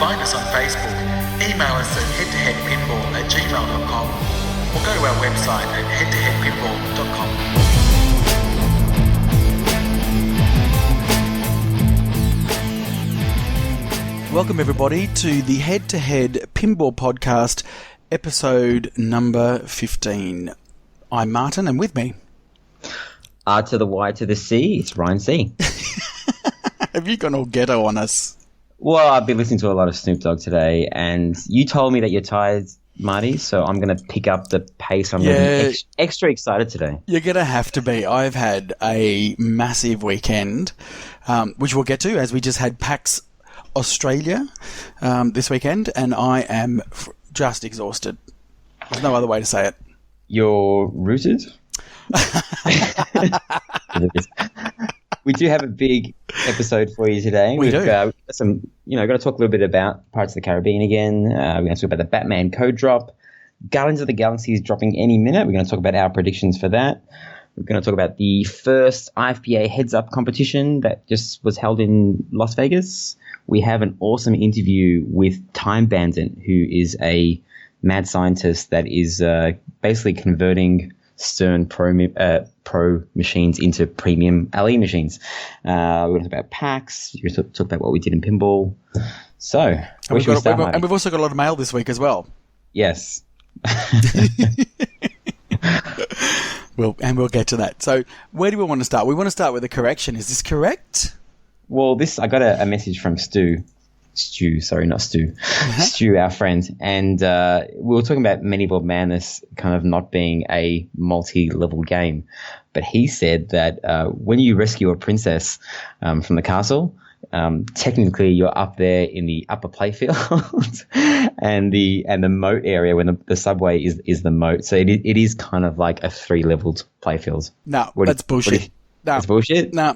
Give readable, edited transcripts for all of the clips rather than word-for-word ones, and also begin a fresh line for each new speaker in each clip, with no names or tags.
Find us on Facebook, email us at head2headpinball@gmail.com or go to our website at head2headpinball.com. Welcome everybody to the Head2Head Pinball Podcast, episode number 15. I'm Martin, and with me...
R to the Y to the C, it's Ryan C.
Have you gone all ghetto on us?
Well, I've been listening to a lot of Snoop Dogg today, and you told me that you're tired, Marty, so I'm going to pick up the pace. I'm going to be extra excited today.
You're going to have to be. I've had a massive weekend, which we'll get to, as we just had PAX Australia this weekend, and I am just exhausted. There's no other way to say it.
You're rooted? We do have a big episode for you today.
We've
got some, got to talk a little bit about Pirates of the Caribbean again. We're going to talk about the Batman code drop. Guardians of the Galaxy is dropping any minute. We're going to talk about our predictions for that. We're going to talk about the first IFPA heads-up competition that just was held in Las Vegas. We have an awesome interview with Time Bandit, who is a mad scientist that is basically converting Stern Pro machines into premium LE machines. We're going to talk about PAX. We're going to talk about what we did in pinball. So,
we've also got a lot of mail this week as well.
Yes.
We'll get to that. So, where do we want to start? We want to start with a correction. Is this correct?
Well, I got a message from Stu, our friend, and we were talking about Medieval Madness kind of not being a multi-level game, but he said that when you rescue a princess from the castle, technically you're up there in the upper playfield, and the moat area when the subway is the moat, so it is kind of like a 3-leveled playfield.
No, that's bullshit.
That's bullshit?
No.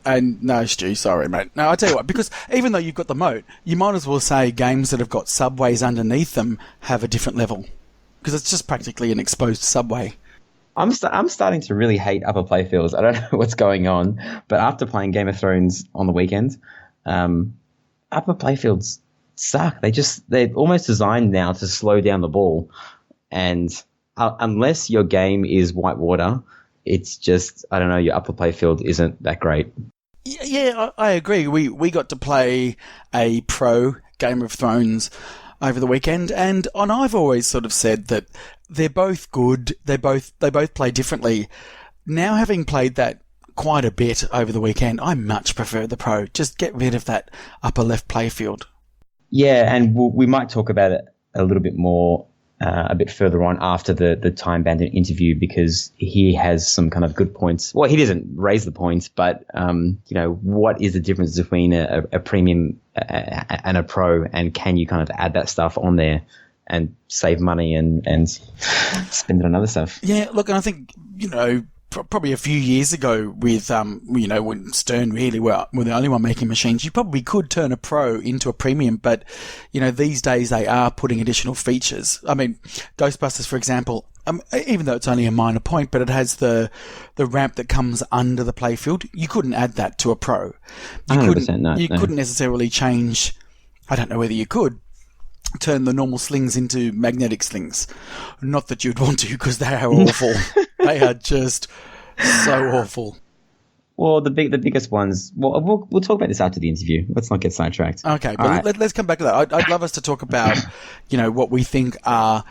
And no, Stu, sorry, mate. No, I'll tell you what, because even though you've got the moat, you might as well say games that have got subways underneath them have a different level, because it's just practically an exposed subway.
I'm starting to really hate upper playfields. I don't know what's going on, but after playing Game of Thrones on the weekend, upper playfields suck. They're almost designed now to slow down the ball, and unless your game is whitewater, it's just, I don't know, your upper playfield isn't that great.
Yeah, I agree. We got to play a pro Game of Thrones over the weekend, and I've always sort of said that they're both good. They both play differently. Now, having played that quite a bit over the weekend, I much prefer the pro. Just get rid of that upper left playfield. Yeah,
and we might talk about it a little bit more a bit further on after the Time Bandit interview, because he has some kind of good points. Well, he doesn't raise the points, but what is the difference between a premium and a pro, and can you kind of add that stuff on there and save money and spend it on other stuff?
Yeah, look, and I think probably a few years ago with when Stern really were the only one making machines, you probably could turn a pro into a premium, but these days they are putting additional features. I mean, Ghostbusters, for example, even though it's only a minor point, but it has the ramp that comes under the playfield. You couldn't add that to a pro. You couldn't necessarily change. I don't know whether you could turn the normal slings into magnetic slings. Not that you'd want to, because they are awful. They are just so awful.
Well, the biggest ones. Well, we'll talk about this after the interview. Let's not get sidetracked.
Okay, but let's come back to that. I'd love us to talk about, what we think are,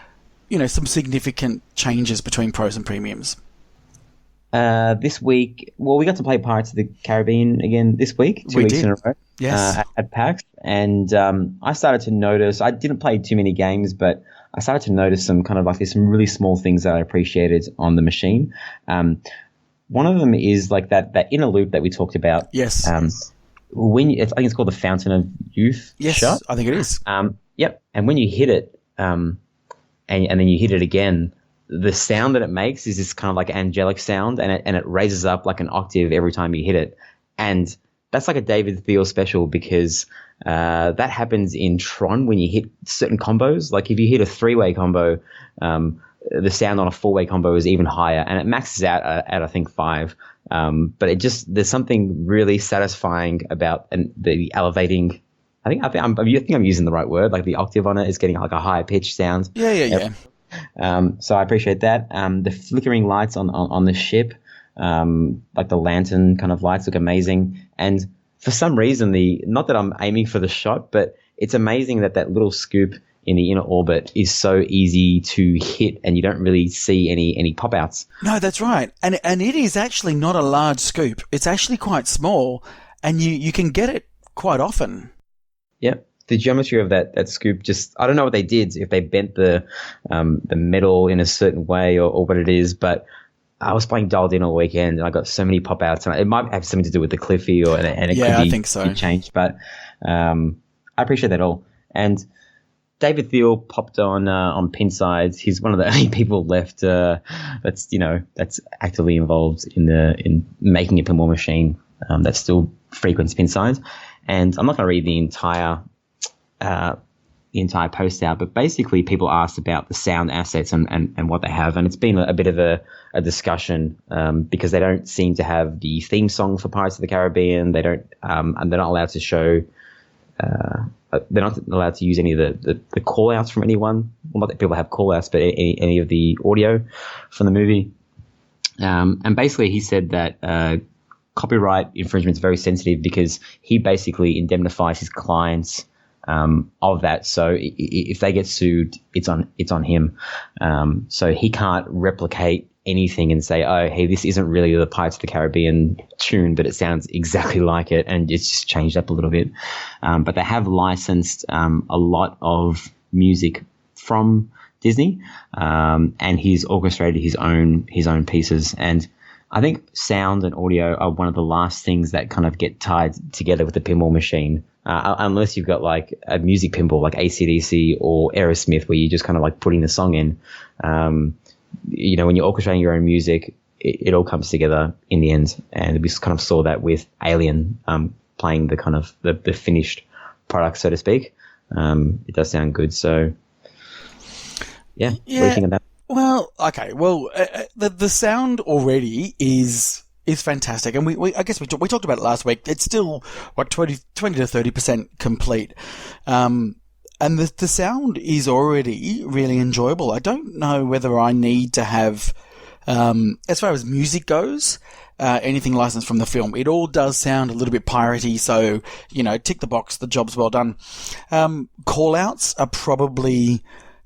some significant changes between pros and premiums.
This week, we got to play Pirates of the Caribbean again this week, 2 weeks in a row.
Yes.
At PAX, and I started to notice. I didn't play too many games, but I started to notice some kind of like some really small things that I appreciated on the machine. One of them is like that inner loop that we talked about.
Yes.
I think it's called the Fountain of Youth.
Yes,
shot.
I think it is.
Yep. And when you hit it, and then you hit it again, the sound that it makes is this kind of like angelic sound, and it raises up like an octave every time you hit it, and that's like a David Thiel special, because that happens in Tron when you hit certain combos. Like if you hit a 3-way combo, the sound on a 4-way combo is even higher, and it maxes out at I think 5. But there's something really satisfying about the elevating I think I'm using the right word. Like the octave on it is getting like a higher pitched sound.
Yeah.
So I appreciate that. The flickering lights on the ship, like the lantern kind of lights, look amazing. And for some reason, not that I'm aiming for the shot, but it's amazing that little scoop in the inner orbit is so easy to hit, and you don't really see any pop outs.
No, that's right. And it is actually not a large scoop. It's actually quite small, and you can get it quite often.
Yep. The geometry of that scoop, just, I don't know what they did, if they bent the metal in a certain way or what it is, but I was playing dialed in all weekend and I got so many pop outs, and it might have something to do with the Cliffy and it could be,
I think so.
Changed, but I appreciate that all. And David Thiel popped on Pinsides. He's one of the only people left that's actively involved in making a pinball machine that still frequents Pinsides. And I'm not going to read the entire post out, but basically people asked about the sound assets and what they have, and it's been a bit of a discussion because they don't seem to have the theme song for Pirates of the Caribbean. They don't, and they're not allowed to show. They're not allowed to use any of the call outs from anyone. Well, not that people have call outs, but any of the audio from the movie. And basically he said that copyright infringement is very sensitive because he basically indemnifies his clients of that. So if they get sued, it's on him. So he can't replicate anything and say, oh, hey, this isn't really the Pirates of the Caribbean tune, but it sounds exactly like it, and it's just changed up a little bit. But they have licensed a lot of music from Disney, and he's orchestrated his own pieces. And I think sound and audio are one of the last things that kind of get tied together with the pinball machine. Unless you've got like a music pinball like AC/DC or Aerosmith, where you just kind of like putting the song in. When you're orchestrating your own music, it all comes together in the end. And we just kind of saw that with Alien playing the kind of the finished product, so to speak. It does sound good. So, yeah. What do you think of that?
Well, okay. Well, the sound already is fantastic, and we I guess we talked about it last week. It's still 20 to 30% complete, and the sound is already really enjoyable. I don't know whether I need to have, as far as music goes, anything licensed from the film. It all does sound a little bit piratey, so tick the box. The job's well done. Call outs are probably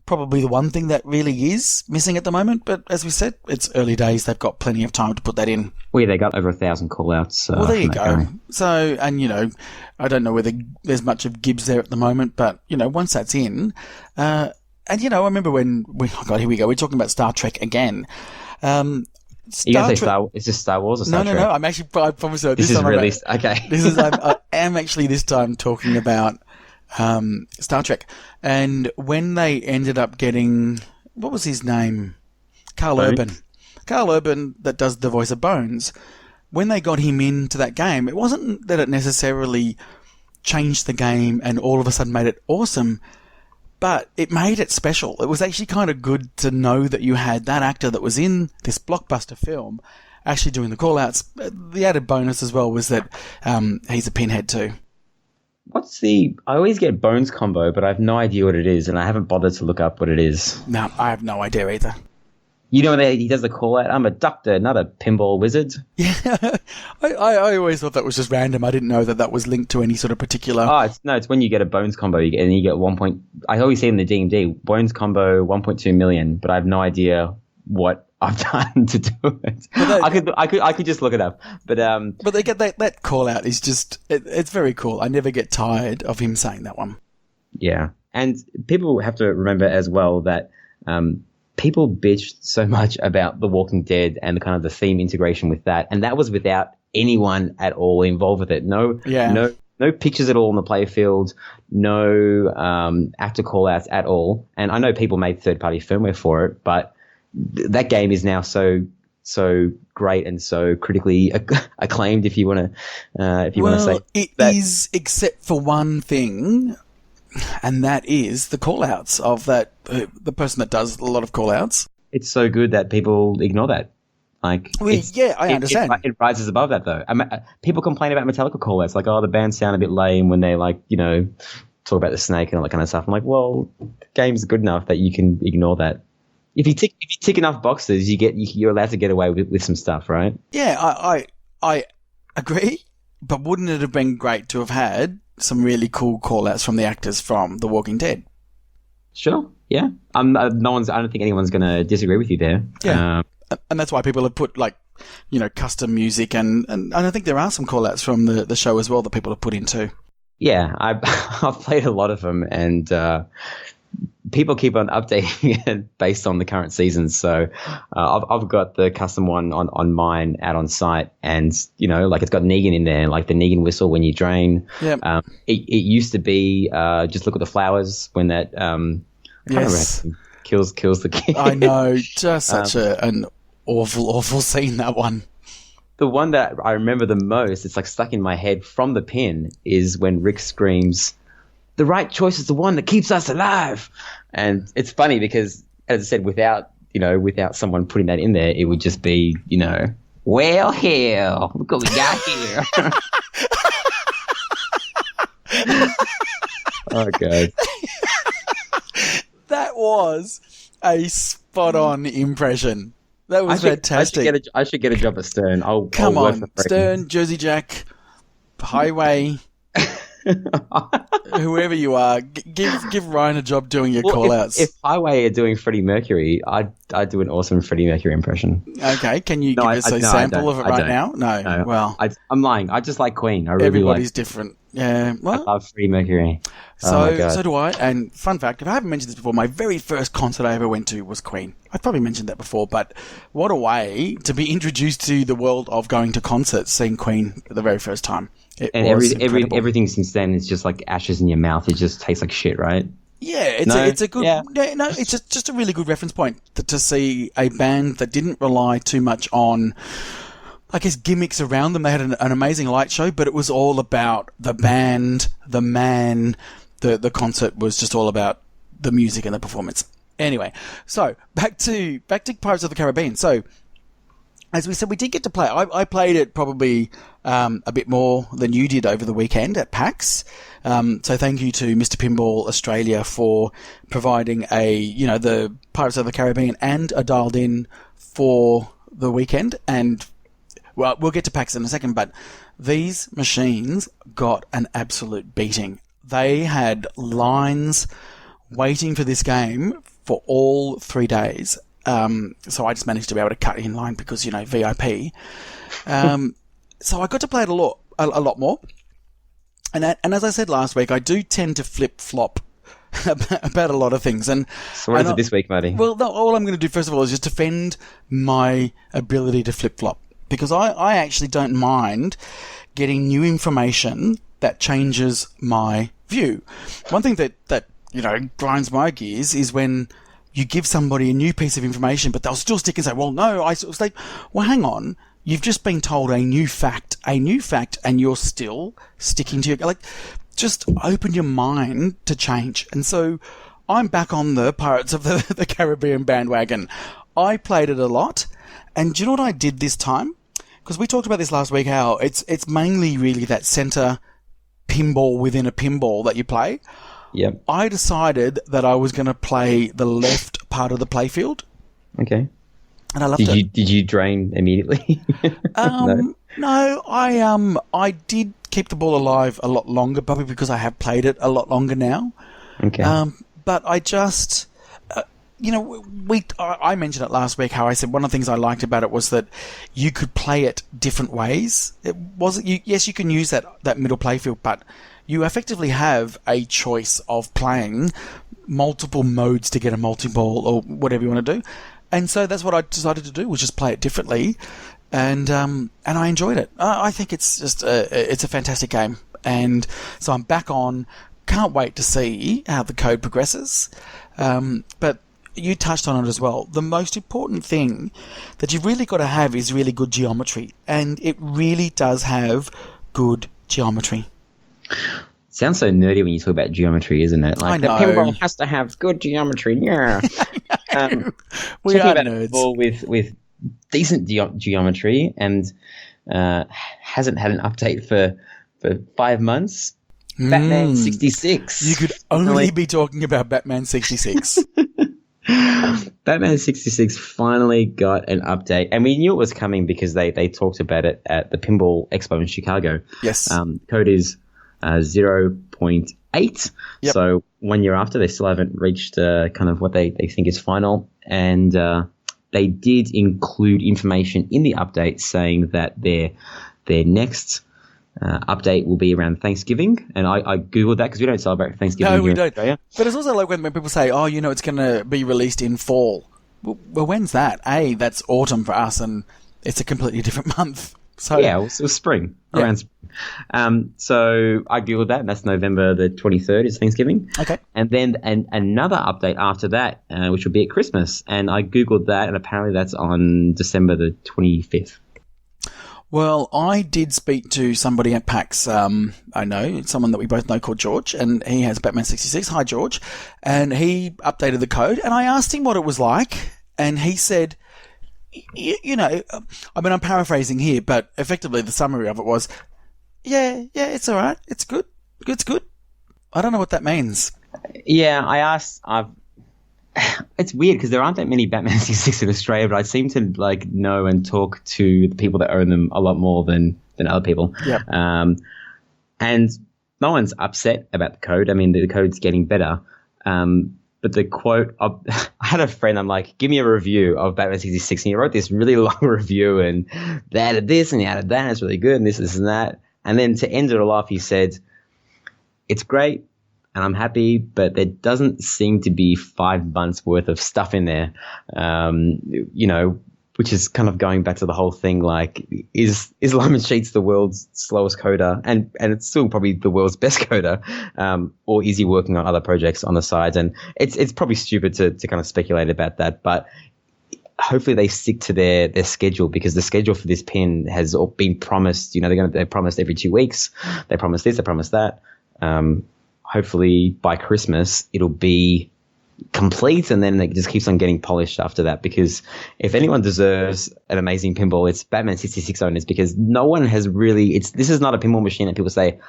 the one thing that really is missing at the moment, but as we said, it's early days. They've got plenty of time to put that in.
Well, they got over 1,000 call-outs.
Well, there you go. So, and I don't know whether there's much of Gibbs there at the moment, but once that's in, and I remember when oh God, here we go. We're talking about Star Trek again.
You gonna say Star? Is this Star Wars or Star Trek?
No. I'm actually. I promise you.
This is released. Okay.
I am actually this time talking about Star Trek, and when they ended up getting, what was his name? Carl Urban, that does the voice of Bones. When they got him into that game, it wasn't that it necessarily changed the game and all of a sudden made it awesome, but it made it special. It was actually kind of good to know that you had that actor that was in this blockbuster film actually doing the call-outs. The added bonus as well was that he's a pinhead too.
I always get Bones combo, but I have no idea what it is, and I haven't bothered to look up what it is.
No, I have no idea either.
He does the call out, I'm a doctor, not a pinball wizard.
Yeah, I always thought that was just random. I didn't know that was linked to any sort of particular...
It's when you get a Bones combo, and you get 1 point... I always see in the D&D, Bones combo, 1.2 million, but I have no idea what I've done to do it. I could just look it up, but
they get that call out is just it's very cool. I never get tired of him saying that one.
Yeah, and people have to remember as well that people bitched so much about The Walking Dead and the kind of the theme integration with that, and that was without anyone at all involved with it. No pictures at all on the playfield, no actor call outs at all. And I know people made third party firmware for it, but that game is now so great and so critically acclaimed. If you want to say
it is, except for one thing, and that is the call-outs of that the person that does a lot of call-outs.
It's so good that people ignore that Like,
I understand.
It rises above that, though. People complain about Metallica call-outs, like, oh, the bands sound a bit lame when they, like, talk about the snake and all that kind of stuff. I'm like, well, the game's good enough that you can ignore that. If you tick enough boxes, you're allowed to get away with some stuff, right?
Yeah, I agree. But wouldn't it have been great to have had some really cool call-outs from the actors from The Walking Dead?
Sure. Yeah. I don't think anyone's going to disagree with you there.
Yeah. And that's why people have put, like, custom music, and I think there are some call-outs from the show as well that people have put in too.
Yeah, I've played a lot of them, and people keep on updating it based on the current seasons. So I've got the custom one on mine out on site, and like, it's got Negan in there, like the Negan whistle when you drain.
Yeah.
It used to be just look at the flowers when that
yes,
kills the kid.
I know, just such an awful scene, that one.
The one that I remember the most, it's like stuck in my head from the pin, is when Rick screams, "The right choice is the one that keeps us alive." And it's funny because, as I said, without someone putting that in there, it would just be, well, hell, look what we got here. Oh, God.
That was a spot-on impression. That was fantastic.
I should get a job at Stern.
Come on, Stern, Jersey Jack, Highway, whoever you are, give Ryan a job doing your call-outs.
If Highway are doing Freddie Mercury, I'd do an awesome Freddie Mercury impression.
Okay, can you give us a sample of it right now? No, well,
I'm lying. I just like Queen.
Everybody's different. Yeah, well,
I love Freddie Mercury.
So do I. And fun fact, if I haven't mentioned this before, my very first concert I ever went to was Queen. I've probably mentioned that before, but what a way to be introduced to the world of going to concerts, seeing Queen for the very first time.
Everything since then is just like ashes in your mouth. It just tastes like shit, right?
Yeah, it's a good. Yeah. No, it's just a really good reference point to see a band that didn't rely too much on, I guess, gimmicks around them. They had an amazing light show, but it was all about the band, the man. The concert was just all about the music and the performance. Anyway, so back to Pirates of the Caribbean. So, as we said, we did get to play. I played it probably a bit more than you did over the weekend at PAX. So thank you to Mr. Pinball Australia for providing the Pirates of the Caribbean and a dialed in for the weekend. And well, we'll get to PAX in a second, but these machines got an absolute beating. They had lines waiting for this game for all 3 days. So I just managed to be able to cut in line because, VIP. So I got to play it a lot more. And as I said last week, I do tend to flip-flop about a lot of things. So
what is it this week, Marty?
Well, no, all I'm going to do, first of all, is just defend my ability to flip-flop. Because I actually don't mind getting new information that changes my view. One thing that grinds my gears is when you give somebody a new piece of information, but they'll still stick and say, well, no, it's like, well, hang on. You've just been told a new fact, and you're still sticking to your, just open your mind to change. And so I'm back on the Pirates of the Caribbean bandwagon. I played it a lot. And do you know what I did this time? Because we talked about this last week, how it's mainly really that center pinball within a pinball that you play.
Yep.
I decided that I was going to play the left part of the playfield.
Okay.
And I loved it.
Did you drain immediately?
No, I did keep the ball alive a lot longer, probably because I have played it a lot longer now.
Okay.
But I just, I mentioned it last week, how I said one of the things I liked about it was that you could play it different ways. It wasn't, yes, you can use that middle playfield, but you effectively have a choice of playing multiple modes to get a multi-ball or whatever you want to do. And so that's what I decided to do, was just play it differently. And I enjoyed it. I think it's just it's a fantastic game. And so I'm back on. Can't wait to see how the code progresses. But you touched on it as well. The most important thing that you've really got to have is really good geometry. And it really does have good geometry.
Sounds so nerdy when you talk about geometry, isn't it? Like, the pinball has to have good geometry. Yeah.
We are nerds.
With decent geometry and hasn't had an update for 5 months. Batman 66.
You could only be talking about Batman 66.
Batman 66 finally got an update, and we knew it was coming because they talked about it at the Pinball Expo in Chicago.
Yes.
Code is 0.8.
Yep.
So 1 year after, they still haven't reached kind of what they think is final. And they did include information in the update saying that their next update will be around Thanksgiving. And I Googled that because we don't celebrate Thanksgiving
No,
here
we don't.
in Australia.
But it's also like when people say, oh, it's going to be released in fall. Well, when's that? That's autumn for us, and it's a completely different month. So
yeah, it was spring.
Yeah.
Around spring. So I Googled that, and that's November the 23rd is Thanksgiving.
Okay.
And then another update after that, which will be at Christmas. And I Googled that, and apparently that's on December the 25th.
Well, I did speak to somebody at PAX. I know someone that we both know called George, and he has Batman 66. Hi, George. And he updated the code, and I asked him what it was like, and he said, I'm paraphrasing here, but effectively the summary of it was, yeah, it's all right. It's good. It's good. I don't know what that means.
Yeah, I asked. It's weird because there aren't that many Batman 66 in Australia, but I seem to know and talk to the people that own them a lot more than other people.
Yep.
And no one's upset about the code. I mean, the code's getting better. But the quote, I had a friend, I'm like, give me a review of Batman 66. And he wrote this really long review, and they added this and they added that, and it's really good, and this and that. And then to end it all off, he said, it's great, and I'm happy, but there doesn't seem to be 5 months worth of stuff in there, which is kind of going back to the whole thing, like, is Lyman Sheets the world's slowest coder? And it's still probably the world's best coder, or is he working on other projects on the sides? And it's probably stupid to kind of speculate about that, but hopefully they stick to their schedule, because the schedule for this pin has all been promised. They promised every 2 weeks. They promised this, they promised that. Hopefully by Christmas it'll be complete, and then it just keeps on getting polished after that, because if anyone deserves an amazing pinball, it's Batman 66 owners, because no one has really, this is not a pinball machine that people say,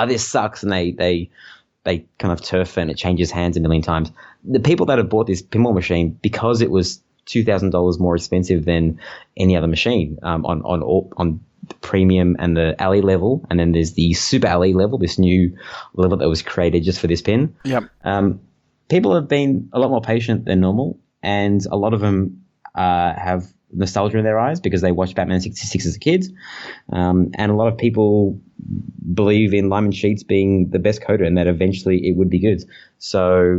this sucks, and they kind of turf and it changes hands a million times. The people that have bought this pinball machine, because it was $2,000 more expensive than any other machine, on the premium and the alley level, and then there's the super alley level, this new level that was created just for this pin.
Yep.
People have been a lot more patient than normal, and a lot of them have nostalgia in their eyes because they watched Batman 66 as a kid, and a lot of people believe in Lyman Sheets being the best coder, and that eventually it would be good. So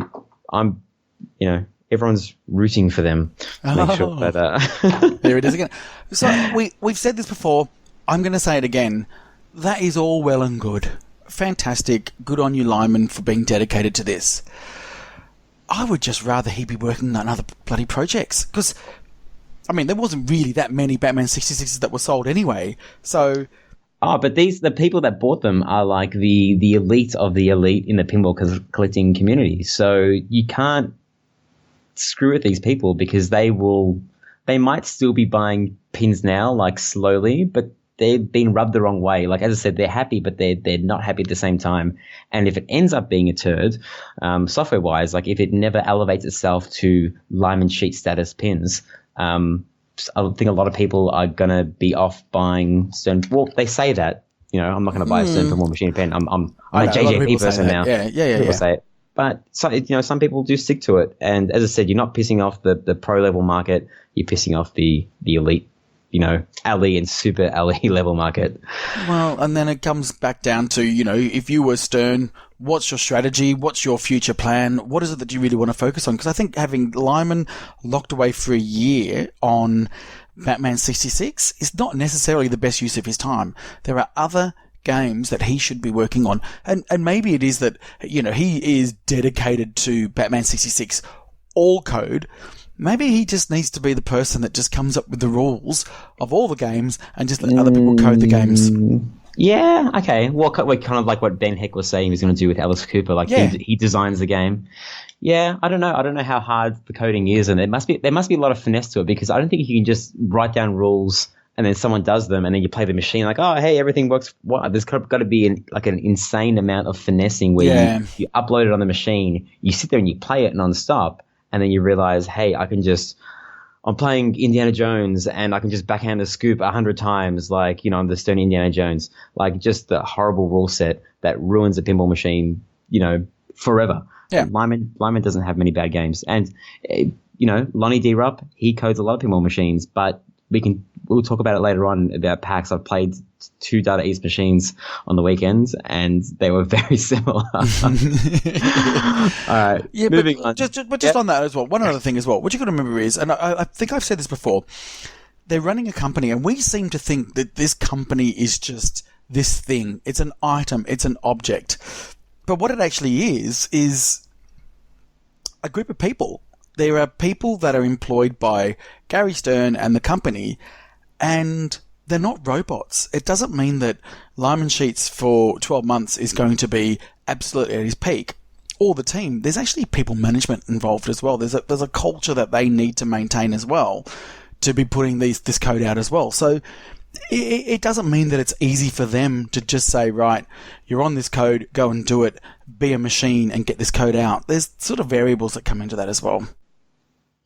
I'm, everyone's rooting for them to make sure that...
There it is again. So we've said this before. I'm going to say it again. That is all well and good. Fantastic. Good on you, Lyman, for being dedicated to this. I would just rather he be working on other bloody projects, because, there wasn't really that many Batman 66s that were sold anyway, so...
but the people that bought them are like the elite of the elite in the pinball collecting community, so you can't screw with these people, because they might still be buying pins now, like slowly, but they've been rubbed the wrong way. Like, as I said, they're happy, but they're not happy at the same time. And if it ends up being a turd, software-wise, like if it never elevates itself to Lyman Sheet status pins, I think a lot of people are going to be off buying certain... Well, they say that, I'm not going to buy a certain pinball machine pen. I'm a JJP person now.
Yeah.
People say it. But some people do stick to it. And as I said, you're not pissing off the pro level market. You're pissing off the elite, alley and super alley level market.
Well, and then it comes back down to, if you were Stern, what's your strategy? What's your future plan? What is it that you really want to focus on? Because I think having Lyman locked away for a year on Batman 66 is not necessarily the best use of his time. There are other games that he should be working on. And maybe it is that, he is dedicated to Batman 66 all code. Maybe he just needs to be the person that just comes up with the rules of all the games and just let other people code the games.
Yeah, okay. Well, kind of like what Ben Heck was saying he was going to do with Alice Cooper. Like, he designs the game. Yeah, I don't know. I don't know how hard the coding is, and there must be a lot of finesse to it, because I don't think you can just write down rules and then someone does them and then you play the machine like, oh, hey, everything works. What? There's got to be an insane amount of finessing where you upload it on the machine, you sit there and you play it nonstop, and then you realize, hey, I'm playing Indiana Jones and I can just backhand a scoop 100 times, like, I'm the stone Indiana Jones. Like, just the horrible rule set that ruins a pinball machine, forever.
Yeah.
Lyman doesn't have many bad games. And, Lonnie D. Rupp, he codes a lot of pinball machines, but we'll talk about it later on about PAX. I've played 2 Data East machines on the weekends and they were very similar. All right.
Yeah,
moving on.
Just on that as well, one other thing as well, what you got to remember is, and I think I've said this before, they're running a company and we seem to think that this company is just this thing. It's an item. It's an object. But what it actually is a group of people. There are people that are employed by Gary Stern and the company, and they're not robots. It doesn't mean that Lyman Sheets for 12 months is going to be absolutely at his peak. Or the team. There's actually people management involved as well. There's a culture that they need to maintain as well to be putting this code out as well. So it doesn't mean that it's easy for them to just say, right, you're on this code, go and do it, be a machine and get this code out. There's sort of variables that come into that as well.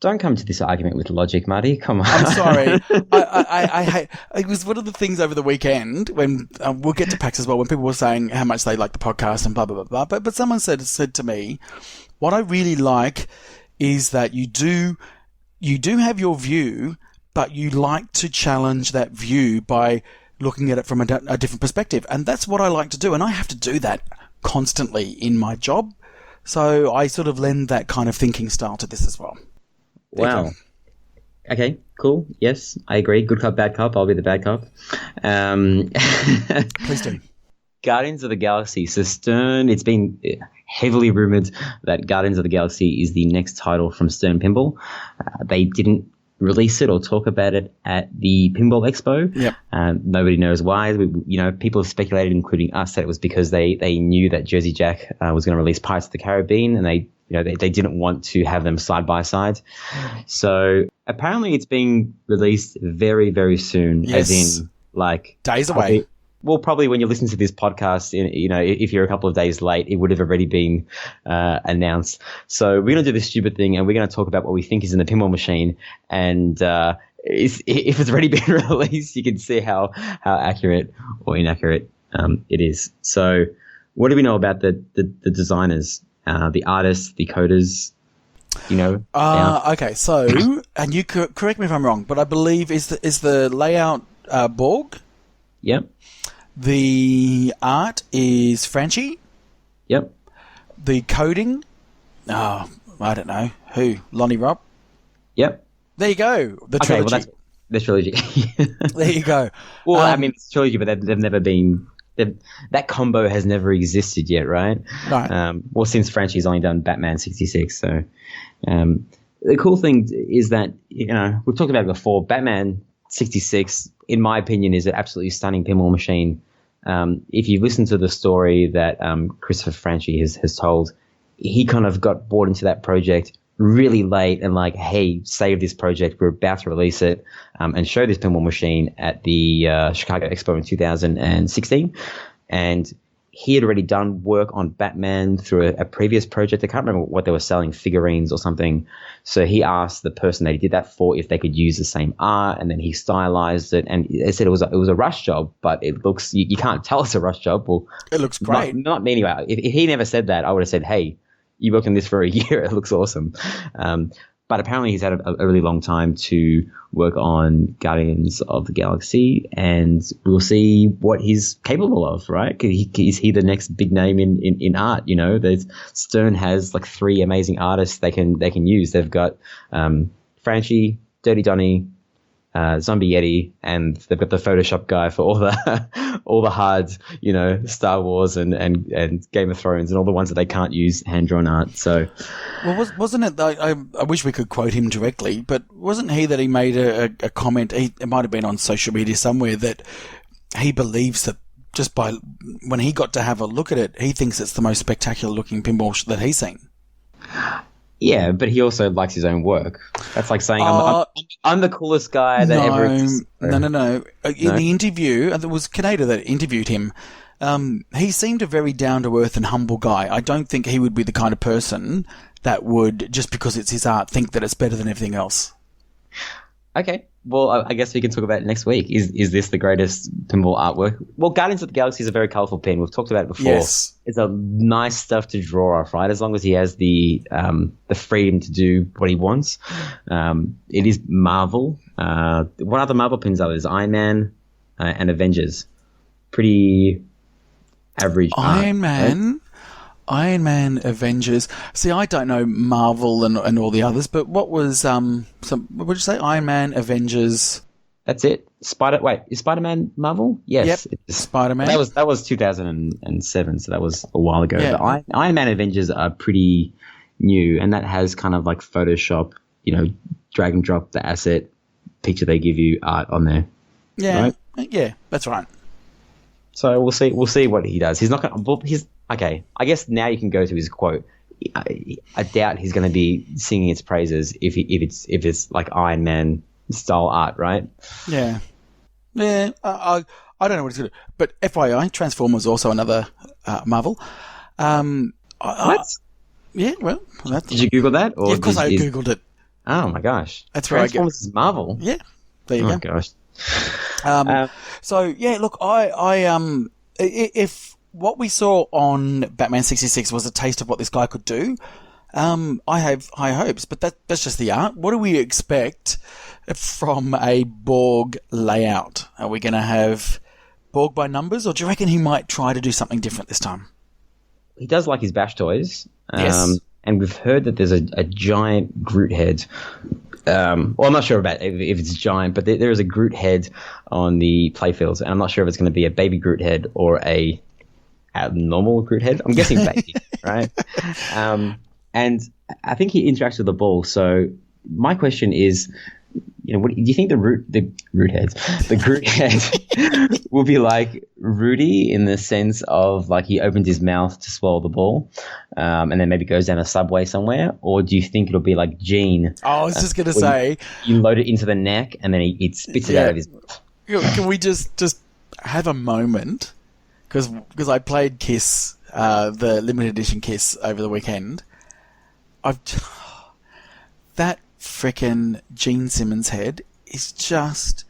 Don't come to this argument with logic, Marty. Come on.
I'm sorry. I hate. It was one of the things over the weekend when we'll get to PAX as well. When people were saying how much they like the podcast and blah blah blah blah. But someone said to me, what I really like is that you do have your view, but you like to challenge that view by looking at it from a different perspective, and that's what I like to do. And I have to do that constantly in my job, so I sort of lend that kind of thinking style to this as well.
Wow. Okay, cool. Yes, I agree. Good cop, bad cop. I'll be the bad cop.
Please do.
Guardians of the Galaxy. So Stern, it's been heavily rumored that Guardians of the Galaxy is the next title from Stern Pinball. They didn't release it or talk about it at the Pinball Expo.
Yep.
Nobody knows why. People have speculated, including us, that it was because they knew that Jersey Jack was going to release Pirates of the Caribbean, and they didn't want to have them side by side. So apparently it's being released very, very soon,
yes.
as in like
days away.
Well, probably when you listen to this podcast, if you're a couple of days late, it would have already been announced. So we're going to do this stupid thing, and we're going to talk about what we think is in the pinball machine. And if it's already been released, you can see how accurate or inaccurate it is. So what do we know about the designers, the artists, the coders? Okay,
so, and you correct me if I'm wrong, but I believe is the layout Borg?
Yep.
The art is Franchi.
Yep.
The coding, I don't know who. Lonnie Rupp.
Yep.
There you go. The trilogy.
Well, that's the trilogy.
There you go.
Well, I mean, it's trilogy, but they've never been. That combo has never existed yet, right?
Right.
Well, since Franchi's only done Batman 66, so the cool thing is that we've talked about it before. Batman 66, in my opinion, is an absolutely stunning pinball machine. If you listen to the story that Christopher Franchi has told, he kind of got bought into that project really late and like, hey, save this project. We're about to release it and show this pinball machine at the Chicago Expo in 2016. And he had already done work on Batman through a previous project. I can't remember what they were selling, figurines or something. So he asked the person that he did that for if they could use the same art, and then he stylized it. And they said it was a rush job, but it looks, you can't tell it's a rush job. Well,
it looks great.
Not me anyway. If he never said that, I would have said, hey, you worked on this for a year. It looks awesome. But apparently he's had a really long time to work on Guardians of the Galaxy, and we'll see what he's capable of, right? Is he the next big name in art? Stern has like 3 amazing artists they can use. They've got Franchi, Dirty Donny, Zombie Yeti, and they've got the Photoshop guy for all the hard, Star Wars and Game of Thrones and all the ones that they can't use hand-drawn art. So,
well, wasn't it? I wish we could quote him directly, but wasn't he that he made a comment? It might have been on social media somewhere that he believes that just by when he got to have a look at it, he thinks it's the most spectacular looking pinball that he's seen.
Yeah, but he also likes his own work. That's like saying I'm the coolest guy that
no,
ever existed.
no. In the interview, and it was Kaneda that interviewed him. He seemed a very down-to-earth and humble guy. I don't think he would be the kind of person that would, just because it's his art, think that it's better than everything else.
Okay. Well, I guess we can talk about it next week. Is this the greatest pinball artwork? Well, Guardians of the Galaxy is a very colourful pin. We've talked about it before. Yes. It's a nice stuff to draw off, right? As long as he has the freedom to do what he wants. It is Marvel. What other Marvel pins are there? There's Iron Man and Avengers. Pretty average
Iron Man.
Right?
Iron Man, Avengers. See, I don't know Marvel and all the others, but what was what would you say? Iron Man, Avengers.
That's it. Is Spider-Man Marvel? Yes.
Yep. Spider-Man.
That was 2007, so that was a while ago.
Yeah.
But Iron Man Avengers are pretty new, and that has kind of like Photoshop, drag and drop the asset picture they give you art on there.
Yeah.
Right?
Yeah, that's right.
So we'll see what he does. He's not going to. Okay, I guess now you can go to his quote. I doubt he's going to be singing its praises if it's like Iron Man style art, right?
Yeah. I don't know what he's going to do. But FYI, Transformers also another Marvel.
What?
Yeah, well.
Did you Google that? Or
yeah, of course I Googled it.
Oh my gosh.
That's right.
Transformers is Marvel?
Yeah, there you go.
Oh gosh.
So, yeah, look, if what we saw on Batman 66 was a taste of what this guy could do, I have high hopes, but that's just the art. What do we expect from a Borg layout? Are we going to have Borg by numbers, or do you reckon he might try to do something different this time?
He does like his bash toys.
Yes.
And we've heard that there's a giant Groot head. Well, I'm not sure about if it's giant, but there is a Groot head on the playfields, and I'm not sure if it's going to be a baby Groot head or a normal Groot head. I'm guessing baby, right? And I think he interacts with the ball. So my question is, what do you think the Groot head will be like Rudy in the sense of like he opens his mouth to swallow the ball, and then maybe goes down a subway somewhere, or do you think it'll be like Gene?
I was just going to say
you load it into the neck and then he spits it out of his mouth.
Can we just have a moment? Because I played Kiss, the limited edition Kiss, over the weekend. That frickin' Gene Simmons head is just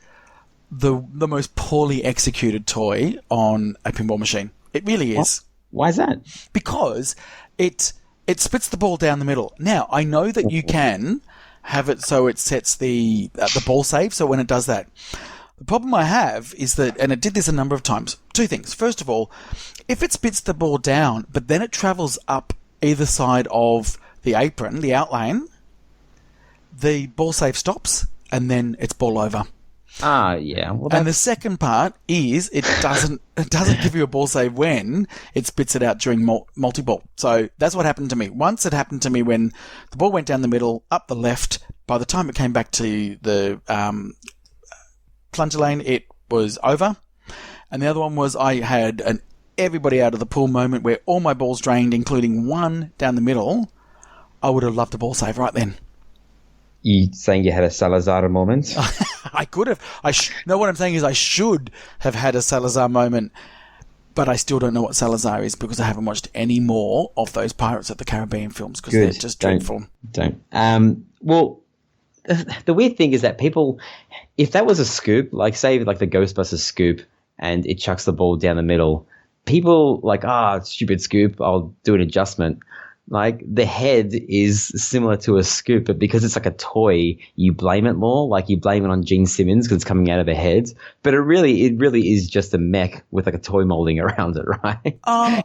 the most poorly executed toy on a pinball machine. It really is.
Why is that?
Because it spits the ball down the middle. Now, I know that you can have it so it sets the ball save, so when it does that. The problem I have is that, and it did this a number of times, two things. First of all, if it spits the ball down, but then it travels up either side of the apron, the outlane, the ball save stops, and then it's ball over.
Yeah. Well,
and the second part is it doesn't give you a ball save when it spits it out during multi-ball. So that's what happened to me. Once it happened to me when the ball went down the middle, up the left. By the time it came back to the plunger lane, it was over. And the other one was I had an everybody out of the pool moment where all my balls drained, including one down the middle. I would have loved a ball save right then.
You saying you had a Salazar moment?
I could have. No, what I'm saying is I should have had a Salazar moment, but I still don't know what Salazar is because I haven't watched any more of those Pirates of the Caribbean films because they're just dreadful.
Don't. Well, the weird thing is that people, if that was a scoop, like say like the Ghostbusters scoop, and it chucks the ball down the middle, people like, stupid scoop, I'll do an adjustment. Like the head is similar to a scoop, but because it's like a toy, you blame it more. Like you blame it on Gene Simmons because it's coming out of a head. But it really is just a mech with like a toy molding around it, right?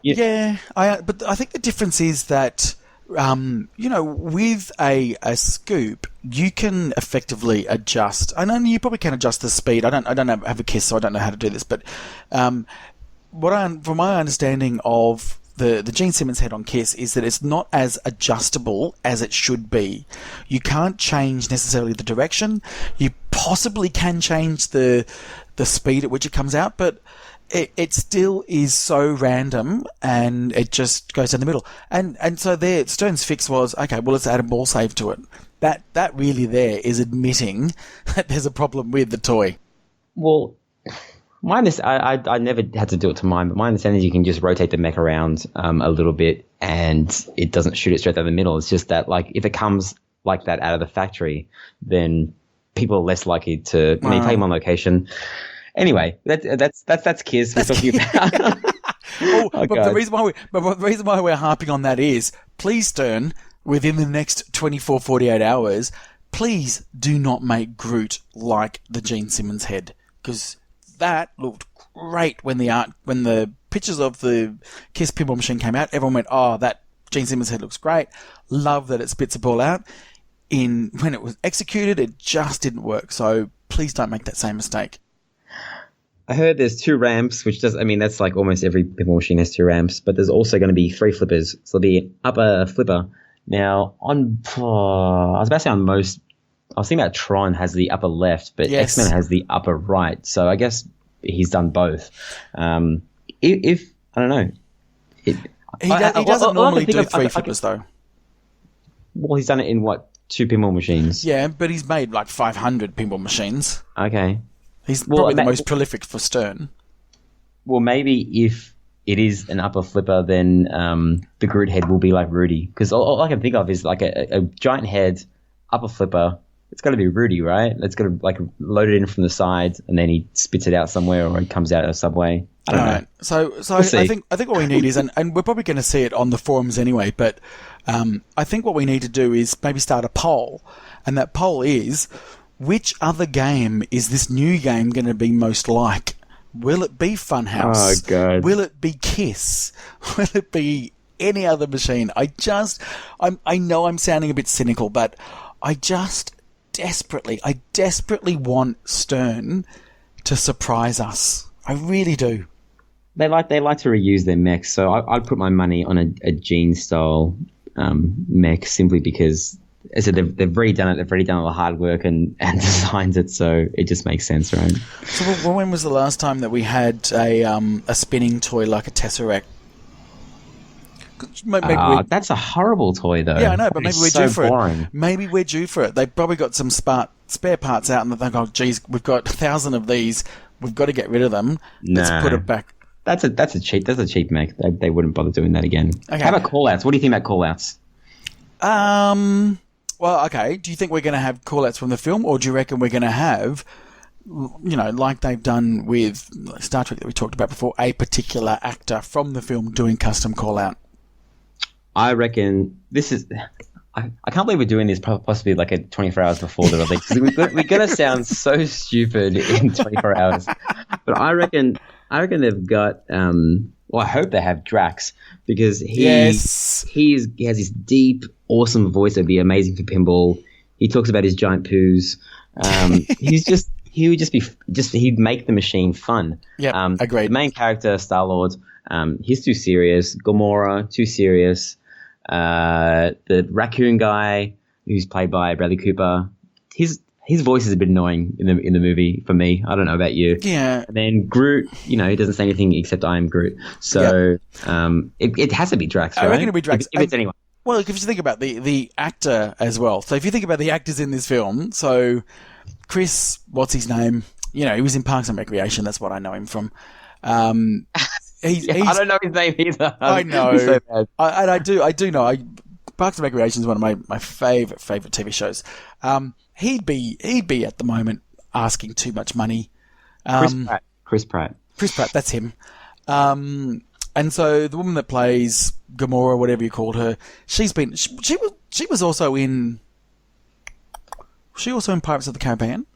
Yeah. But I think the difference is that, with a scoop, you can effectively adjust. I know you probably can adjust the speed. I don't have a Kiss, so I don't know how to do this. But from my understanding of the Gene Simmons head on Kiss is that it's not as adjustable as it should be. You can't change necessarily the direction. You possibly can change the speed at which it comes out, but it still is so random, and it just goes in the middle. And so there, Stern's fix was, okay, well, let's add a ball save to it. That really there is admitting that there's a problem with the toy.
Well, I never had to do it to mine, but my understanding is you can just rotate the mech around a little bit, and it doesn't shoot it straight down the middle. It's just that, like, if it comes like that out of the factory, then people are less likely to. I mean, play them on location. Anyway, that's Kiss we're talking about.
But the reason why we're harping on that is, please, Stern, within the next 24, 48 hours, please do not make Groot like the Gene Simmons head, because that looked great when the pictures of the Kiss pinball machine came out. Everyone went, "Oh, that Gene Simmons head looks great." Love that it spits a ball out. When it was executed, it just didn't work. So please don't make that same mistake.
I heard there's 2 ramps, that's like almost every pinball machine has 2 ramps, but there's also going to be 3 flippers. So there'll be upper flipper. Now, I was thinking about Tron has the upper left, but
yes.
X-Men has the upper right. So I guess he's done both. If I don't know.
He doesn't normally do 3 flippers, though.
Well, he's done it in, 2 pinball machines?
Yeah, but he's made like 500 pinball machines.
Okay.
He's probably the most prolific for Stern.
Well, maybe if it is an upper flipper, then the Groot head will be like Rudy. Because all I can think of is like a giant head, upper flipper. It's got to be Rudy, right? It's got to like load it in from the side, and then he spits it out somewhere, or it comes out of a subway. I don't know.
So we'll I think what we need is, and we're probably going to see it on the forums anyway, but I think what we need to do is maybe start a poll, and that poll is, which other game is this new game going to be most like? Will it be Funhouse?
Oh, God.
Will it be Kiss? Will it be any other machine? I know I'm sounding a bit cynical, but I desperately want Stern to surprise us. I really do.
They like to reuse their mechs, so I'd put my money on a Gene style mech, simply because, as I said, they've already done it. They've already done all the hard work and designed it, so it just makes sense, right?
So when was the last time that we had a spinning toy like a Tesseract?
That's a horrible toy, though.
Yeah, I know, but maybe we're due for
boring.
it. Maybe we're due for it. They've probably got some spare parts out, and they think, "Oh, geez, we've got 1,000 of these. We've got to get rid of them. Let's put it back." That's
a cheap mech. They wouldn't bother doing that again.
Okay.
How about call-outs? What do you think about call-outs?
Well, okay. Do you think we're going to have call-outs from the film, or do you reckon we're going to have, like they've done with Star Trek that we talked about before, a particular actor from the film doing custom call-out?
I reckon this is... I can't believe we're doing this possibly like 24 hours before the release. We're going to sound so stupid in 24 hours. But I reckon they've got... I hope they have Drax, because he has this deep, awesome voice that'd be amazing for pinball. He talks about his giant poos. He'd make the machine fun.
Yeah, agreed.
The main character, Star-Lord, he's too serious. Gamora, too serious. The raccoon guy, who's played by Bradley Cooper, his voice is a bit annoying in the movie for me. I don't know about you.
Yeah.
And then Groot, he doesn't say anything except "I am Groot." So it has to be Drax, right?
I reckon it'll be Drax.
If it's anyone.
Well, if you think about the actor as well. So if you think about the actors in this film, so Chris, what's his name? He was in Parks and Recreation. That's what I know him from. I
don't know his name either.
I know.
So bad.
I do know. Parks and Recreation is one of my favorite TV shows. He'd be at the moment asking too much money.
Chris Pratt.
That's him. And so the woman that plays Gamora, whatever you called her, she was also in. Was she also in Pirates of the Caribbean?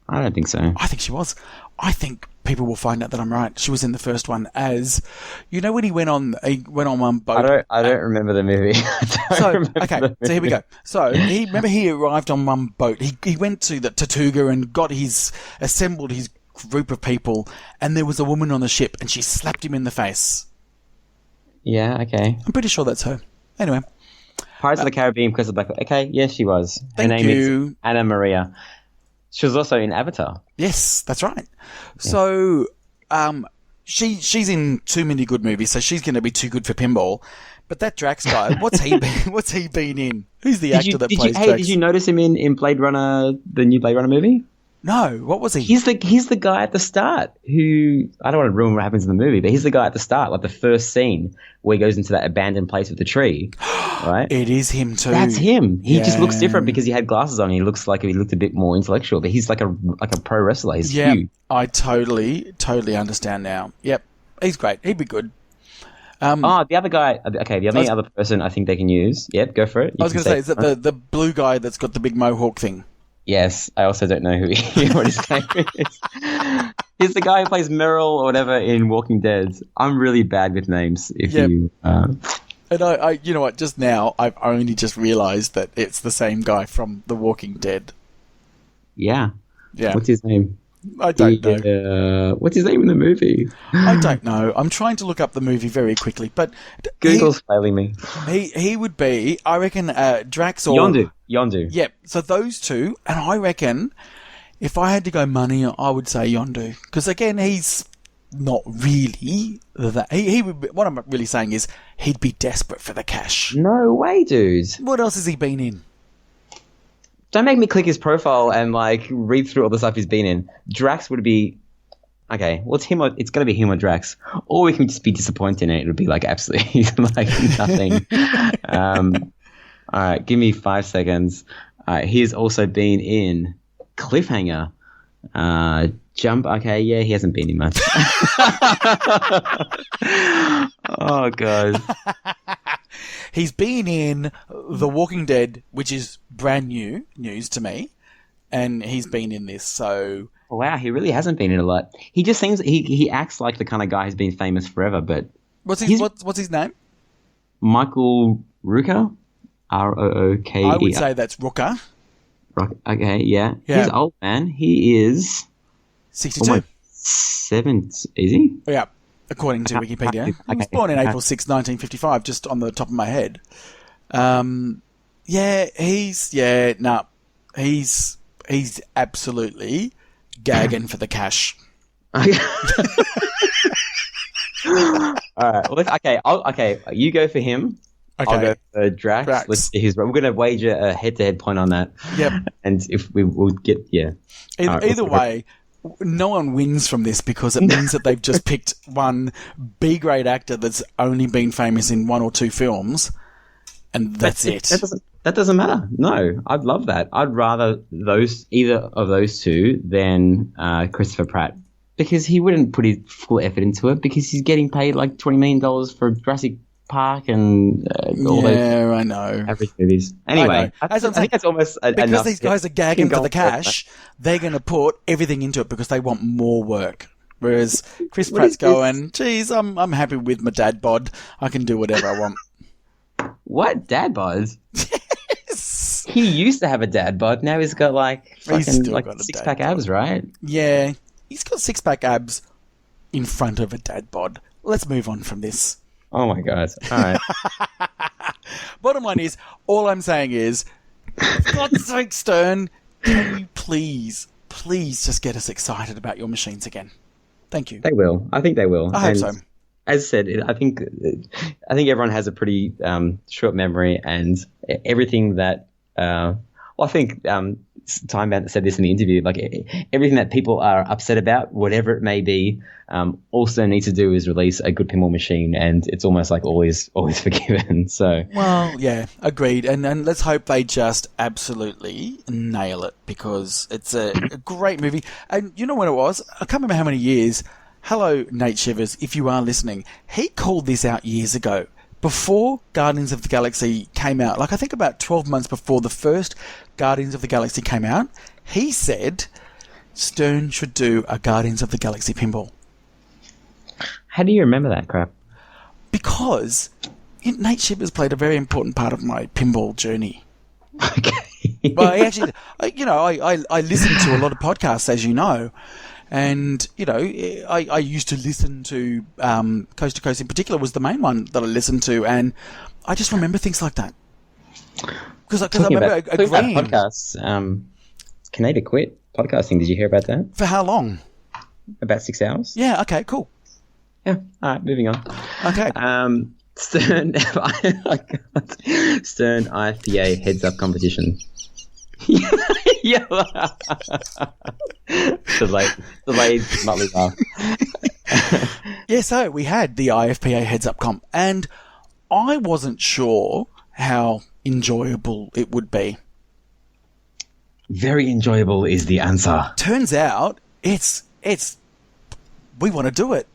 I don't think so.
I think she was. I think people will find out that I'm right. She was in the first one as, when he went on one boat.
I don't remember the movie.
So here we go. So he arrived on one boat. He went to the Tortuga and assembled his group of people, and there was a woman on the ship, and she slapped him in the face.
Yeah, okay.
I'm pretty sure that's her. Anyway.
Pirates of the Caribbean, because of Black. Okay, yes, she was.
Her name is
Anna Maria. She was also in Avatar.
Yes, that's right. Yeah. So she's in too many good movies, so she's going to be too good for pinball. But that Drax guy, what's he been in? Who's the actor that plays Drax?
Hey, did you notice him in Blade Runner, the new Blade Runner movie?
No, what was he?
He's the guy at the start who, I don't want to ruin what happens in the movie, but he's the guy at the start, like the first scene where he goes into that abandoned place with the tree, right?
It is him too.
That's him. He just looks different because he had glasses on. He looks like he looked a bit more intellectual, but he's like a pro wrestler. He's huge.
I totally understand now. Yep, he's great. He'd be good.
The other guy. Okay, the only other person I think they can use. Yep, go for it.
I was going to say, is that the blue guy that's got the big mohawk thing?
Yes, I also don't know what his name is. He's the guy who plays Merrill or whatever in Walking Dead. I'm really bad with names. And
I, you know what? Just now, I've only just realised that it's the same guy from The Walking Dead.
Yeah.
Yeah.
What's his name?
I don't know.
What's his name in the movie?
I don't know. I'm trying to look up the movie very quickly, but
Google's failing me.
He would be, I reckon, Drax or
Yondu.
Yep. So those two, and I reckon, if I had to go money, I would say Yondu, because again, he's not really that. He would be, what I'm really saying is he'd be desperate for the cash.
No way, dude.
What else has he been in?
Don't make me click his profile and read through all the stuff he's been in. Drax would be okay. Well, it's going to be him or Drax, or we can just be disappointed in it. It would be absolutely nothing. All right, give me 5 seconds. He has also been in Cliffhanger, Jump. Okay, yeah, he hasn't been in much. Oh god.
He's been in The Walking Dead, which is brand new news to me, and he's been in this, so...
Wow, he really hasn't been in a lot. He just seems... He acts like the kind of guy who's been famous forever, but...
What's his name?
Michael Rooker? Rooker.
I would say that's Rooker.
Okay, yeah. He's old, man. He is...
62.
7, is he?
Yeah. According to Wikipedia. He was born in April 6, 1955, just on the top of my head. He's absolutely gagging for the cash.
All right. Well, you go for him. Okay. I'll go for Drax. Let's see we're going to wager a head-to-head point on that.
Yep.
And if we will get,
Either way, no one wins from this because it means that they've just picked one B-grade actor that's only been famous in 1 or 2 films, and that's it.
That doesn't matter. No, I'd love that. I'd rather either of those two than Christopher Pratt, because he wouldn't put his full effort into it because he's getting paid $20 million for Jurassic Park and all those
I know.
average movies. Anyway, I think that's almost
because
enough.
These guys are gagging for the cash, they're going to put everything into it because they want more work. Whereas Chris Pratt's going, geez, I'm happy with my dad bod. I can do whatever I want.
What? Dad bod?
Yes.
He used to have a dad bod. Now he's got got 6-pack abs, right?
Yeah. He's got 6-pack abs in front of a dad bod. Let's move on from this.
Oh my god. All right.
Bottom line is, all I'm saying is, for God's sake, Stern, can you please just get us excited about your machines again? Thank you.
They will. I think they will.
I hope so.
As I said, I think everyone has a pretty short memory, and everything that I think Time Bandit said this in the interview, everything that people are upset about, whatever it may be, also need to do is release a good pinball machine, and it's almost always forgiven. So,
well, yeah, agreed. And let's hope they just absolutely nail it, because it's a great movie. And you know when it was? I can't remember how many years. Hello, Nate Shivers, if you are listening. He called this out years ago. Before Guardians of the Galaxy came out, I think about 12 months before the first Guardians of the Galaxy came out, he said Stern should do a Guardians of the Galaxy pinball.
How do you remember that crap?
Because Nate Shivers played a very important part of my pinball journey.
Okay.
Well, I listen to a lot of podcasts, as you know. And, I used to listen to Coast to Coast in particular was the main one that I listened to. And I just remember things like that. Because I remember agreeing.
Podcasts, Canada quit podcasting. Did you hear about that?
For how long?
about 6 hours.
Yeah. Okay. Cool.
Yeah. All right. Moving on.
Okay.
Stern Stern IFPA heads-up competition. Yeah. Delayed Motley laugh.
Yeah, so we had the IFPA heads-up comp, and I wasn't sure how enjoyable it would be.
Very enjoyable is the answer.
Turns out it's we want to do it.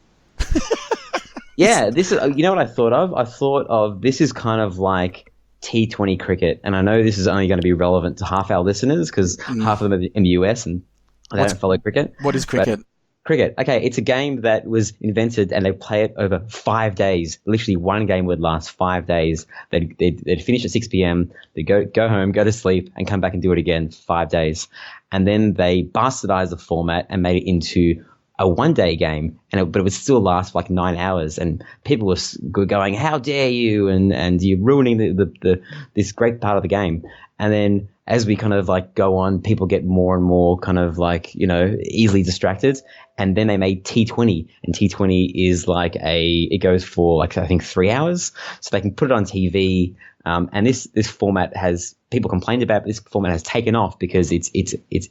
Yeah, this is, you know what I thought of? I thought of, this is kind of like T20 cricket, and I know this is only going to be relevant to half our listeners because half of them are in the US and they don't follow cricket.
What is cricket?
Cricket. Okay, it's a game that was invented and they play it over 5 days. Literally one game would last 5 days. They'd finish at 6 p.m., they'd go home, go to sleep, and come back and do it again 5 days. And then they bastardized the format and made it into a one-day game, but it would still last for like 9 hours. And people were going, "How dare you!" and you're ruining this great part of the game. And then as we kind of like go on, people get more and more kind of like, easily distracted. And then they made T20, and T20 is like it goes for like, I think 3 hours. So they can put it on TV. And this format has, people complained about, but this format has taken off because it's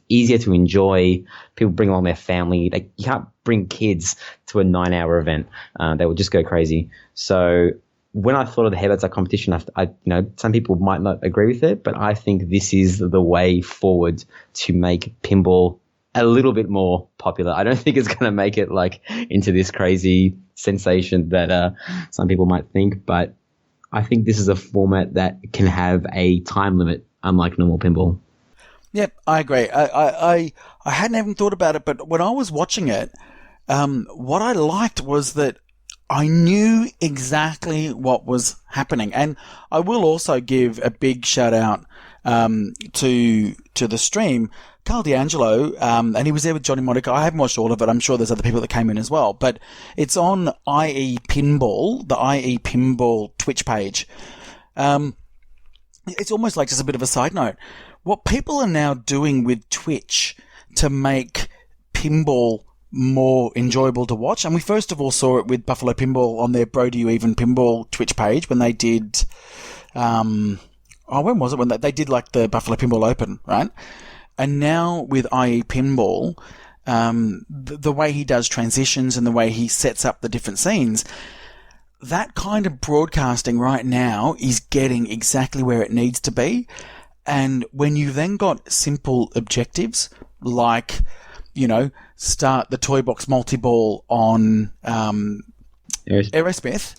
easier to enjoy. People bring along their family. You can't bring kids to a 9-hour event. They would just go crazy. So when I thought of the head-up competition, some people might not agree with it, but I think this is the way forward to make pinball a little bit more popular. I don't think it's going to make it like into this crazy sensation that some people might think, but I think this is a format that can have a time limit, unlike normal pinball.
Yep, I agree. I hadn't even thought about it, but when I was watching it, what I liked was that I knew exactly what was happening. And I will also give a big shout out to the stream. Carl D'Angelo, and he was there with Johnny Monica. I haven't watched all of it. I'm sure there's other people that came in as well. But it's on IE Pinball, the IE Pinball Twitch page. It's almost like just a bit of a side note. What people are now doing with Twitch to make pinball more enjoyable to watch, and we first of all saw it with Buffalo Pinball on their Bro Do You Even Pinball Twitch page when they did, when was it? When they did like the Buffalo Pinball Open, right? And now with IE Pinball, the way he does transitions and the way he sets up the different scenes, that kind of broadcasting right now is getting exactly where it needs to be. And when you then got simple objectives like, start the Toy Box multi-ball on Aerosmith,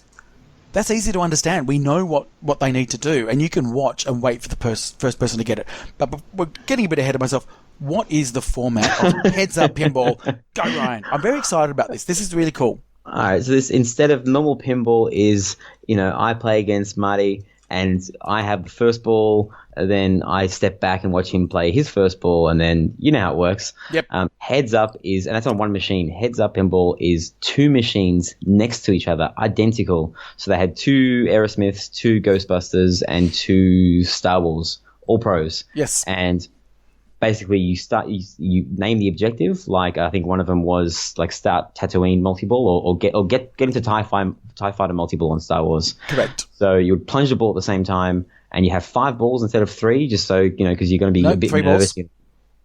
that's easy to understand. We know what they need to do, and you can watch and wait for the first person to get it. But we're getting a bit ahead of myself. What is the format of heads-up pinball? Go, Ryan. I'm very excited about this. This is really cool.
All right, so this, instead of normal pinball, is, I play against Marty, and I have the first ball, and then I step back and watch him play his first ball, and then you know how it works.
Yep.
Heads up is, and that's on one machine. Heads up pinball is two machines next to each other, identical. So they had two Aerosmiths, two Ghostbusters, and two Star Wars, all pros.
Yes.
And basically you name the objective. Like I think one of them was like start Tatooine multi-ball or get into TIE Fighter multi-ball on Star Wars.
Correct.
So you would plunge the ball at the same time, and you have 5 balls instead of 3, just so because you're going to be a bit
3
nervous.
Balls.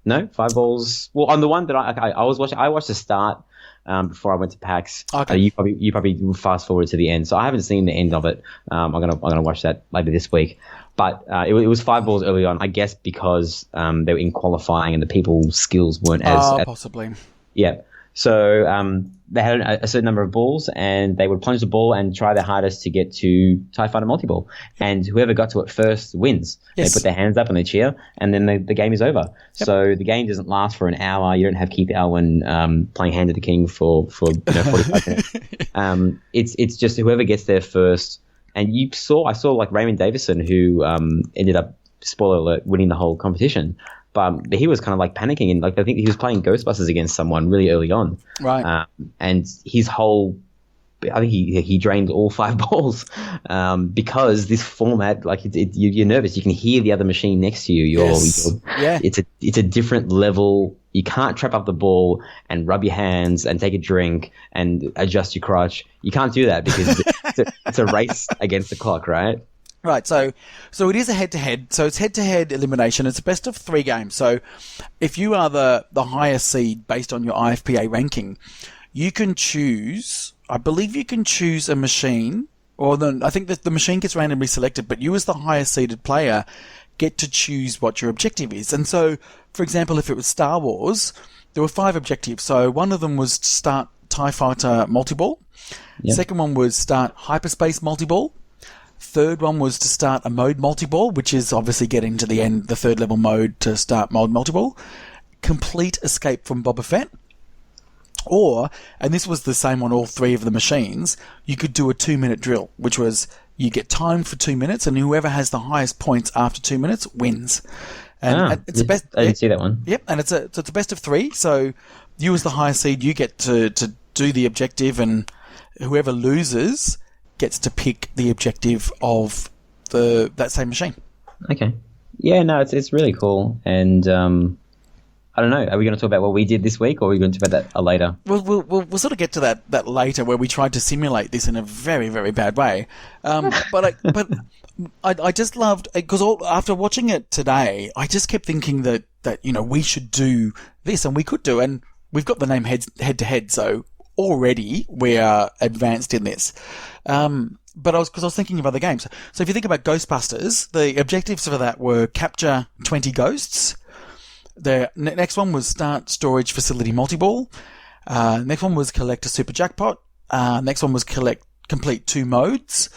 No, 5 balls. Well, on the one that I was watching, I watched the start before I went to PAX.
Okay.
You probably fast forward to the end, so I haven't seen the end of it. I'm gonna watch that later this week. But it was 5 balls early on, I guess, because they were in qualifying and the people's skills weren't as
possibly.
Yeah. So they had a certain number of balls, and they would plunge the ball and try their hardest to get to TIE Fighter multi-ball. And whoever got to it first wins.
Yes.
They put their hands up and they cheer, and then the game is over. Yep. So the game doesn't last for an hour. You don't have Keith Elwin playing Hand of the King for 45 minutes. It's just whoever gets there first. And I saw like Raymond Davison, who ended up, spoiler alert, winning the whole competition. But he was kind of like panicking, and like I think he was playing Ghostbusters against someone really early on.
Right.
And his whole I think he drained all 5 balls because this format, like you're nervous. You can hear the other machine next to you. It's a different level. You can't trap up the ball and rub your hands and take a drink and adjust your crotch. You can't do that because it's a race against the clock, right?
Right, so it is a head-to-head. So it's head-to-head elimination. It's a best of 3 games. So if you are the highest seed based on your IFPA ranking, you can choose. I believe you can choose a machine, I think that the machine gets randomly selected, but you as the highest seeded player get to choose what your objective is. And so, for example, if it was Star Wars, there were 5 objectives. So one of them was to start TIE Fighter multi-ball. Yep. Second one was start hyperspace multi-ball. Third one was to start a mode multi-ball, which is obviously getting to the end, the 3rd level mode to start mode multi-ball. Complete escape from Boba Fett. Or, and this was the same on all 3 of the machines, you could do a 2-minute drill, which was you get timed for 2 minutes, and whoever has the highest points after 2 minutes wins. And it's the best.
I didn't see that one.
Yep, and it's a best of 3. So you as the highest seed, you get to do the objective, and whoever loses gets to pick the objective of that same machine. Okay.
Yeah, no, it's really cool, and I don't know. Are we going to talk about what we did this week, or are we going to talk about that later?
We'll sort of get to that later, where we tried to simulate this in a very, very bad way. But I just loved, because after watching it today, I just kept thinking that we should do this, and we could do, and we've got the name head to head, so already we are advanced in this. But I was thinking of other games. So if you think about Ghostbusters, the objectives for that were capture 20 ghosts. The next one was start storage facility multi-ball. Next one was collect a super jackpot. Next one was complete 2 modes.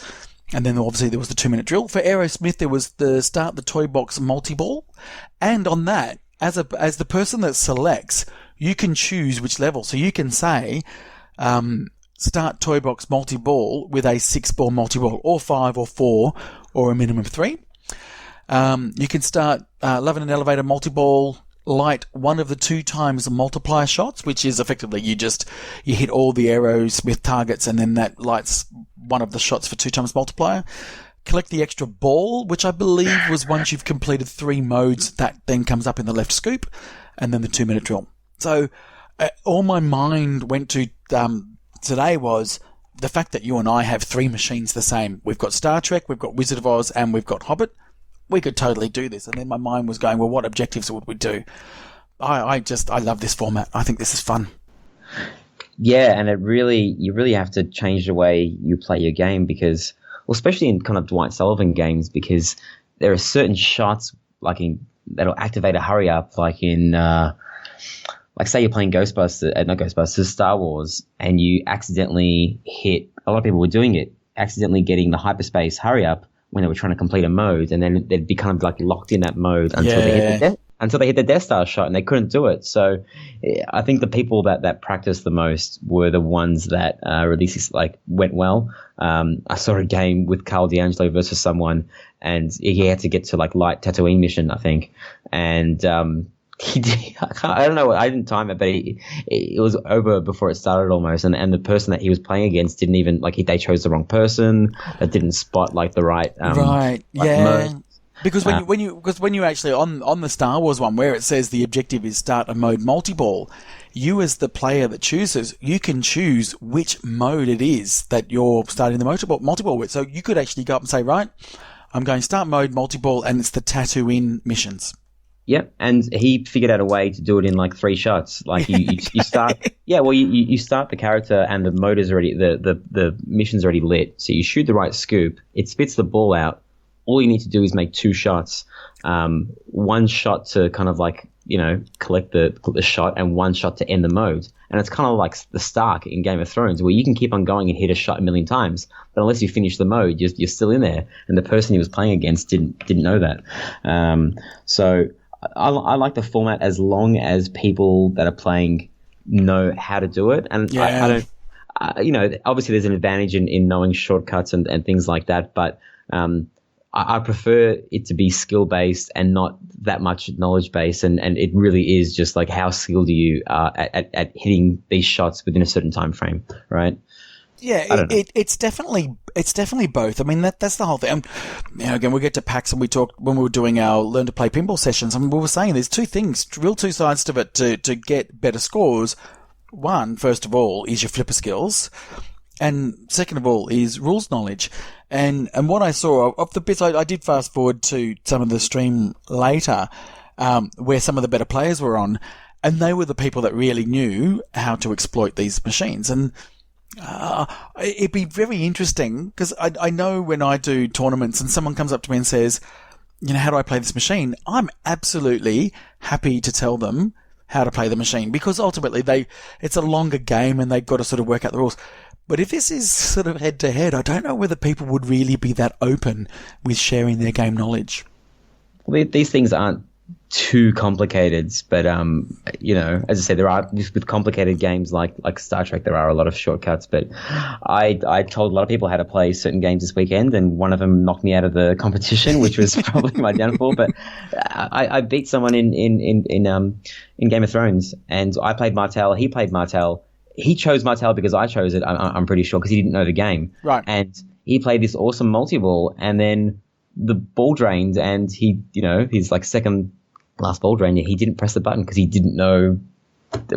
And then obviously there was the 2-minute drill. For Aerosmith, there was the start the toy box multi-ball. And on that, as the person that selects, you can choose which level. So you can say, start toy box multi-ball with a 6-ball multi-ball, or 5 or 4, or a minimum of 3. You can start Love in an Elevator multi-ball, light one of the 2 times multiplier shots, which is effectively you hit all the arrows with targets, and then that lights one of the shots for 2 times multiplier. Collect the extra ball, which I believe was once you've completed 3 modes, that then comes up in the left scoop, and then the 2-minute drill. So all my mind went to today was the fact that you and I have 3 machines the same. We've got Star Trek, we've got Wizard of Oz, and we've got Hobbit. We could totally do this. And then my mind was going, well, what objectives would we do? I love this format. I think this is fun.
Yeah, and you really have to change the way you play your game, because, well, especially in kind of Dwight Sullivan games, because there are certain shots that'll activate a hurry up, like in say you're playing Ghostbusters, Star Wars, and you accidentally hit. A lot of people were doing it, accidentally getting the hyperspace hurry up when they were trying to complete a mode, and then they'd be kind of like locked in that mode until they hit the Death Star shot, and they couldn't do it. So I think the people that practiced the most were the ones that releases went well. I saw a game with Carl D'Angelo versus someone, and he had to get to light Tatooine mission, I think, and he did, I don't know. I didn't time it, but it was over before it started almost. And the person that he was playing against didn't even they chose the wrong person. That didn't spot the right mode.
Because when you actually on the Star Wars one where it says the objective is start a mode multi-ball, you as the player that chooses, you can choose which mode it is that you're starting the multi-ball with. So you could actually go up and say, right, I'm going start mode multi-ball, and it's the Tatooine missions.
Yep, and he figured out a way to do it in 3 shots. You start, you start the character, and the mode is already the mission's already lit. So you shoot the right scoop, it spits the ball out. All you need to do is make 2 shots, 1 shot to kind of collect the shot, and 1 shot to end the mode. And it's kind of like the Stark in Game of Thrones, where you can keep on going and hit a shot a million times, but unless you finish the mode, you're still in there. And the person he was playing against didn't know that. So I like the format as long as people that are playing know how to do it. And I don't, obviously there's an advantage in knowing shortcuts and things like that, but I prefer it to be skill-based and not that much knowledge-based, and it really is just how skilled you are at hitting these shots within a certain time frame, right?
Yeah,
I don't know.
it's definitely both. I mean, that's the whole thing. Again, we get to PAX and we talked when we were doing our Learn to Play Pinball sessions. I mean, we were saying there's two things, two sides to it to get better scores. One, first of all, is your flipper skills, and second of all is rules knowledge. And what I saw of the bits, I did fast forward to some of the stream later, where some of the better players were on, and they were the people that really knew how to exploit these machines. And it'd be very interesting because I know when I do tournaments and someone comes up to me and says, how do I play this machine? I'm absolutely happy to tell them how to play the machine because ultimately it's a longer game and they've got to sort of work out the rules. But if this is sort of head to head, I don't know whether people would really be that open with sharing their game knowledge.
Well, these things aren't too complicated, but as I said, there are just with complicated games like Star Trek, there are a lot of shortcuts. But I told a lot of people how to play certain games this weekend, and one of them knocked me out of the competition, which was probably my downfall. But I beat someone in Game of Thrones, and I played Martel. He played Martel. He chose Martel because I chose it. I'm pretty sure because he didn't know the game.
Right.
And he played this awesome multi-ball, and then the ball drained, and he, his like second last ball drain, he didn't press the button because he didn't know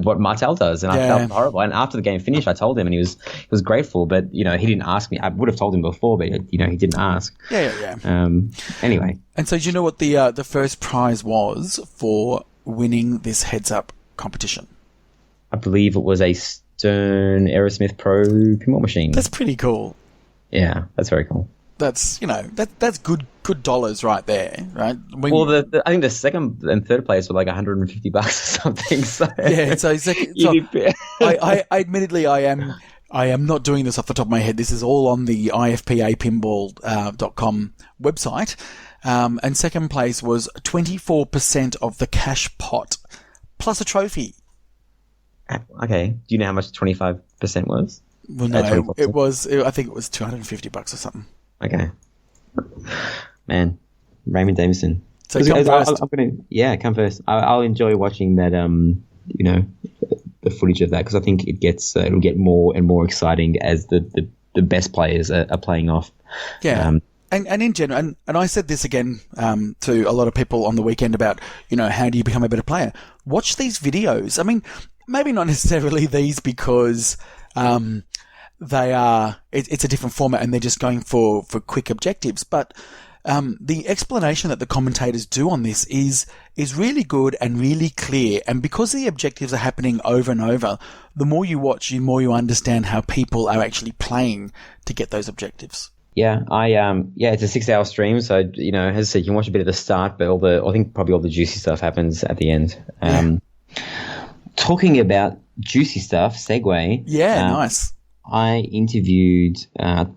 what Martel does, and I felt horrible. And after the game finished, I told him, and he was grateful. But he didn't ask me. I would have told him before, but he didn't ask.
Yeah.
Anyway,
and so do you know what the first prize was for winning this heads up competition?
I believe it was a Stern Aerosmith Pro pinball machine.
That's pretty cool.
Yeah, that's very cool.
That's that's good dollars right there, right?
I think the second and third place were like $150 or something. So
yeah, so I admittedly I am not doing this off the top of my head. This is all on the ifpapinball.com website, and second place was 24% of the cash pot plus a trophy.
Okay, do you know how much 25% was?
Well, no, it was. I think it was $250 or something.
Okay. Man, Raymond Davison.
So come first.
Come first. I'll enjoy watching that, the footage of that because I think it'll get more and more exciting as the best players are playing off.
Yeah. And in general, and I said this again to a lot of people on the weekend about, how do you become a better player? Watch these videos. I mean, maybe not necessarily these because it's a different format and they're just going for quick objectives. But the explanation that the commentators do on this is really good and really clear. And because the objectives are happening over and over, the more you watch, the more you understand how people are actually playing to get those objectives.
Yeah, it's a 6-hour stream, so as I said, you can watch a bit at the start, but I think probably all the juicy stuff happens at the end. Talking about juicy stuff, segue.
Yeah, nice.
I interviewed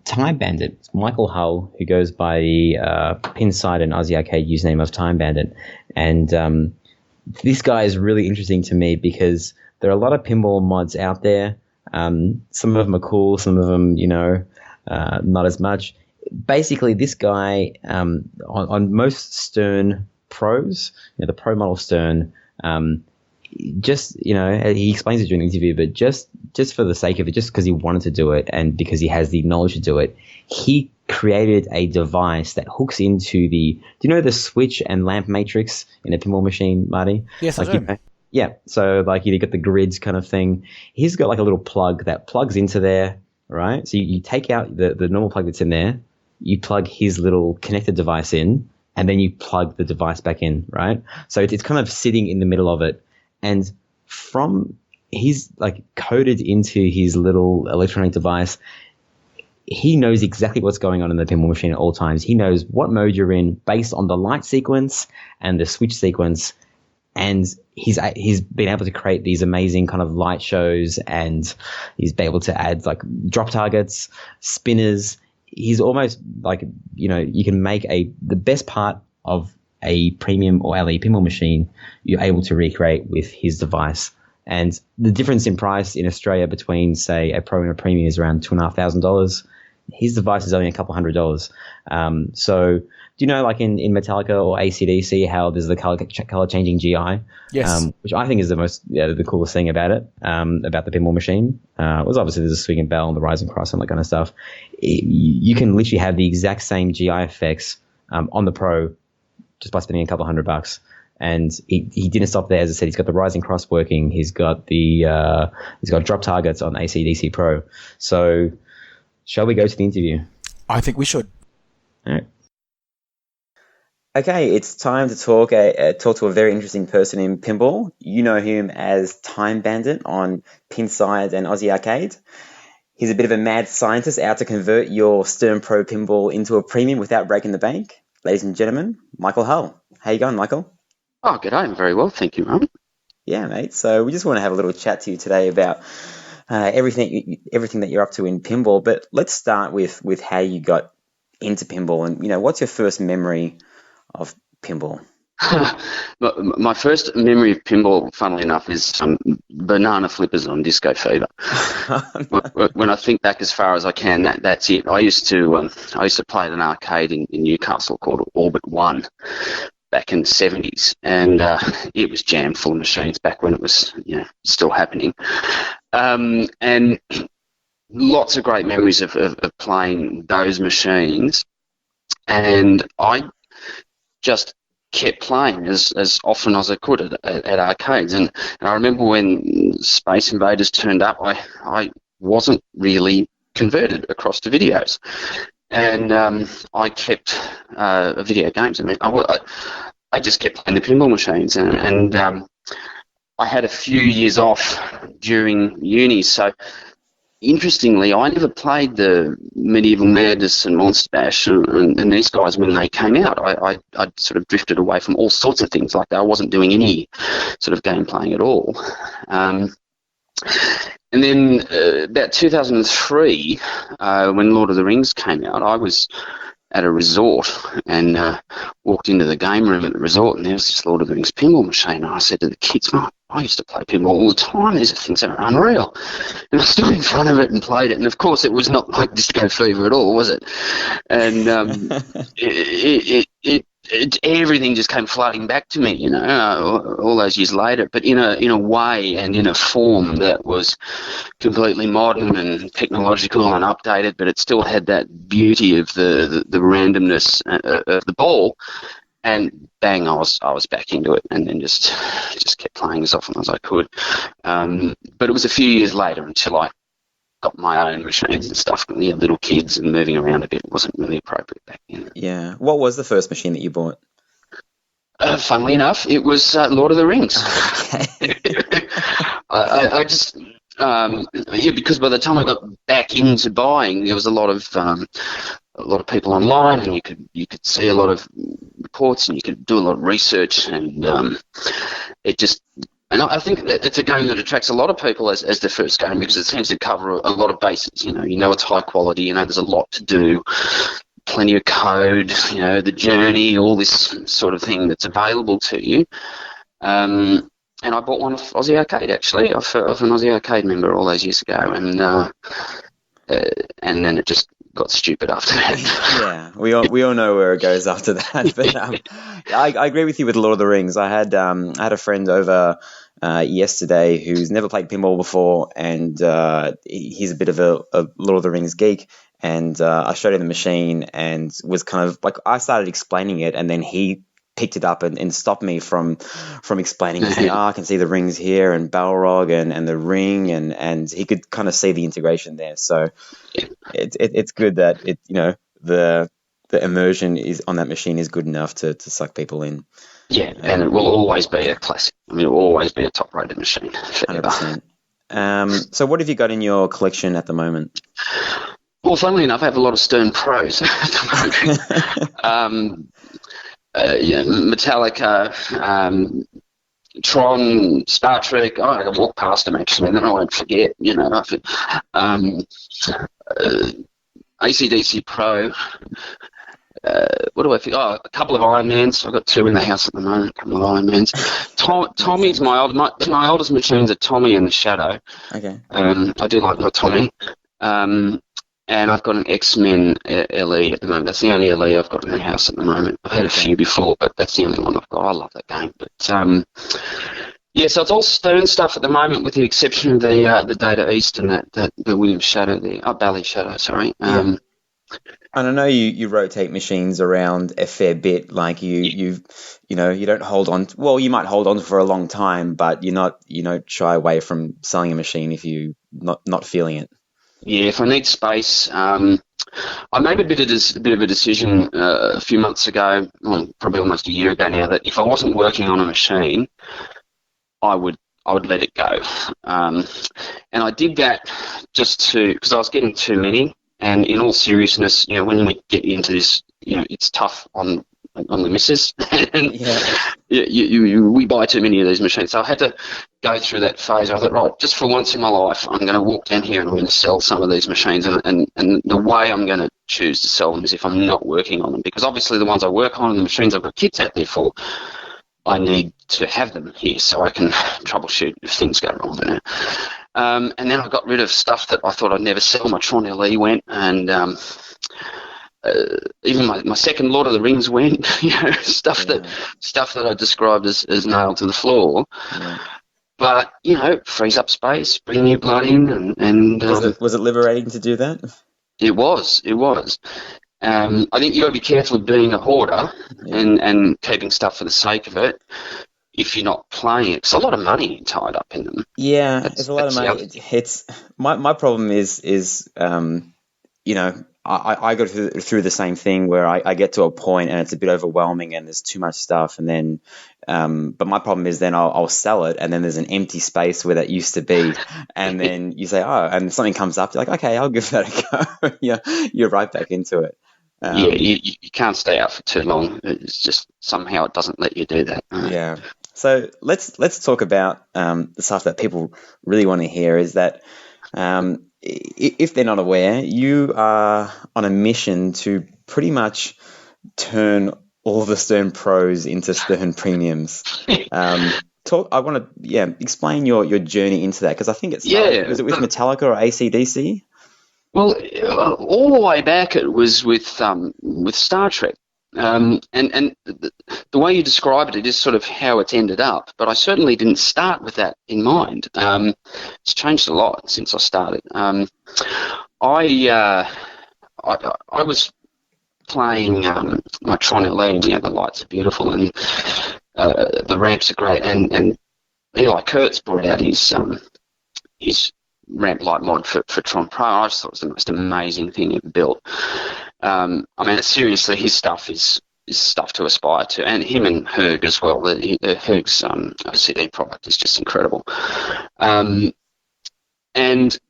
Time Bandit, Michael Hull, who goes by the Pinside and Aussie Arcade username of Time Bandit. And this guy is really interesting to me because there are a lot of pinball mods out there. Some of them are cool, some of them, not as much. Basically, this guy, on most Stern Pros, the Pro model Stern, he explains it during the interview, but just for the sake of it, just because he wanted to do it and because he has the knowledge to do it, he created a device that hooks into the switch and lamp matrix in a pinball machine, Marty?
Yes, I do.
Yeah, so you got the grids kind of thing. He's got like a little plug that plugs into there, right? So you take out the normal plug that's in there, you plug his little connected device in, and then you plug the device back in, right? So it's kind of sitting in the middle of it. And he's like coded into his little electronic device. He knows exactly what's going on in the pinball machine at all times. He knows what mode you're in based on the light sequence and the switch sequence. And he's been able to create these amazing kind of light shows, and he's been able to add like drop targets, spinners. He's almost like, you can make the best part of a premium or LE pinball machine you're able to recreate with his device. And the difference in price in Australia between, say, a Pro and a Premium is around $2,500. his device is only a couple $100. So do you know, like in Metallica or AC/DC, how there's the color changing GI?
Yes.
Which I think is the coolest thing about it, about the pinball machine. Was obviously there's a swing and bell and the rising cross and that kind of stuff. You can literally have the exact same GI effects on the Pro just by spending a couple $100. And he didn't stop there. As I said, he's got the rising cross working. He's got drop targets on AC/DC Pro. So shall we go to the interview?
I think we should.
All right. Okay, it's time to talk to a very interesting person in pinball. You know him as Time Bandit on Pinside and Aussie Arcade. He's a bit of a mad scientist out to convert your Stern Pro pinball into a premium without breaking the bank. Ladies and gentlemen, Michael Hull. How you going, Michael?
Oh, g'day. I'm very well, thank you, mate.
Yeah, mate. So we just want to have a little chat to you today about everything that you're up to in pinball. But let's start with how you got into pinball, and what's your first memory of pinball?
My first memory of pinball, funnily enough, is banana flippers on Disco Fever. When I think back as far as I can, that's it. I used to play at an arcade in Newcastle called Orbit One back in the 70s, and it was jammed full of machines back when it was still happening, and lots of great memories of playing those machines, and I just kept playing as often as I could at arcades. And I remember when Space Invaders turned up, I wasn't really converted across to videos. And I kept video games. I mean, I just kept playing the pinball machines. And I had a few years off during uni, so interestingly, I never played the Medieval Madness and Monster Bash and these guys when they came out. I sort of drifted away from all sorts of things like that. I wasn't doing any sort of game playing at all. And then about 2003, when Lord of the Rings came out, I was at a resort and walked into the game room at the resort, and there was this Lord of the Rings pinball machine. And I said to the kids, I used to play pinball all the time. These things are unreal. And I stood in front of it and played it. And, of course, it was not like Disco Fever at all, was it? And everything just came flooding back to me, all those years later. But in a way and in a form that was completely modern and technological and updated, but it still had that beauty of the randomness of the ball. And bang, I was back into it, and then just kept playing as often as I could. But it was a few years later until I got my own machines and stuff. Little kids and moving around a bit wasn't really appropriate back then.
Yeah. What was the first machine that you bought?
Funnily enough, it was Lord of the Rings. I just because by the time I got back into buying, there was a lot of people online, and you could see a lot of reports, and you could do a lot of research, and and I think that it's a game that attracts a lot of people as their first game, because it seems to cover a lot of bases. It's high quality. There's a lot to do, plenty of code. The journey, all this sort of thing that's available to you. And I bought one off Aussie Arcade, actually, off an Aussie Arcade member all those years ago, and then it just got stupid after that.
Yeah, we all know where it goes after that. But I agree with you with Lord of the Rings. I had a friend over yesterday who's never played pinball before, and he's a bit of a Lord of the Rings geek. And I showed him the machine and was kind of like, I started explaining it, and then he picked it up and stopped me from explaining. I can see the rings here and Balrog and the ring, and he could kind of see the integration there. So it's good that the immersion is on that machine is good enough to suck people in.
Yeah, and it will always be a classic. I mean, it will always be a top-rated machine.
100%. So what have you got in your collection at the moment?
Well, funnily enough, I have a lot of Stern Pros at the moment. Metallica, Tron, Star Trek. I can walk past them actually, and then I won't forget. AC/DC Pro. What do I think? Oh, a couple of Iron Mans. I've got two in the house at the moment. A couple of Iron Mans. Tommy's my oldest machines are Tommy and the Shadow.
Okay.
I do like my Tommy. and I've got an X-Men LE at the moment. That's the only LE I've got in the house at the moment. I've had a few before, but that's the only one I've got. I love that game. But yeah, so it's all Stern stuff at the moment, with the exception of the Data East and the Williams Shadow, Bally Shadow. Sorry.
And I know you rotate machines around a fair bit. Like you don't hold on. Well, you might hold on for a long time, but you don't shy away from selling a machine if you not feeling it.
Yeah, if I need space, I made a bit of a decision a few months ago, well, probably almost a year ago now, that if I wasn't working on a machine, I would let it go. And I did that just because I was getting too many. And in all seriousness, when we get into this, it's tough on the missus. And we buy too many of these machines. So I had to go through that phase. I thought, right, just for once in my life, I'm going to walk down here and I'm going to sell some of these machines. And the way I'm going to choose to sell them is if I'm not working on them. Because obviously the ones I work on and the machines I've got kids out there for, I need to have them here so I can troubleshoot if things go wrong. And then I got rid of stuff that I thought I'd never sell. My Tron LE went, and even my second Lord of the Rings went. Stuff that I described as nailed to the floor. Yeah. But frees up space, bring new blood in, and
was it liberating to do that?
It was. I think you got to be careful of being a hoarder and keeping stuff for the sake of it. If you're not playing it, it's a lot of money tied up in them.
Yeah, it's a lot of money. It's my problem is I go through the same thing where I get to a point and it's a bit overwhelming and there's too much stuff, and then but my problem is then I'll sell it and then there's an empty space where that used to be, and then you say, oh, and something comes up, you're like, okay, I'll give that a go. You're right back into it.
You can't stay out for too long. It's just somehow it doesn't let you do that.
Yeah. So let's talk about the stuff that people really want to hear. Is that if they're not aware, you are on a mission to pretty much turn all the Stern Pros into Stern Premiums. I want to explain your journey into that, because I think was it with Metallica or AC/DC?
Well, all the way back it was with Star Trek. And the way you describe it is sort of how it's ended up. But I certainly didn't start with that in mind. It's changed a lot since I started. I was playing my Tron LE, the lights are beautiful and the ramps are great. And Eli Kurtz brought out his ramp light mod for Tron Pro. I just thought it was the most amazing thing ever built. Seriously, his stuff is stuff to aspire to, and him and Herg as well. Herg's OCD product is just incredible. And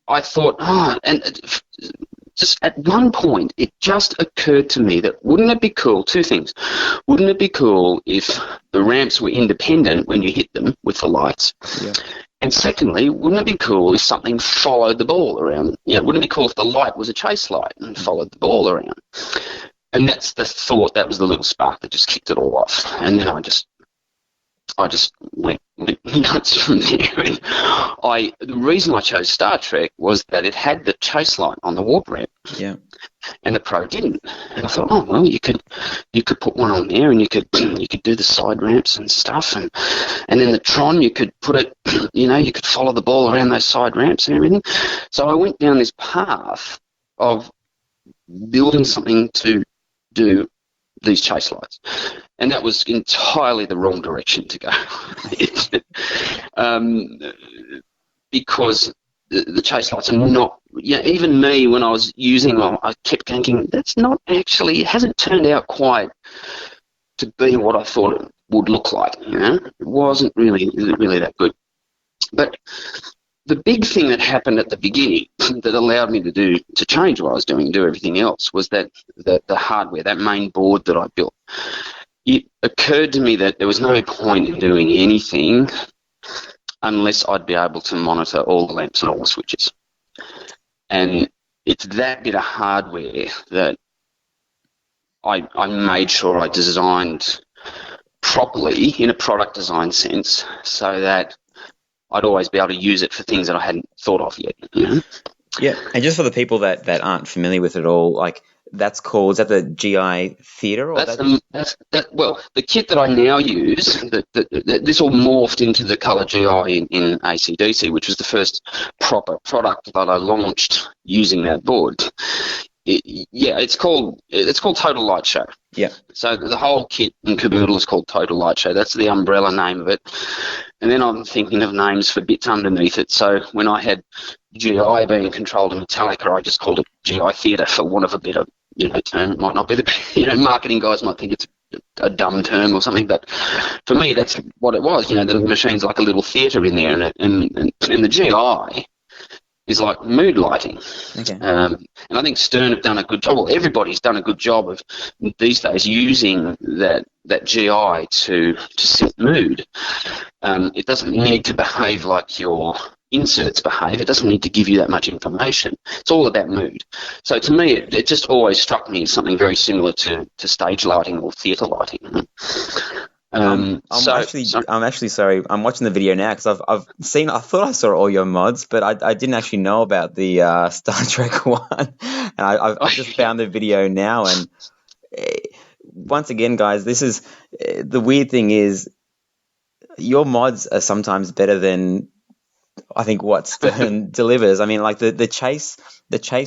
I thought, just at one point, it just occurred to me that wouldn't it be cool? Two things. Wouldn't it be cool if the ramps were independent when you hit them with the lights? Yeah. And secondly, wouldn't it be cool if something followed the ball around? Wouldn't it be cool if the light was a chase light and followed the ball around? And that's the thought. That was the little spark that just kicked it all off. And then I just went nuts from there. And the reason I chose Star Trek was that it had the chase light on the warp ramp.
Yeah.
And the Pro didn't. And I thought, oh well, you could put one on there, and you could do the side ramps and stuff, and then the Tron you could put it, you could follow the ball around those side ramps and everything. So I went down this path of building something to do these chase lights, and that was entirely the wrong direction to go. Because the chase lights are not, even me when I was using them, I kept thinking, that's not actually, it hasn't turned out quite to be what I thought it would look like. It wasn't really that good. But the big thing that happened at the beginning that allowed me to change what I was doing and do everything else was that the hardware, that main board that I built. It occurred to me that there was no point in doing anything unless I'd be able to monitor all the lamps and all the switches. And it's that bit of hardware that I made sure I designed properly in a product design sense, so that I'd always be able to use it for things that I hadn't thought of yet.
Yeah, and just for the people that aren't familiar with it all, like that's called, is that the GI Theatre? Or
Well, the kit that I now use, this all morphed into the colour GI in AC/DC, which was the first proper product that I launched using that board. It's called Total Light Show.
Yeah.
So the whole kit and caboodle is called Total Light Show. That's the umbrella name of it. And then I'm thinking of names for bits underneath it. So when I had GI being controlled in Metallica, I just called it GI Theatre for want of a better term. It might not be the marketing guys might think it's a dumb term or something, but for me that's what it was. The machine's like a little theatre in there, and the GI is like mood lighting.
Okay.
And I think Stern have done a good job. Well, everybody's done a good job of these days using that GI to set mood. It doesn't need to behave like your inserts behave. It doesn't need to give you that much information. It's all about mood. So to me, it just always struck me as something very similar to stage lighting or theatre lighting.
I'm actually sorry. I'm watching the video now because I thought I saw all your mods, but I didn't actually know about the Star Trek one, and I just found the video now. And once again, guys, this is the weird thing is your mods are sometimes better than I think what Stern delivers. I mean, like the chase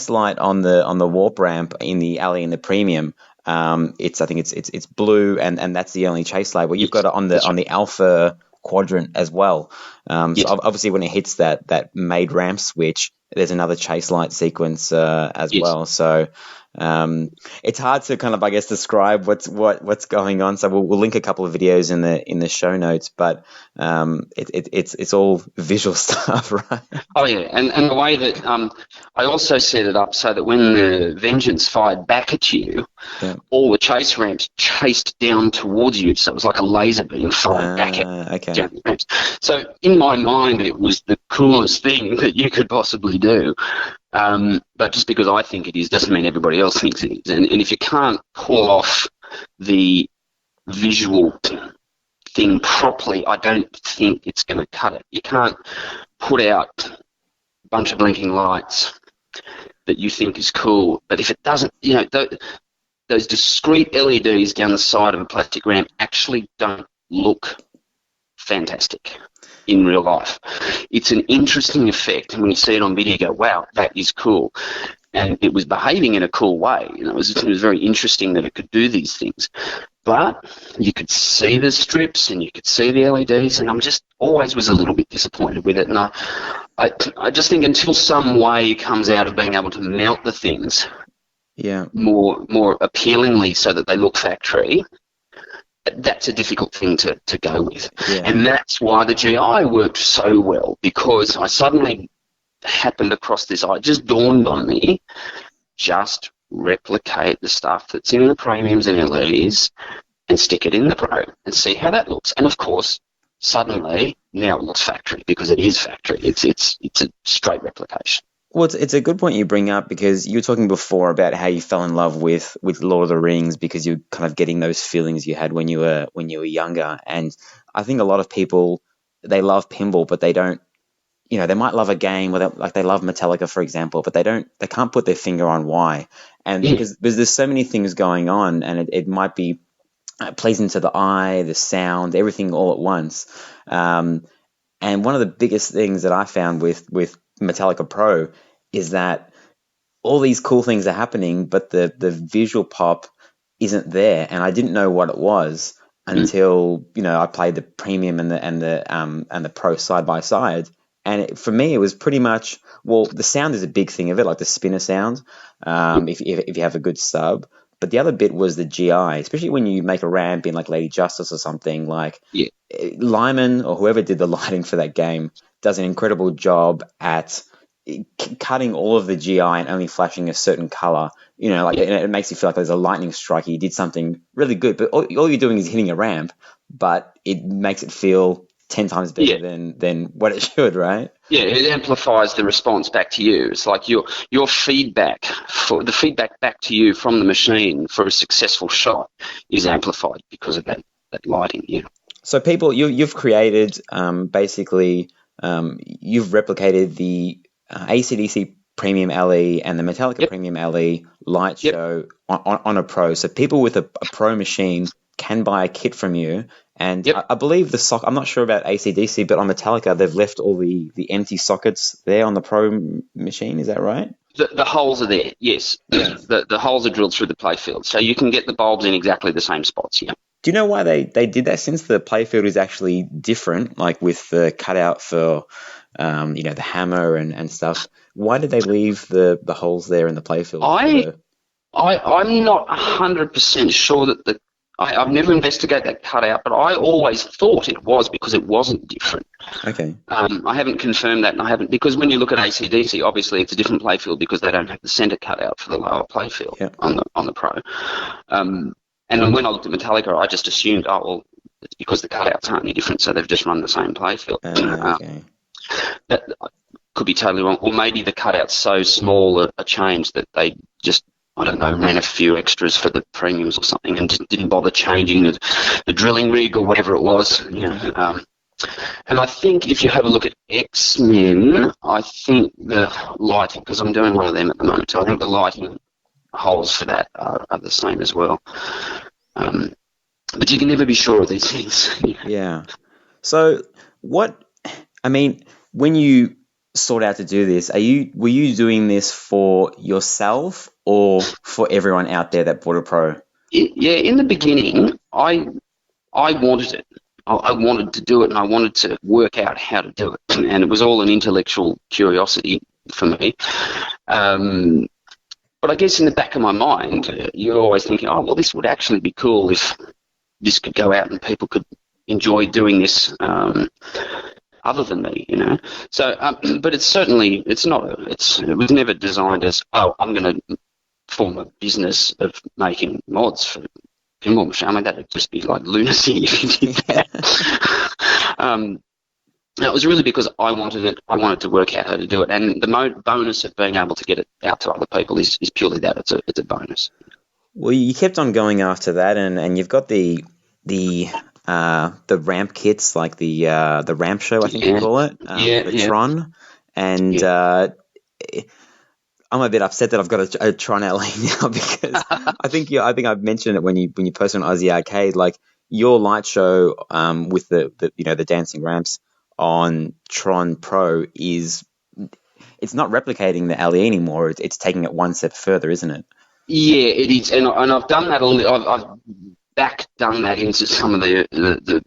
light on the warp ramp in the alley in the premium. I think it's blue, and that's the only chase light. Well, you've got it on the alpha quadrant as well. So obviously, when it hits that made ramp switch, there's another chase light sequence as well. So it's hard to kind of, I guess, describe what's going on. So we'll link a couple of videos in the show notes, but it's all visual stuff, right?
Oh yeah, and the way that I also set it up so that when the Vengeance fired back at you, all the chase ramps chased down towards you, so it was like a laser beam fired back at down the ramps. So in my mind, it was the coolest thing that you could possibly do. But just because I think it is doesn't mean everybody else thinks it is. And if you can't pull off the visual thing properly, I don't think it's going to cut it. You can't put out a bunch of blinking lights that you think is cool, but if it doesn't, those discrete LEDs down the side of a plastic ramp actually don't look fantastic in real life. It's an interesting effect, and when you see it on video, you go, wow, that is cool. And it was behaving in a cool way. It was very interesting that it could do these things. But you could see the strips and you could see the LEDs, and I'm just always was a little bit disappointed with it. And I just think until some way comes out of being able to mount the things more appealingly so that they look factory, that's a difficult thing to go with. Yeah. And that's why the GI worked so well, because I suddenly happened across this. It just dawned on me, just replicate the stuff that's in the premiums and LEDs and stick it in the Pro and see how that looks. And of course, suddenly now it looks factory because it is factory. It's a straight replication.
Well, it's a good point you bring up, because you were talking before about how you fell in love with Lord of the Rings because you're kind of getting those feelings you had when you were younger. And I think a lot of people, they love pinball, but they don't, they might love a game, like they love Metallica, for example, but they can't put their finger on why. And because there's so many things going on, and it might be pleasing to the eye, the sound, everything all at once. And one of the biggest things that I found with Metallica Pro is that all these cool things are happening, but the visual pop isn't there, and I didn't know what it was until I played the premium and the Pro side by side. And for me, it was pretty much, the sound is a big thing of it, like the spinner sound, if you have a good sub. But the other bit was the GI, especially when you make a ramp in like Lady Justice or something. Like Lyman or whoever did the lighting for that game does an incredible job at cutting all of the GI and only flashing a certain color. It makes you feel like there's a lightning strike. You did something really good, but all you're doing is hitting a ramp, but it makes it feel 10 times better than what it should, right?
Yeah, it amplifies the response back to you. It's like your feedback, for the feedback back to you from the machine for a successful shot is amplified because of that lighting. Yeah.
So people, you've created basically you've replicated the AC/DC Premium LE and the Metallica Premium LE light show on a Pro. So people with a Pro machine can buy a kit from you. And I believe I'm not sure about AC/DC, but on Metallica, they've left all the empty sockets there on the Pro machine. Is that right?
The holes are there, yes. Yeah. The holes are drilled through the playfield. So you can get the bulbs in exactly the same spots, yeah.
Do you know why they did that, since the playfield is actually different, like with the cutout for, the hammer and stuff? Why did they leave the holes there in the playfield?
I'm not 100% sure that I've never investigated that cutout, but I always thought it was because it wasn't different.
Okay.
I haven't confirmed that, and I haven't, because when you look at AC/DC, obviously it's a different playfield because they don't have the centre cutout for the lower playfield on the Pro. And when I looked at Metallica, I just assumed, it's because the cutouts aren't any different, so they've just run the same playfield.
Okay.
That could be totally wrong, or maybe the cutout's so small a change that they just, I don't know, ran a few extras for the premiums or something and didn't bother changing the drilling rig or whatever it was. And I think if you have a look at X-Men, I think the lighting, because I'm doing one of them at the moment, so I think the lighting holes for that are the same as well. But you can never be sure of these things.
Yeah. So when you sought out to do this, were you doing this for yourself or for everyone out there that bought a Pro?
Yeah, in the beginning, I wanted it. I wanted to do it, and I wanted to work out how to do it. And it was all an intellectual curiosity for me. But I guess in the back of my mind, you're always thinking, this would actually be cool if this could go out and people could enjoy doing this other than me, So, but it was never designed as, I'm going to form a business of making mods for pinball machine. That would just be like lunacy if you did that. It was really because I wanted it. I wanted to work out how to do it, and the bonus of being able to get it out to other people is purely that it's a bonus.
Well, you kept on going after that, and you've got the ramp kits, like the ramp show, I think you call it, Tron, and I'm a bit upset that I've got a Tron LE now because I think I've mentioned it when you posted on Aussie Arcade, like your light show with the dancing ramps on Tron Pro it's not replicating the LE anymore. It's taking it one step further, isn't it?
Yeah, it is, and I've done that. I've done that into some of the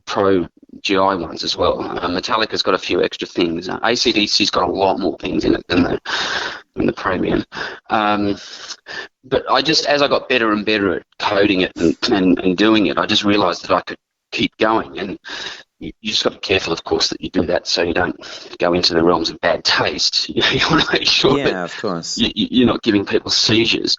Pro GI ones as well. Metallica's got a few extra things. AC/DC's got a lot more things in it than the Premium. But as I got better and better at coding it and doing it, I just realised that I could keep going. And you just got to be careful, of course, that you do that so you don't go into the realms of bad taste. You want to make sure that
of course.
You're not giving people seizures.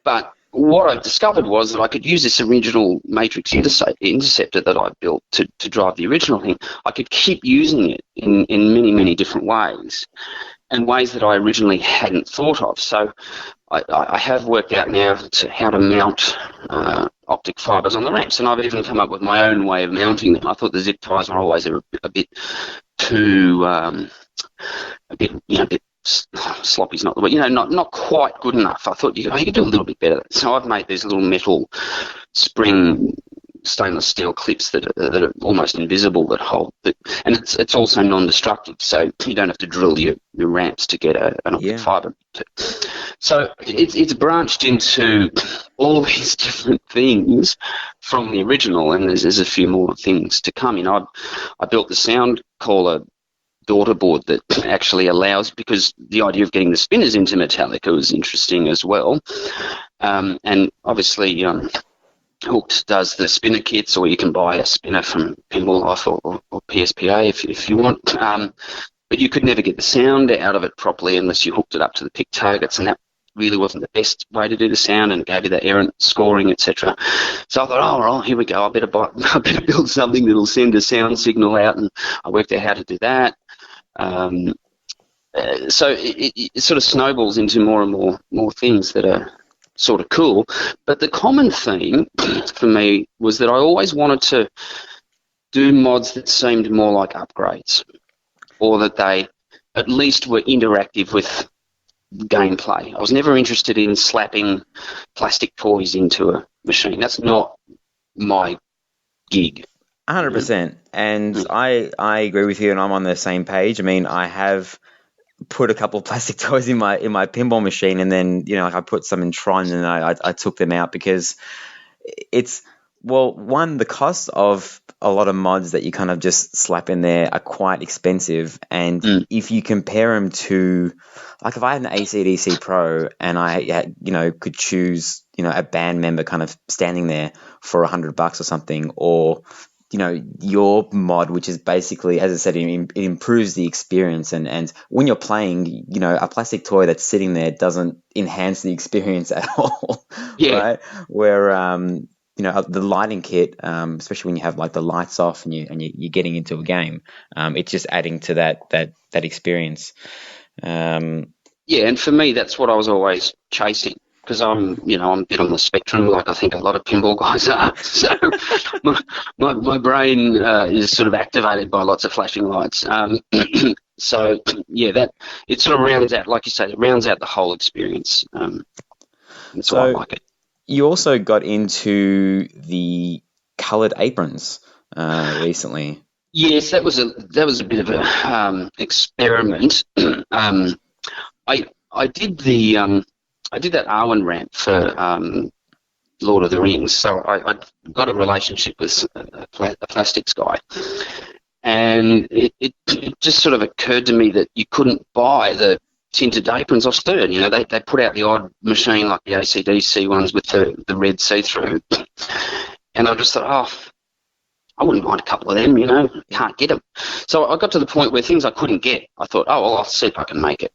But what I discovered was that I could use this original matrix interceptor that I built to drive the original thing. I could keep using it in many, many different ways, and ways that I originally hadn't thought of. So I have worked out now how to mount optic fibres on the ramps, and I've even come up with my own way of mounting them. I thought the zip ties were always a bit too, a bit sloppy's not the word, not quite good enough. I thought you could do a little bit better. So I've made these little metal spring stainless steel clips that are almost invisible that hold it, and it's also non-destructive, so you don't have to drill your ramps to get an optic fibre. So it's branched into all these different things from the original, and there's a few more things to come. I built the sound caller daughter board that actually allows, because the idea of getting the spinners into Metallica was interesting as well, and obviously Hooked does the spinner kits, or you can buy a spinner from Pinball Life or PSPA if you want, but you could never get the sound out of it properly unless you hooked it up to the pick targets, and that really wasn't the best way to do the sound, and it gave you that errant scoring, etc. So I thought, here we go, I better build something that'll send a sound signal out, and I worked out how to do that. So it sort of snowballs into more and more things that are sort of cool. But the common theme for me was that I always wanted to do mods that seemed more like upgrades. or that they at least were interactive with gameplay. I was never interested in slapping plastic toys into a machine. That's not my gig.
100%. And I agree with you, and I'm on the same page. I mean, I have put a couple of plastic toys in my pinball machine, and then like I put some in Tron, and I took them out because it's, well, one, the cost of a lot of mods that you kind of just slap in there are quite expensive, and if you compare them to, like, if I had an AC/DC Pro and I had, could choose a band member kind of standing there for $100 or something, or your mod, which is basically, as I said, it improves the experience. And when you're playing, a plastic toy that's sitting there doesn't enhance the experience at all.
Yeah.
Right? Where, the lighting kit, especially when you have like the lights off and you're getting into a game, it's just adding to that experience.
Yeah, and for me, that's what I was always chasing. Because I'm a bit on the spectrum, like I think a lot of pinball guys are. So my brain is sort of activated by lots of flashing lights. So yeah, that it sort of rounds out, like you say, it rounds out the whole experience. That's why I like it.
You also got into the coloured aprons recently.
Yes, that was a bit of a experiment. I did that Arwen ramp for Lord of the Rings, so I got a relationship with a plastics guy, and it just sort of occurred to me that you couldn't buy the tinted aprons off Stern. They put out the odd machine like the AC/DC ones with the red see-through, and I just thought, I wouldn't mind a couple of them, can't get them. So I got to the point where things I couldn't get, I thought, I'll see if I can make it.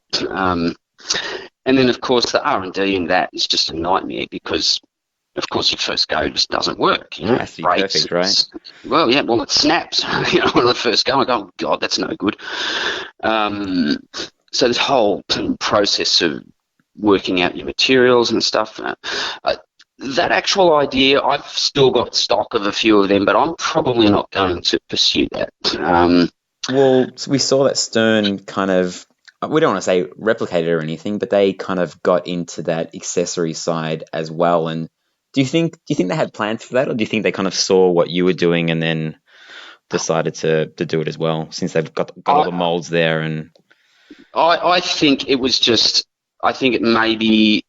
And then, of course, the R&D in that is just a nightmare because, of course, your first go just doesn't work.
It has to be perfect, right?
Well, yeah, it snaps. When the first go, I go, oh, God, that's no good. So this whole process of working out your materials and stuff, that actual idea, I've still got stock of a few of them, but I'm probably not going to pursue that.
Well, so we saw that Stern kind of, we don't want to say replicated or anything, but they kind of got into that accessory side as well. And do you think they had plans for that, or do you think they kind of saw what you were doing and then decided to do it as well, since they've got all the molds there? And
I think it was just, I think it maybe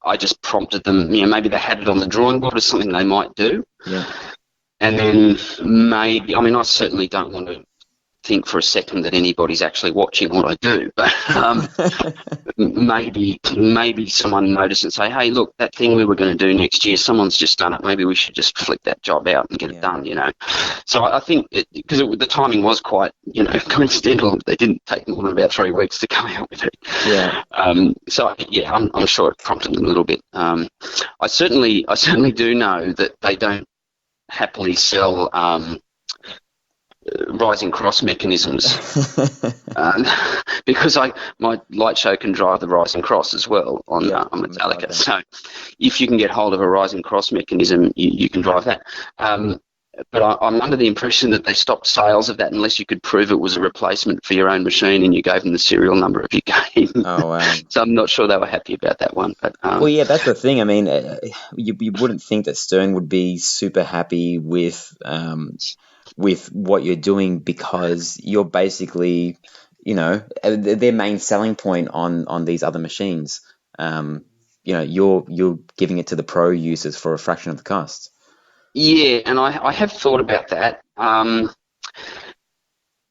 I just prompted them. Maybe they had it on the drawing board as something they might do.
Yeah.
And then maybe, I certainly don't want to think for a second that anybody's actually watching what I do, but maybe someone noticed and say, hey, look, that thing we were going to do next year, someone's just done it. Maybe we should just flick that job out and get it done, So I think, because the timing was quite, coincidental. They didn't take more than about 3 weeks to come out with it.
Yeah.
So yeah, I'm sure it prompted them a little bit. I certainly do know that they don't happily sell rising cross mechanisms because my light show can drive the rising cross as well on Metallica. So if you can get hold of a rising cross mechanism, you can drive that. But I'm under the impression that they stopped sales of that unless you could prove it was a replacement for your own machine and you gave them the serial number of your game.
Oh, wow.
So I'm not sure they were happy about that one. But
well, yeah, that's the thing. I mean, you wouldn't think that Stern would be super happy with what you're doing, because you're basically, their main selling point on these other machines. You're giving it to the pro users for a fraction of the cost.
Yeah, and I have thought about that. And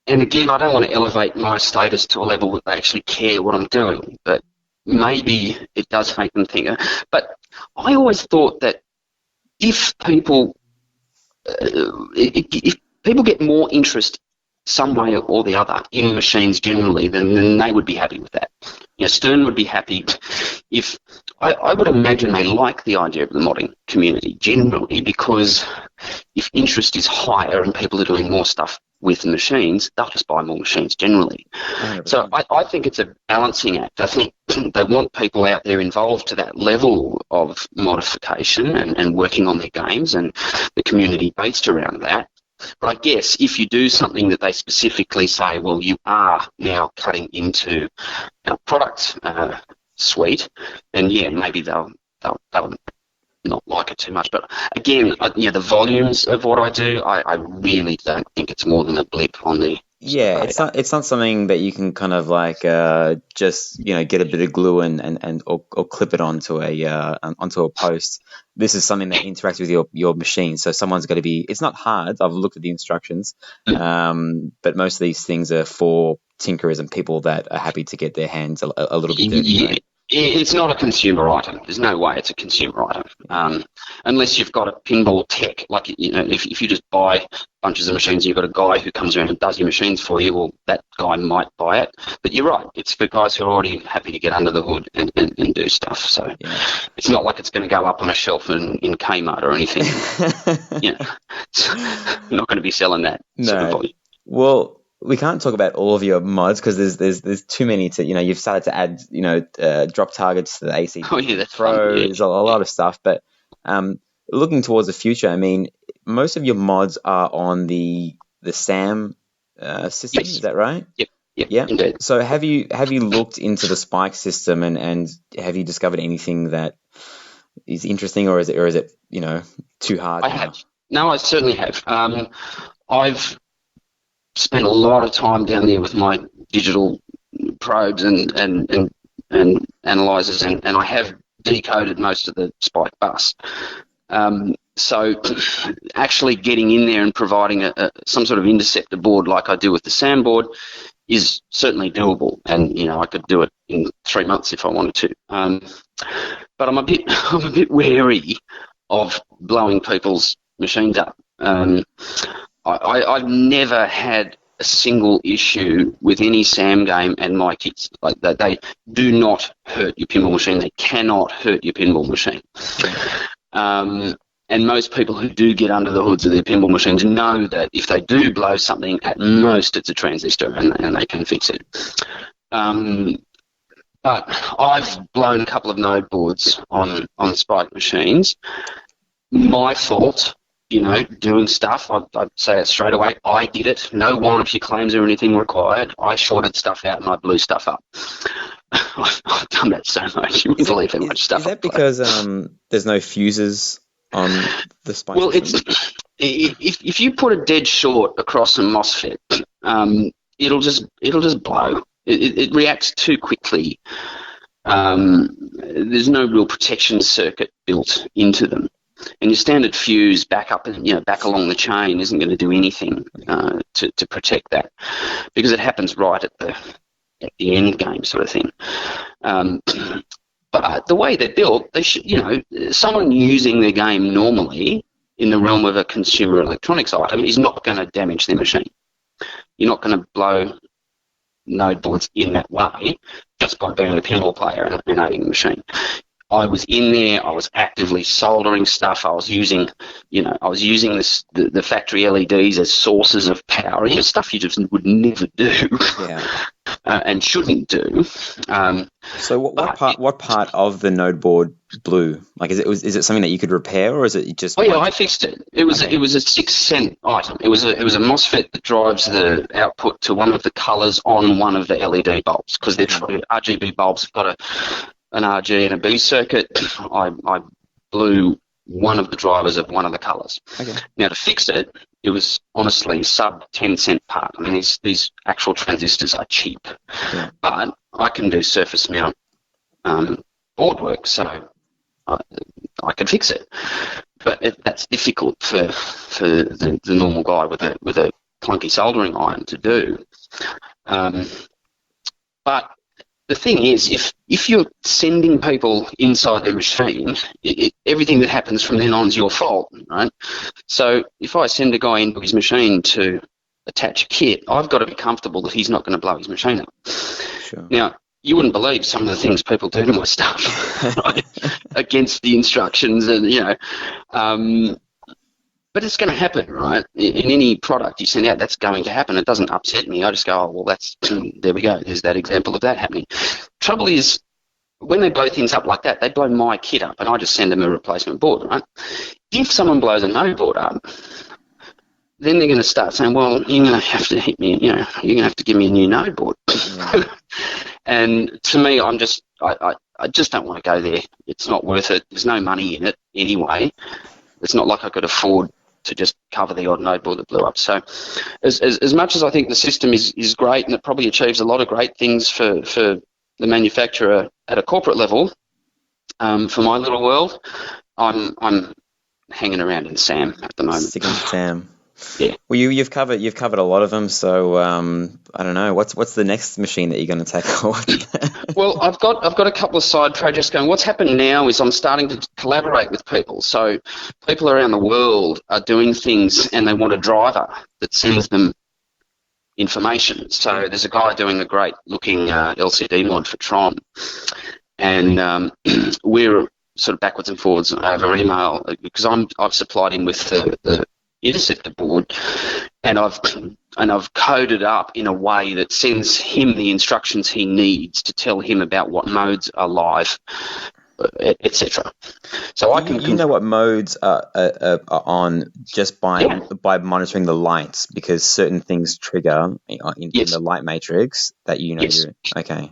again, I don't want to elevate my status to a level that they actually care what I'm doing, but maybe it does make them think. But I always thought that if people get more interest some way or the other in machines generally, then they would be happy with that. Stern would be happy if, I would imagine they like the idea of the modding community generally, because if interest is higher and people are doing more stuff with machines, they'll just buy more machines generally. 100%. So I think it's a balancing act. I think they want people out there involved to that level of modification and working on their games and the community based around that. But I guess if you do something that they specifically say, well, you are now cutting into our product suite, then yeah, maybe they'll not like it too much. But again, the volumes of what I do, I really don't think it's more than a blip on the.
Yeah, it's not something that you can kind of like just get a bit of glue and or clip it onto a post. This is something that interacts with your machine. So someone's got to be. It's not hard. I've looked at the instructions, but most of these things are for tinkerers and people that are happy to get their hands a little bit dirty.
Yeah.
Right?
It's not a consumer item. There's no way it's a consumer item, unless you've got a pinball tech. Like, if you just buy bunches of machines and you've got a guy who comes around and does your machines for you, well, that guy might buy it. But you're right. It's for guys who are already happy to get under the hood and do stuff. So it's not like it's going to go up on a shelf in Kmart or anything. You're not going to be selling that.
No. Well, we can't talk about all of your mods because there's too many to you've started to add drop targets to the AC
that's
Pro.
fun. Yeah.
There's a lot of stuff, but looking towards the future, I mean, most of your mods are on the SAM system.
Yes.
Is that right?
Yep.
Yeah.
Indeed.
So have you looked into the Spike system and have you discovered anything that is interesting, or is it too hard?
I have. No, I certainly have. I've spent a lot of time down there with my digital probes and analyzers, and I have decoded most of the Spike bus. So actually getting in there and providing some sort of interceptor board like I do with the SAM board is certainly doable, and I could do it in 3 months if I wanted to. But I'm a bit wary of blowing people's machines up. I've never had a single issue with any SAM game and my kits. Like, they do not hurt your pinball machine. They cannot hurt your pinball machine. And most people who do get under the hoods of their pinball machines know that if they do blow something, at most it's a transistor and they can fix it. But I've blown a couple of node boards on Spike machines. My fault. Doing stuff, I'd say it straight away. I did it. No warranty claims or anything required. I shorted stuff out and I blew stuff up. I've done that so much. You wouldn't believe how much stuff.
Is that because there's no fuses on the Spike?
Well, if you put a dead short across a MOSFET, it'll just blow. It reacts too quickly. There's no real protection circuit built into them. And your standard fuse back up and back along the chain isn't going to do anything to protect that, because it happens right at the end game sort of thing. But the way they're built, they should, someone using their game normally in the realm of a consumer electronics item is not going to damage their machine. You're not going to blow node boards in that way just by being a pinball player and owning the machine. I was in there. I was actively soldering stuff. I was using, the factory LEDs as sources of power. Stuff you just would never do, and shouldn't do.
So what part of the node board blew? Like, is it something that you could repair, or is it just?
Oh yeah, I fixed it. It was a 6-cent item. It was a MOSFET that drives the output to one of the colors on one of the LED bulbs, because they're RGB bulbs have got an RG and a B circuit. I blew one of the drivers of one of the colours.
Okay.
Now, to fix it, it was honestly sub 10-cent part. I mean, these actual transistors are cheap, but I can do surface mount board work, so I can fix it. But that's difficult for the normal guy with a clunky soldering iron to do. But the thing is, if you're sending people inside their machine, everything that happens from then on is your fault, right? So if I send a guy into his machine to attach a kit, I've got to be comfortable that he's not going to blow his machine up.
Sure.
Now, you wouldn't believe some of the things people do to my stuff, right? Against the instructions, and but it's going to happen, right? In any product you send out, that's going to happen. It doesn't upset me. I just go, oh, well, there we go. There's that example of that happening. Trouble is, when they blow things up like that, they blow my kit up, and I just send them a replacement board, right? If someone blows a node board up, then they're going to start saying, well, you're going to have to hit me, you're going to have to give me a new node board. Yeah. And to me, I just don't want to go there. It's not worth it. There's no money in it anyway. It's not like I could afford to just cover the odd node board that blew up. So as much as I think the system is great and it probably achieves a lot of great things for the manufacturer at a corporate level, for my little world, I'm hanging around in SAM at the moment.
Sticking with SAM.
Yeah.
Well, you've covered a lot of them. So I don't know. What's the next machine that you're going to tackle?
Well, I've got a couple of side projects going. What's happened now is I'm starting to collaborate with people. So people around the world are doing things, and they want a driver that sends them information. So there's a guy doing a great looking LCD mod for Tron, and we're sort of backwards and forwards over email because I've supplied him with the interceptor board, and I've coded up in a way that sends him the instructions he needs to tell him about what modes are live, etc. So I can.
You know what modes are on just by monitoring the lights, because certain things trigger in the light matrix that you know.
Yes.
Okay.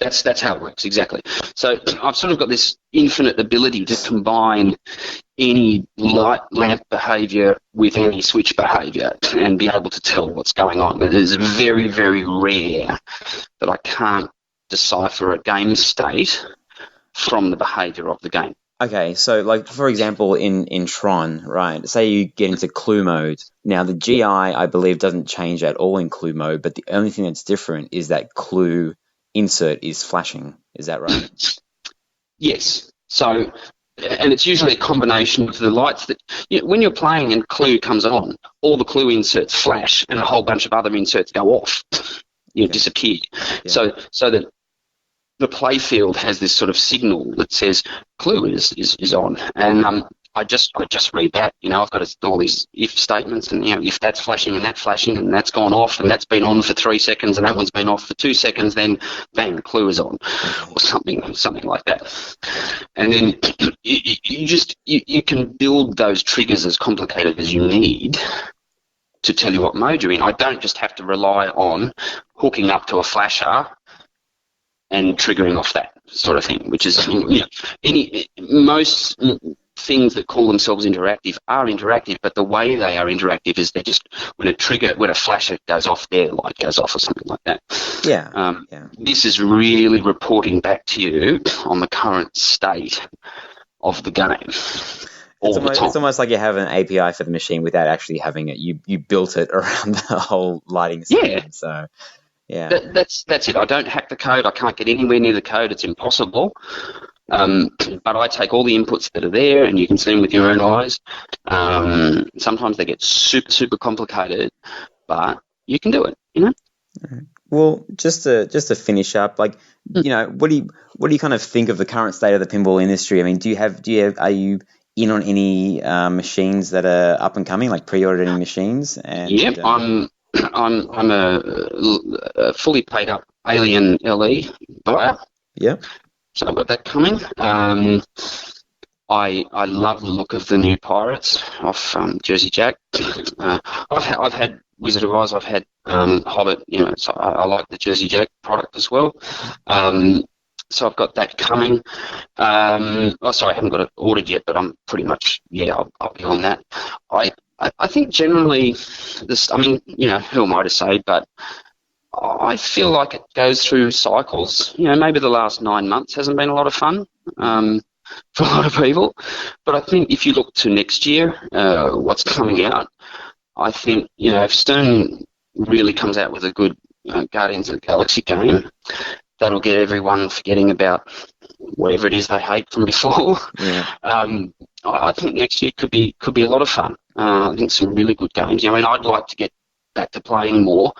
That's how it works, exactly. So I've sort of got this infinite ability to combine any light lamp behaviour with any switch behaviour and be able to tell what's going on. It is very, very rare that I can't decipher a game state from the behaviour of the game.
Okay, so like for example in Tron, right, say you get into clue mode. Now the GI, I believe, doesn't change at all in clue mode, but the only thing that's different is that clue insert is flashing. Is that right?
Yes. So, and it's usually a combination of the lights that, when you're playing and clue comes on, all the clue inserts flash and a whole bunch of other inserts go off, disappear. Yeah. So that the play field has this sort of signal that says clue is on, and I just read that. I've got all these if statements, and if that's flashing and that's gone off and that's been on for 3 seconds and that one's been off for 2 seconds, then bang, clue is on, or something like that. And then you can build those triggers as complicated as you need to tell you what mode you're in. I don't just have to rely on hooking up to a flasher and triggering off that sort of thing, which is most things that call themselves interactive are interactive, but the way they are interactive is they're just when a flasher goes off, their light goes off or something like that.
Yeah.
This is really reporting back to you on the current state of the game.
It's almost like you have an API for the machine without actually having it. You built it around the whole lighting system.
Yeah.
So yeah.
That's it. I don't hack the code. I can't get anywhere near the code. It's impossible. But I take all the inputs that are there, and you can see them with your own eyes. Sometimes they get super, super complicated, but you can do it.
Well, just to finish up, like what do you kind of think of the current state of the pinball industry? I mean, are you in on any machines that are up and coming, like pre-ordered any machines? And,
yep, I'm a fully paid up Alien LE buyer.
Yeah.
So I've got that coming. I love the look of the new Pirates off Jersey Jack. I've had Wizard of Oz. I've had Hobbit. So I like the Jersey Jack product as well. So I've got that coming. I haven't got it ordered yet, but I'm pretty much I'll be on that. I think generally this. I mean, who am I to say, but I feel like it goes through cycles. Maybe the last 9 months hasn't been a lot of fun for a lot of people. But I think if you look to next year, what's coming out, I think, if Stern really comes out with a good Guardians of the Galaxy game, that'll get everyone forgetting about whatever it is they hate from before.
Yeah.
I think next year could be a lot of fun. I think some really good games. I'd like to get back to playing more.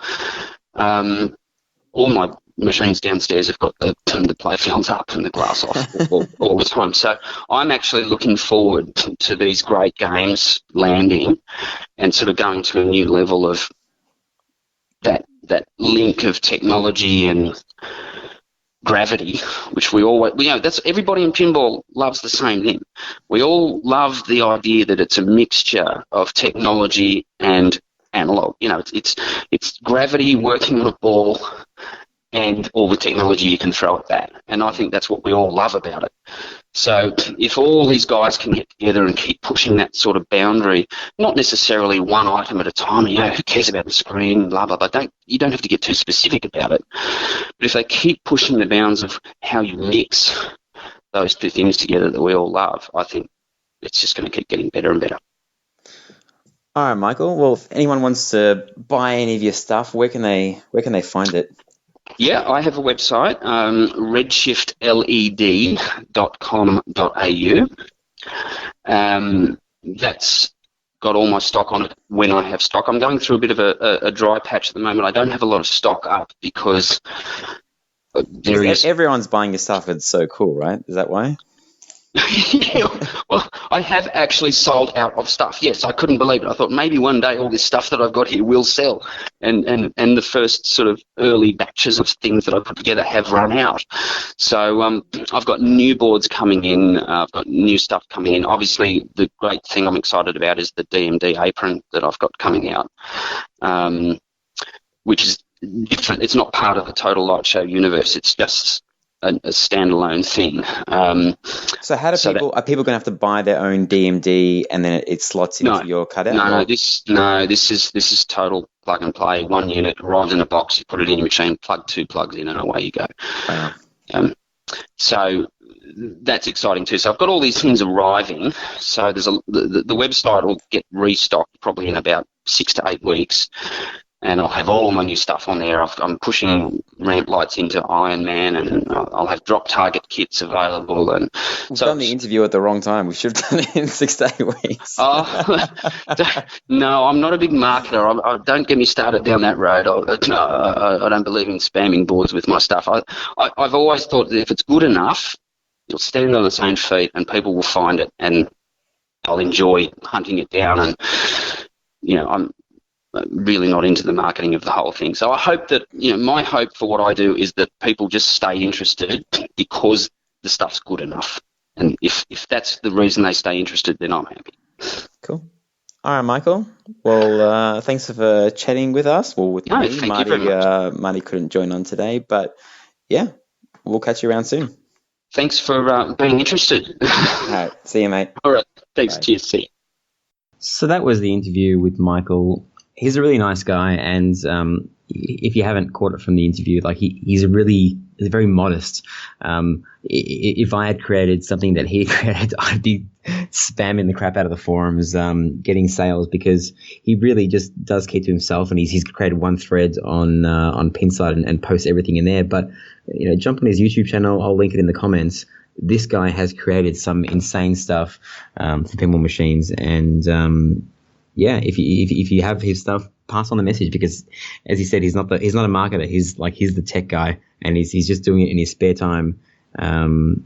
All my machines downstairs have got the play fields up and the glass off all the time. So I'm actually looking forward to these great games landing and sort of going to a new level of that link of technology and gravity, which we always, that's everybody in pinball loves the same thing. We all love the idea that it's a mixture of technology and analog. It's gravity working on a ball and all the technology you can throw at that. And I think that's what we all love about it. So if all these guys can get together and keep pushing that sort of boundary, not necessarily one item at a time, who cares about the screen, blah, blah, blah. You don't have to get too specific about it. But if they keep pushing the bounds of how you mix those two things together that we all love, I think it's just going to keep getting better and better.
All right, Michael. Well, if anyone wants to buy any of your stuff, where can they find it?
Yeah, I have a website, redshiftled.com.au. That's got all my stock on it when I have stock. I'm going through a bit of a dry patch at the moment. I don't have a lot of stock up because
everyone's buying your stuff. It's so cool, right? Is that why?
Yeah, well, I have actually sold out of stuff. Yes, I couldn't believe it. I thought maybe one day all this stuff that I've got here will sell, and the first sort of early batches of things that I put together have run out. So I've got new boards coming in. I've got new stuff coming in. Obviously, the great thing I'm excited about is the DMD apron that I've got coming out, which is different. It's not part of the Total Light Show universe. It's just a standalone thing.
So how do people are people going to have to buy their own DMD and then it slots into your cutout?
No, this is total plug and play. One unit arrives in a box, you put it in your machine, plug two plugs in, and away you go.
Wow.
So that's exciting too. So I've got all these things arriving. So there's the website will get restocked probably in about 6 to 8 weeks. And I'll have all my new stuff on there. I'm pushing ramp lights into Iron Man, and I'll have drop target kits available. And
we've done the interview at the wrong time. We should have done it in 6 to 8 weeks.
No, I'm not a big marketer. Don't get me started down that road. I don't believe in spamming boards with my stuff. I've always thought that if it's good enough, it'll stand on its own feet, and people will find it, and I'll enjoy hunting it down. And I'm really not into the marketing of the whole thing. So I hope that, my hope for what I do is that people just stay interested because the stuff's good enough. And if that's the reason they stay interested, then I'm happy.
Cool. All right, Michael. Well, thanks for chatting with us. Well, with me,
thank you very much.
Marty couldn't join on today, but yeah, we'll catch you around soon.
Thanks for being interested.
All right. See you, mate.
All right. Thanks.
Bye.
Cheers. See you.
So that was the interview with Michael. He's a really nice guy, and if you haven't caught it from the interview, like he's very modest. If I had created something that he created, I'd be spamming the crap out of the forums, getting sales, because he really just does keep to himself, and he's created one thread on Pinside and posts everything in there. But jump on his YouTube channel. I'll link it in the comments. This guy has created some insane stuff for pinball machines, and yeah, if you have his stuff, pass on the message, because as he said, he's not a marketer. He's the tech guy, and he's just doing it in his spare time.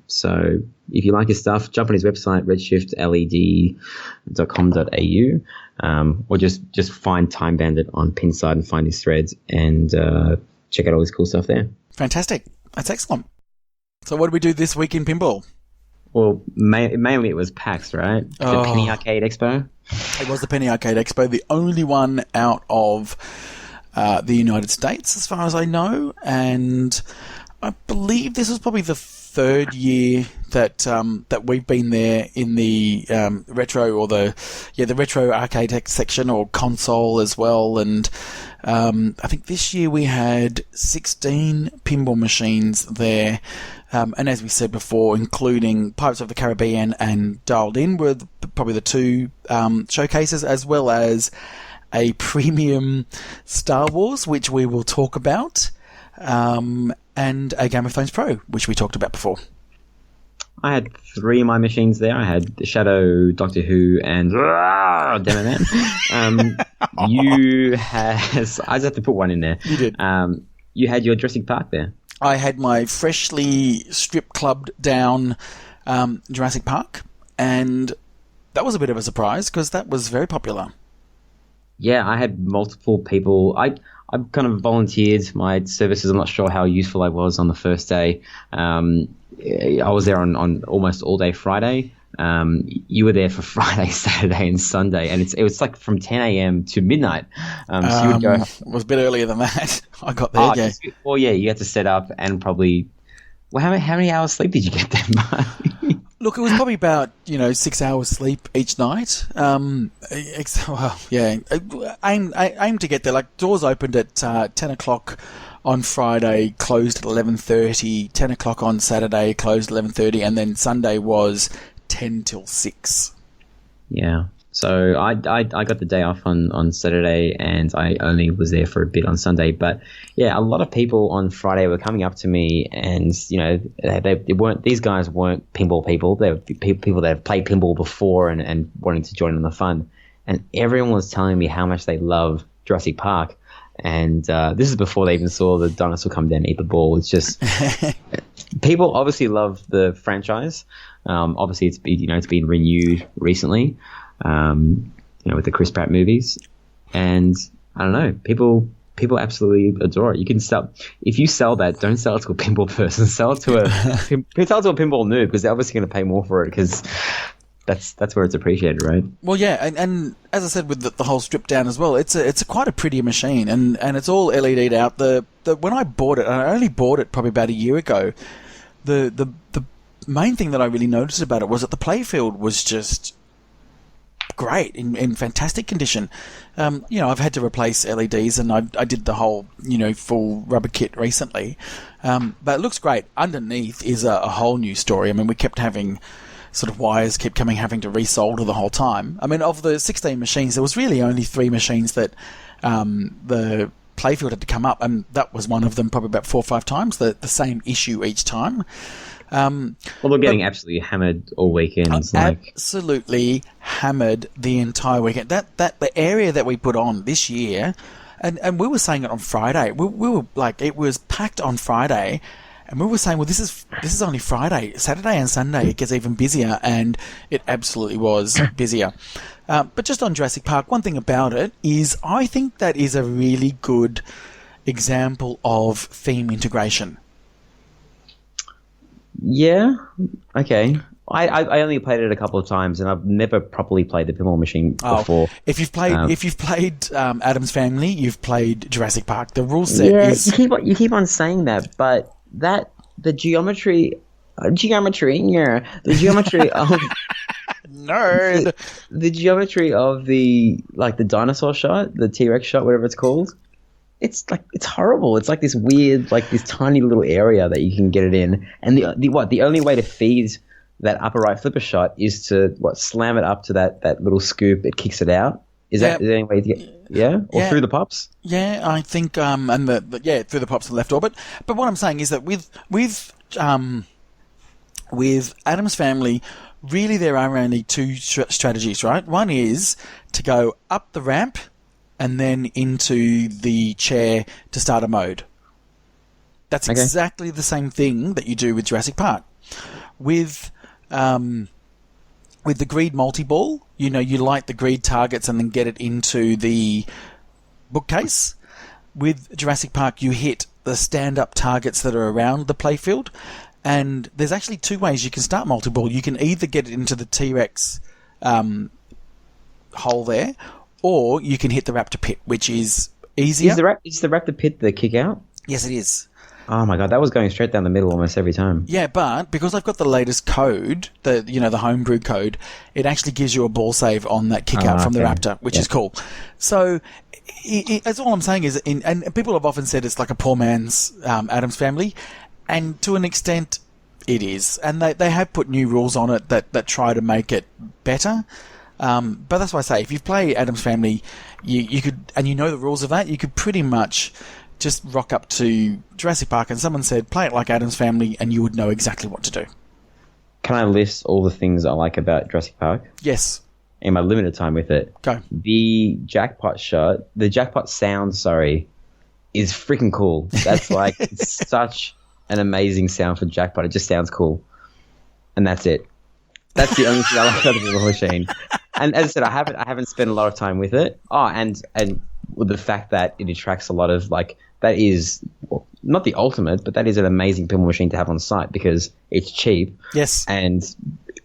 So if you like his stuff, jump on his website, redshiftled.com.au, or just find Time Bandit on Pinside and find his threads and check out all his cool stuff there.
Fantastic. That's excellent. So what did we do this week in pinball?
Well, mainly it was PAX, right? The Penny Arcade Expo.
It was the Penny Arcade Expo, the only one out of the United States, as far as I know. And I believe this was probably the third year that we've been there in the retro, or the retro arcade section, or console as well. And I think this year we had 16 pinball machines there. And as we said before, including Pirates of the Caribbean and Dialed In were probably the two showcases, as well as a premium Star Wars, which we will talk about, and a Game of Thrones Pro, which we talked about before.
I had 3 of my machines there. I had the Shadow, Doctor Who, and Demo Man. You had... I just have to put one in there.
You did.
You had your Jurassic Park there.
I had my freshly strip clubbed down Jurassic Park, and that was a bit of a surprise because that was very popular.
Yeah, I had multiple people. I I've kind of volunteered my services. I'm not sure how useful I was on the first day. I was there on almost all day Friday. You were there for Friday, Saturday, and Sunday, and it was like from 10 a.m. to midnight. So you would go.
It was a bit earlier than that. I got there. Yeah.
Well, yeah, you had to set up and probably. Well, how many hours sleep did you get then, Marty?
Look, it was probably about 6 hours sleep each night. Aim to get there. Like doors opened at 10 o'clock on Friday, closed at 11:30. 10 o'clock on Saturday, closed at 11:30, and then Sunday was 10 till 6.
Yeah. So I got the day off on Saturday, and I only was there for a bit on Sunday. But yeah, a lot of people on Friday were coming up to me, and these guys weren't pinball people. They were people that have played pinball before and wanting to join in the fun. And everyone was telling me how much they love Jurassic Park. And this is before they even saw the dinosaur come down and eat the ball. It's just people obviously love the franchise. Obviously, it's been renewed recently. With the Chris Pratt movies, and I don't know, people absolutely adore it. You can sell, if you sell that, don't sell it to a pinball person, sell it to a pinball noob, because they're obviously going to pay more for it, because that's where it's appreciated, right?
Well, yeah, and as I said with the whole strip down as well, it's a quite a pretty machine, and it's all LED'd out. The when I bought it, and I only bought it probably about a year ago, the main thing that I really noticed about it was that the playfield was just great, in fantastic condition. I've had to replace LEDs, and I did the whole full rubber kit recently, but it looks great. Underneath is a whole new story. I mean, we kept having sort of wires kept having to resolder the whole time. I mean, of the 16 machines, there was really only 3 machines that the playfield had to come up, and that was one of them, probably about 4 or 5 times, the same issue each time.
Well, they're getting absolutely hammered all weekend.
Absolutely hammered the entire weekend. That the area that we put on this year, and we were saying it on Friday. We were like, it was packed on Friday, and we were saying, well, this is only Friday. Saturday and Sunday it gets even busier, and it absolutely was busier. But just on Jurassic Park, one thing about it is I think that is a really good example of theme integration.
Yeah. Okay. I only played it a couple of times, and I've never properly played the pinball machine before.
If you've played Addams Family, you've played Jurassic Park. The rule set is
you keep on saying that, but the geometry of the
nerd.
The geometry of the dinosaur shot, the T-Rex shot, whatever it's called. It's horrible. It's like this weird, this tiny little area that you can get it in. And the only way to feed that upper right flipper shot is to slam it up to that little scoop. It kicks it out. Is that the only way to get? Or through the pops?
Yeah, I think through the pops to the left orbit. But what I'm saying is that with Addams Family, really there are only 2 strategies, right? One is to go up the ramp and then into the chair to start a mode. That's exactly the same thing that you do with Jurassic Park. With the greed multi-ball, you light the greed targets and then get it into the bookcase. With Jurassic Park, you hit the stand-up targets that are around the playfield, and there's actually 2 ways you can start multi-ball. You can either get it into the T-Rex hole there, or you can hit the Raptor Pit, which is easier.
Is the Raptor Pit the kick out?
Yes, it is.
Oh my god, that was going straight down the middle almost every time.
Yeah, but because I've got the latest code, the homebrew code, it actually gives you a ball save on that kick out from the Raptor, which is cool. So that's all I'm saying is, and people have often said it's like a poor man's Addams Family, and to an extent it is. And they have put new rules on it that try to make it better. But that's why I say, if you play Addams Family, you could, and you know the rules of that, you could pretty much just rock up to Jurassic Park and someone said, play it like Addams Family, and you would know exactly what to do.
Can I list all the things I like about Jurassic Park?
Yes.
In my limited time with it.
Go.
The jackpot sound, is freaking cool. That's it's such an amazing sound for jackpot. It just sounds cool. And that's it. That's the only thing I like about the pinball machine. And as I said, I haven't spent a lot of time with it. Oh, and with the fact that it attracts a lot of that is not the ultimate, but that is an amazing pinball machine to have on site because it's cheap.
Yes.
And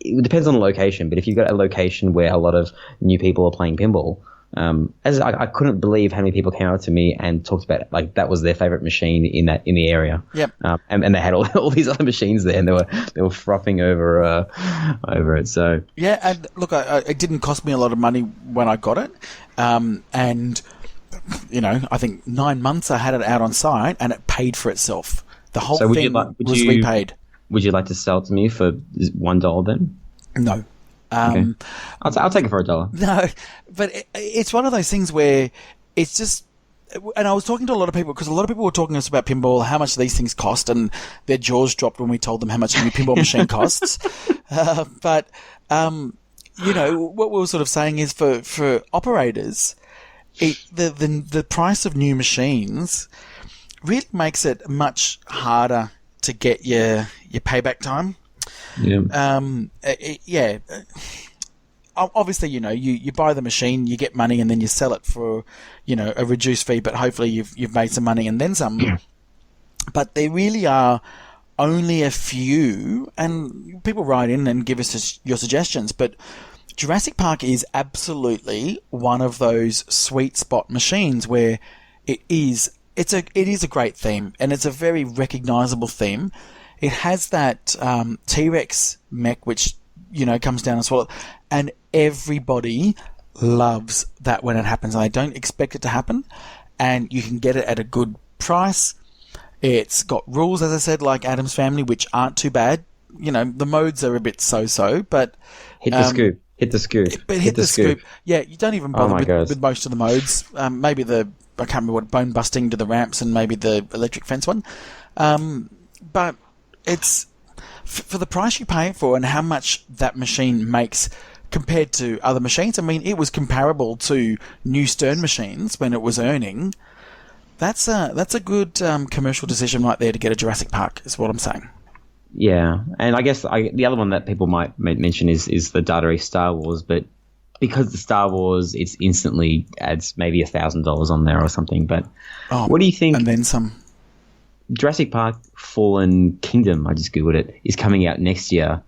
it depends on the location, but if you've got a location where a lot of new people are playing pinball, I couldn't believe how many people came up to me and talked about that was their favorite machine in the area.
Yep.
And they had all these other machines there, and they were frothing over it. So
yeah, and look, it didn't cost me a lot of money when I got it, and I think 9 months I had it out on site, and it paid for itself. The whole thing was repaid.
Would you like to sell it to me for $1 then?
No.
Okay. I'll take it for $1.
No, but it's one of those things where it's just, and I was talking to a lot of people because a lot of people were talking to us about pinball, how much these things cost, and their jaws dropped when we told them how much a new pinball machine costs. But what we were sort of saying is for operators, the price of new machines really makes it much harder to get your payback time.
Yeah.
Obviously, you buy the machine, you get money, and then you sell it for, a reduced fee. But hopefully, you've made some money and then some. But there really are only a few, and people write in and give us your suggestions. But Jurassic Park is absolutely one of those sweet spot machines where it is a great theme, and it's a very recognizable theme. It has that T-Rex mech, which, comes down and swallows, and everybody loves that when it happens. I don't expect it to happen, and you can get it at a good price. It's got rules, as I said, like Adam's Family, which aren't too bad. The modes are a bit so-so, but...
Hit the scoop.
But hit the scoop. Yeah, you don't even bother with most of the modes. Maybe I can't remember what, bone busting to the ramps, and maybe the electric fence one. But it's for the price you pay for and how much that machine makes compared to other machines. I mean, it was comparable to new Stern machines when it was earning. That's a good commercial decision right there to get a Jurassic Park, is what I'm saying.
Yeah, and I guess the other one that people might mention is the Data East Star Wars, but because the Star Wars, it's instantly adds maybe $1,000 on there or something. But what do you think?
And then some.
Jurassic Park Fallen Kingdom, I just googled it, is coming out next year.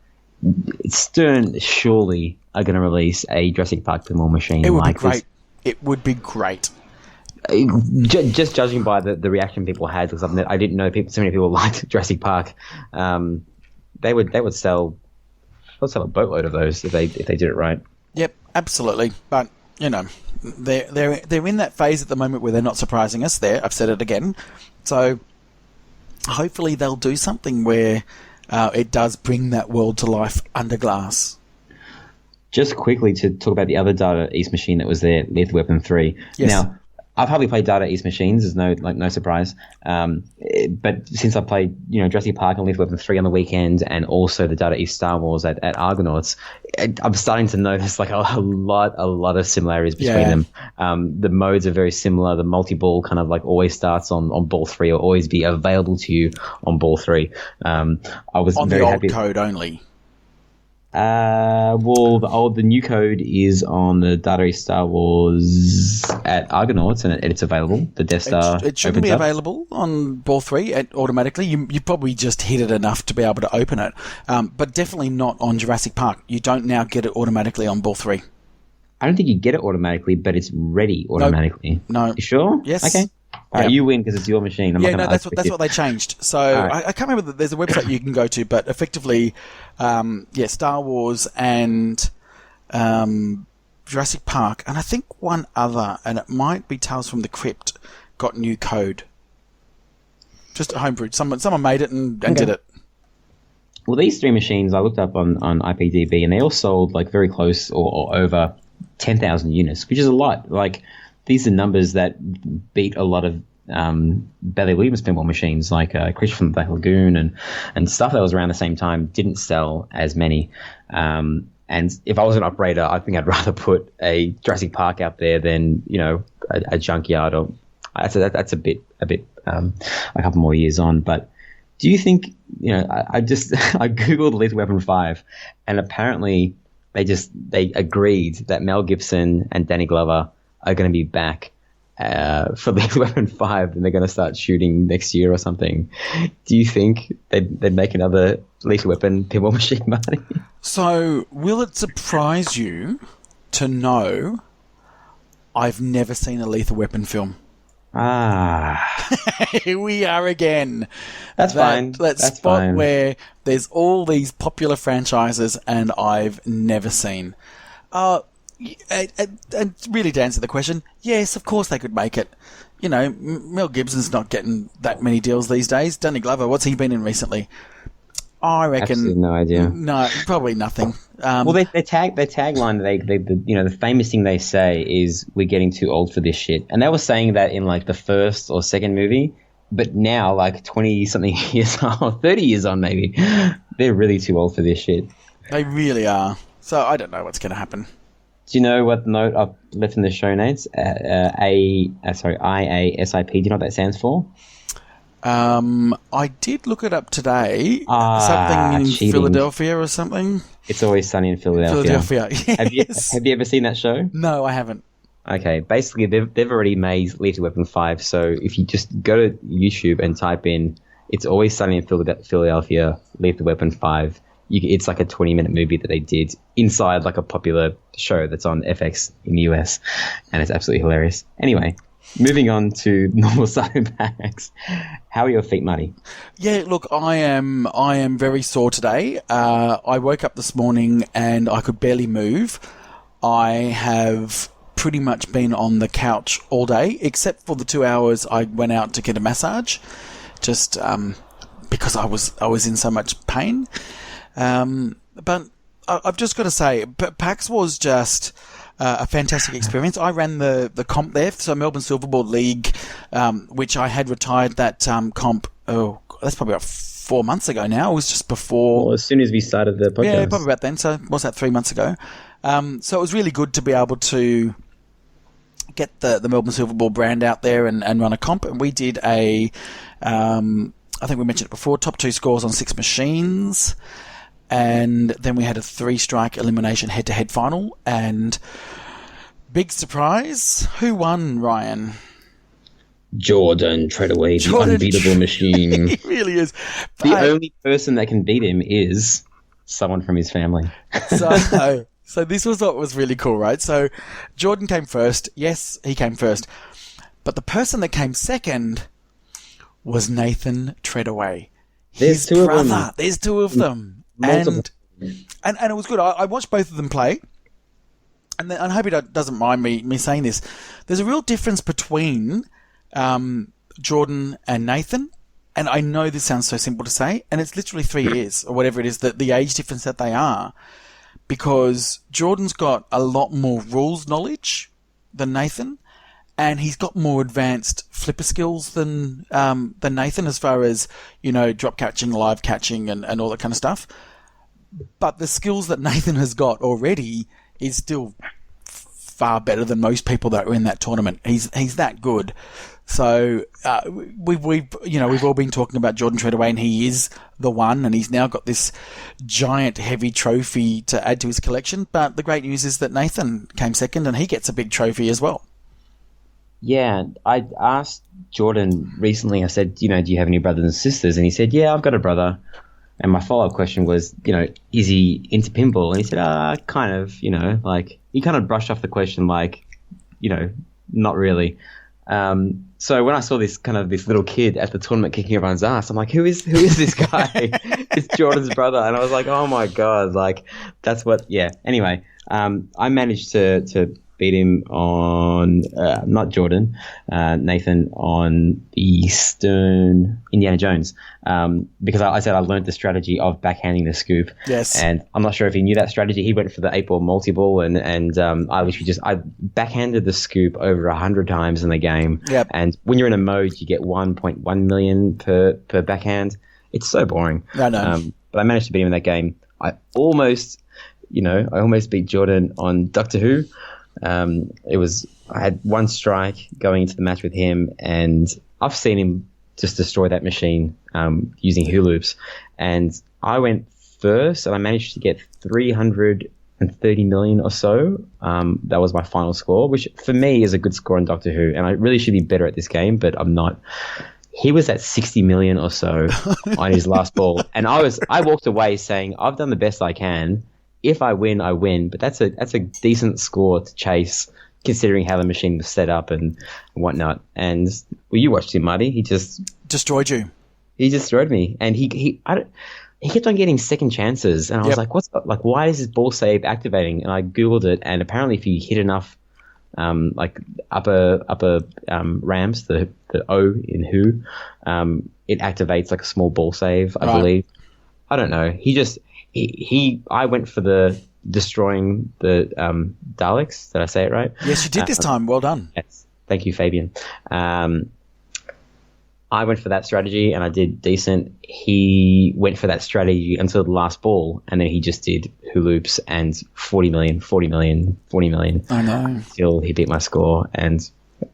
Stern surely are going to release a Jurassic Park pinball machine.
It would be great. It would be great.
Just judging by the reaction people had, because I didn't know so many people liked Jurassic Park. They would sell a boatload of those if they did it right.
Yep, absolutely. But they're in that phase at the moment where they're not surprising us. I've said it again. So hopefully they'll do something where it does bring that world to life under glass.
Just quickly to talk about the other Data East machine that was there, Lethal Weapon 3.
Yes.
Now, I've hardly played Data East machines. There's no surprise. But since I played, Jurassic Park and Lethal Weapon 3 on the weekend, and also the Data East Star Wars at Argonauts, I'm starting to notice a lot of similarities between them. The modes are very similar. The multi-ball kind of always starts on ball 3, or always be available to you on ball 3. I was
on
very
the old
happy.
code only.
The new code is on the Data East Star Wars at Argonauts, and it's available. The Death Star.
It shouldn't be available on ball 3 automatically. You probably just hit it enough to be able to open it, but definitely not on Jurassic Park. You don't now get it automatically on ball 3.
I don't think you get it automatically, but it's ready automatically.
No.
You sure?
Yes.
Okay. All right, you win because it's your machine.
That's what they changed. So right. I can't remember. There's a website you can go to, but effectively, Star Wars and Jurassic Park, and I think one other, and it might be Tales from the Crypt, got new code. Just a homebrew. Someone made it and did it.
Well, these three machines I looked up on IPDB, and they all sold very close or over 10,000 units, which is a lot. These are numbers that beat a lot of Bailey Williams pinball machines, like Creature from the Black Lagoon and stuff that was around the same time didn't sell as many. And if I was an operator, I think I'd rather put a Jurassic Park out there than a junkyard. Or that's a couple more years on. But do you think I googled Lethal Weapon 5, and apparently they agreed that Mel Gibson and Danny Glover are going to be back for Lethal Weapon 5, and they're going to start shooting next year or something, do you think they'd make another Lethal Weapon pinball machine, Marty?
So, will it surprise you to know I've never seen a Lethal Weapon film? Here we are again.
That's fine.
That
That's
spot
fine.
where there's all these popular franchises and I've never seen. And really to answer the question, yes, of course they could make it. You know, Mel Gibson's not getting that many deals these days. Danny Glover, what's he been in recently? I reckon.
Absolutely no idea.
No, probably nothing.
Well, their tagline, the famous thing they say is, "We're getting too old for this shit," and they were saying that in like the first or second movie, but now like 20-something years on, 30 years on, maybe they're really too old for this shit.
They really are. So I don't know what's going to happen.
Do you know what note I've left in the show notes? IASIP. Do you know what that stands for?
I did look it up today. Something in
cheating.
Philadelphia or something.
It's Always Sunny in Philadelphia.
Yes.
Have you ever seen that show?
No, I haven't.
Okay, basically they've already made Lethal Weapon 5, so if you just go to YouTube and type in "It's Always Sunny in Philadelphia, Lethal Weapon 5," it's like a 20-minute movie that they did inside like a popular show that's on FX in the US, and it's absolutely hilarious. Anyway, moving on to normal side PAX. How are your feet, Marty?
Yeah, look, I am very sore today. I woke up this morning and I could barely move. I have pretty much been on the couch all day, except for the 2 hours I went out to get a massage, just because I was in so much pain. But I've just got to say, PAX was just a fantastic experience. I ran the comp there, so Melbourne Silverboard League, which I had retired that comp. Oh, that's probably about 4 months ago now. It was just before.
Well, as soon as we started the podcast.
Yeah, probably about then. So what's that, 3 months ago? So it was really good to be able to get the Melbourne Silverboard brand out there and run a comp. And we did I think we mentioned it before, top 2 scores on 6 machines. And then we had a 3-strike elimination head-to-head final. And big surprise, who won, Ryan?
Jordan Treadaway, the unbeatable machine.
He really is.
The only person that can beat him is someone from his family.
So this was what was really cool, right? So Jordan came first. Yes, he came first. But the person that came second was Nathan Treadaway.
There's
his
two
brother.
of them.
There's 2 of them. And it was good. I watched both of them play. And I hope he doesn't mind me saying this. There's a real difference between Jordan and Nathan. And I know this sounds so simple to say. And it's literally 3 years or whatever it is, the age difference that they are. Because Jordan's got a lot more rules knowledge than Nathan. And he's got more advanced flipper skills than Nathan, as far as, you know, drop catching, live catching, and all that kind of stuff. But the skills that Nathan has got already is still far better than most people that are in that tournament. He's that good. So we've all been talking about Jordan Treadaway, and he is the one, and he's now got this giant heavy trophy to add to his collection. But the great news is that Nathan came second, and he gets a big trophy as well.
Yeah, I asked Jordan recently, I said, do you have any brothers and sisters? And he said, yeah, I've got a brother. And my follow-up question was, is he into pinball? And he said, kind of, like, he kind of brushed off the question like, not really. So when I saw this little kid at the tournament kicking everyone's ass, I'm like, who is this guy? It's Jordan's brother. And I was like, oh my God, like, that's what, yeah. Anyway, I managed to beat him on, not Jordan, Nathan, on the Stern Indiana Jones, because I said I learned the strategy of backhanding the scoop.
Yes.
And I'm not sure if he knew that strategy. He went for the 8-ball multi-ball, and I literally I backhanded the scoop over 100 times in the game.
Yep.
And when you're in a mode, you get 1.1 million per backhand. It's so boring.
I know.
But I managed to beat him in that game. I almost beat Jordan on Doctor Who. I had 1 strike going into the match with him, and I've seen him just destroy that machine using hula loops. And I went first, and I managed to get 300 130 million or so. That was my final score, which for me is a good score in Doctor Who, and I really should be better at this game, but I'm not. He was at 60 million or so on his last ball, and I walked away saying, I've done the best I can. If I win, I win, but that's a decent score to chase, considering how the machine was set up and whatnot. And well, you watched him, Marty. He just
destroyed you.
He just destroyed me, and he kept on getting second chances, and I was like, why is his ball save activating? And I googled it, and apparently, if you hit enough, like upper rams, the O in Who, it activates like a small ball save, I believe. I don't know. I went for the destroying the Daleks. Did I say it right?
Yes, you did this time. Well done.
Yes, thank you, Fabian. I went for that strategy and I did decent. He went for that strategy until the last ball, and then he just did Who loops and 40 million.
I know.
Until he beat my score, and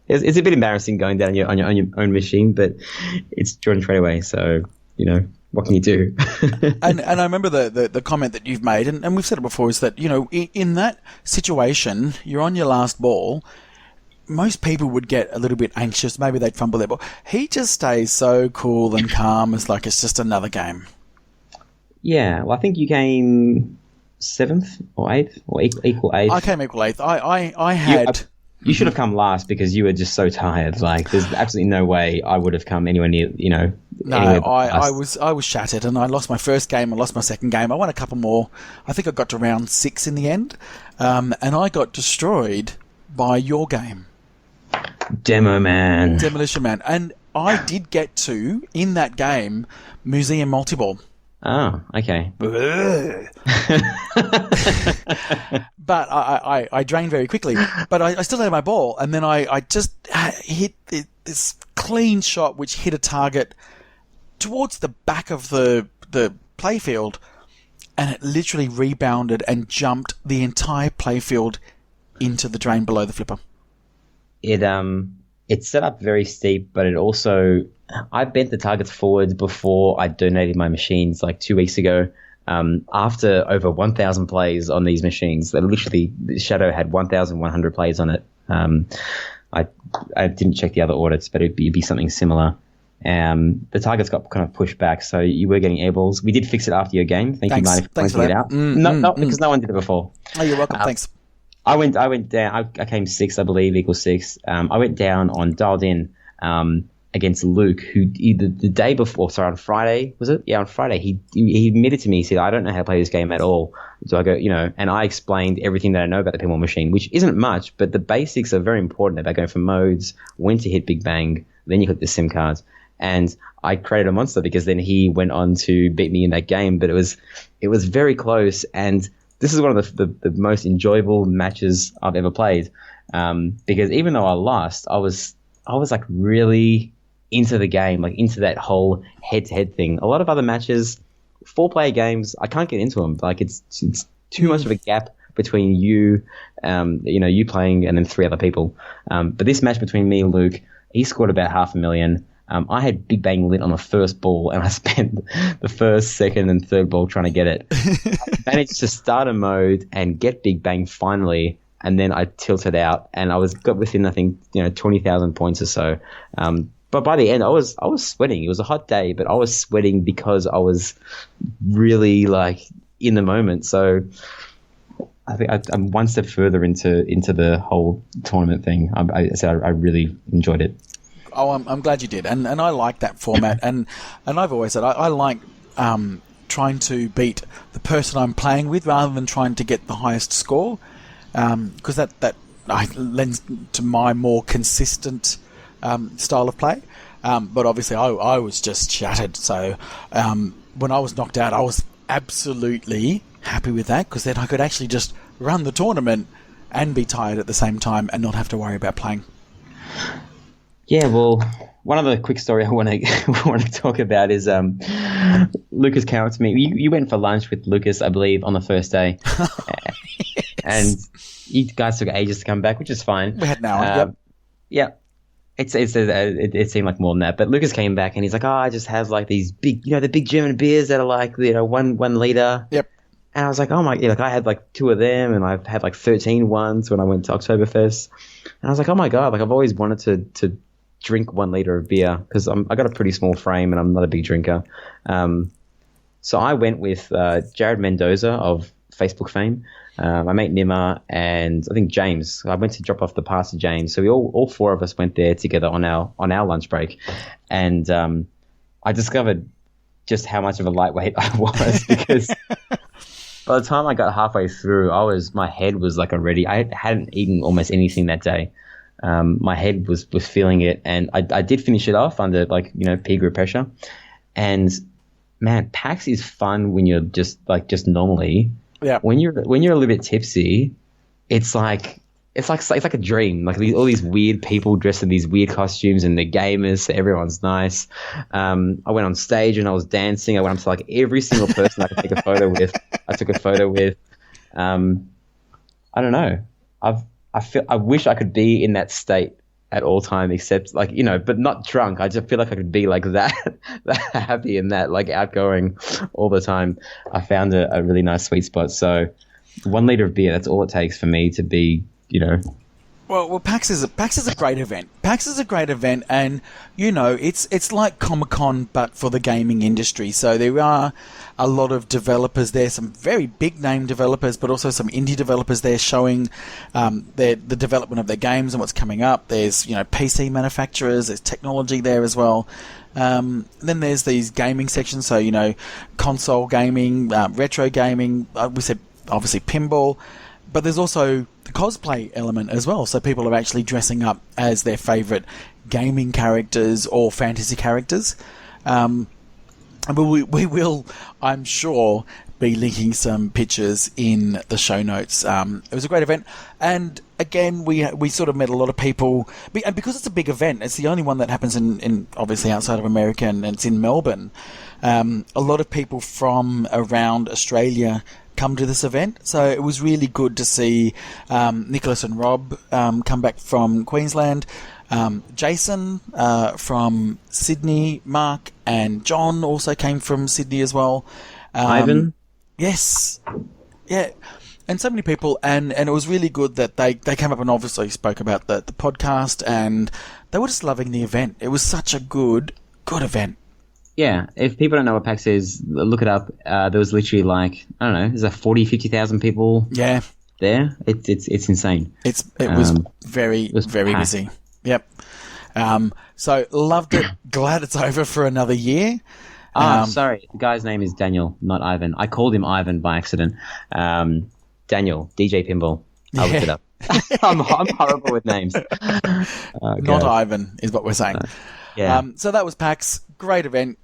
it's a bit embarrassing going down on your own machine, but it's Jordan Treadaway, so what can you do?
and I remember the comment that you've made, and we've said it before, is that in that situation, you're on your last ball. Most people would get a little bit anxious. Maybe they'd fumble their ball. He just stays so cool and calm. It's like it's just another game.
Yeah, well, I think you came 7th or 8th or equal 8th.
I came equal 8th. I had...
You should have come last because you were just so tired. Like, there's absolutely no way I would have come anywhere near,
No, I was shattered, and I lost my first game. I lost my second game. I won a couple more. I think I got to round 6 in the end, and I got destroyed by your game. Demolition Man. And I did get to, in that game, Museum Multiball.
Oh, okay.
But I drained very quickly. But I still had my ball, and then I just hit this clean shot which hit a target towards the back of the playfield, and it literally rebounded and jumped the entire playfield into the drain below the flipper.
It's set up very steep, but it also... I bent the targets forward before I donated my machines like 2 weeks ago. After over 1,000 plays on these machines, literally Shadow had 1,100 plays on it. I didn't check the other audits, but it'd be something similar. The targets got kind of pushed back, so you were getting air balls. We did fix it after your game. Thanks you, Marty, for pointing it out. Because no one did it before.
Oh, you're welcome. Thanks.
I went down. I came 6th, I believe, equals 6. I went down on dialed in against Luke, who either the day before, on Friday, was it? Yeah, on Friday, he admitted to me, he said, I don't know how to play this game at all. So I go, and I explained everything that I know about the pinball machine, which isn't much, but the basics are very important about going from modes, when to hit Big Bang, then you click the SIM cards. And I created a monster because then he went on to beat me in that game, but it was very close, and this is one of the most enjoyable matches I've ever played, because even though I lost, I was like really into the game, like into that whole head-to-head thing. A lot of other matches, 4-player games, I can't get into them. Like it's too much of a gap between you, you playing and then 3 other people. But this match between me and Luke, he scored about 500,000. I had Big Bang lit on the first ball, and I spent the first, second, and third ball trying to get it. I managed to start a mode and get Big Bang finally, and then I tilted out, and got within, I think, 20,000 points or so. But by the end, I was sweating. It was a hot day, but I was sweating because I was really like in the moment. So I think I'm one step further into the whole tournament thing. I really enjoyed it.
Oh, I'm glad you did, and I like that format, and I've always said I like trying to beat the person I'm playing with rather than trying to get the highest score, because that lends to my more consistent style of play. But obviously, I was just shattered. So when I was knocked out, I was absolutely happy with that, because then I could actually just run the tournament and be tired at the same time and not have to worry about playing.
Yeah, well, one other quick story I want to talk about is Lucas came up to me. You went for lunch with Lucas, I believe, on the first day, and you guys took ages to come back, which is fine.
We had an hour.
Yep. It seemed like more than that, but Lucas came back and he's like, I just have like these big, the big German beers that are like 1 liter.
Yep.
And I was like, oh my, like I had like 2 of them, and I've had like 13 once when I went to Oktoberfest. And I was like, oh my God, like I've always wanted to drink 1 liter of beer because I got a pretty small frame and I'm not a big drinker. So I went with Jared Mendoza of Facebook fame, my mate Nima, and I think James. I went to drop off the pass to James. So we all 4 of us went there together on our lunch break. And I discovered just how much of a lightweight I was because by the time I got halfway through, my head was like already. I hadn't eaten almost anything that day. My head was feeling it, and I did finish it off under peer group pressure. And man, PAX is fun when you're just normally.
Yeah.
When you're a little bit tipsy, it's like a dream. Like all these weird people dressed in these weird costumes, and the gamers. So everyone's nice. I went on stage and I was dancing. I went up to like every single person I could take a photo with. I took a photo with. I don't know. I wish I could be in that state at all time, except but not drunk. I just feel like I could be like that happy and that like outgoing all the time. I found a really nice sweet spot. So 1 liter of beer, that's all it takes for me to be,
Well, PAX is a great event. PAX is a great event, and it's like Comic-Con but for the gaming industry. So there are a lot of developers there, some very big name developers, but also some indie developers there showing the development of their games and what's coming up. There's PC manufacturers, there's technology there as well. Then there's these gaming sections, so console gaming, retro gaming. We said obviously pinball. But there's also the cosplay element as well. So people are actually dressing up as their favourite gaming characters or fantasy characters. And we will, I'm sure, be linking some pictures in the show notes. It was a great event. And again, we sort of met a lot of people. And because it's a big event, it's the only one that happens in obviously outside of America, and it's in Melbourne. A lot of people from around Australia come to this event, so it was really good to see Nicholas and Rob come back from Queensland, Jason from Sydney, Mark and John also came from Sydney as well.
Ivan,
yes, yeah, and so many people, and it was really good that they came up and obviously spoke about the podcast, and they were just loving the event. It was such a good event.
Yeah, if people don't know what PAX is, look it up. There was literally like, I don't know, there's like 50,000 people there. It's insane.
It was very busy. Yep. So loved it. Glad it's over for another year.
Sorry. The guy's name is Daniel, not Ivan. I called him Ivan by accident. Daniel, DJ Pinball. I looked it up. I'm horrible with names.
Not Ivan is what we're saying.
Yeah.
So that was PAX. Great event.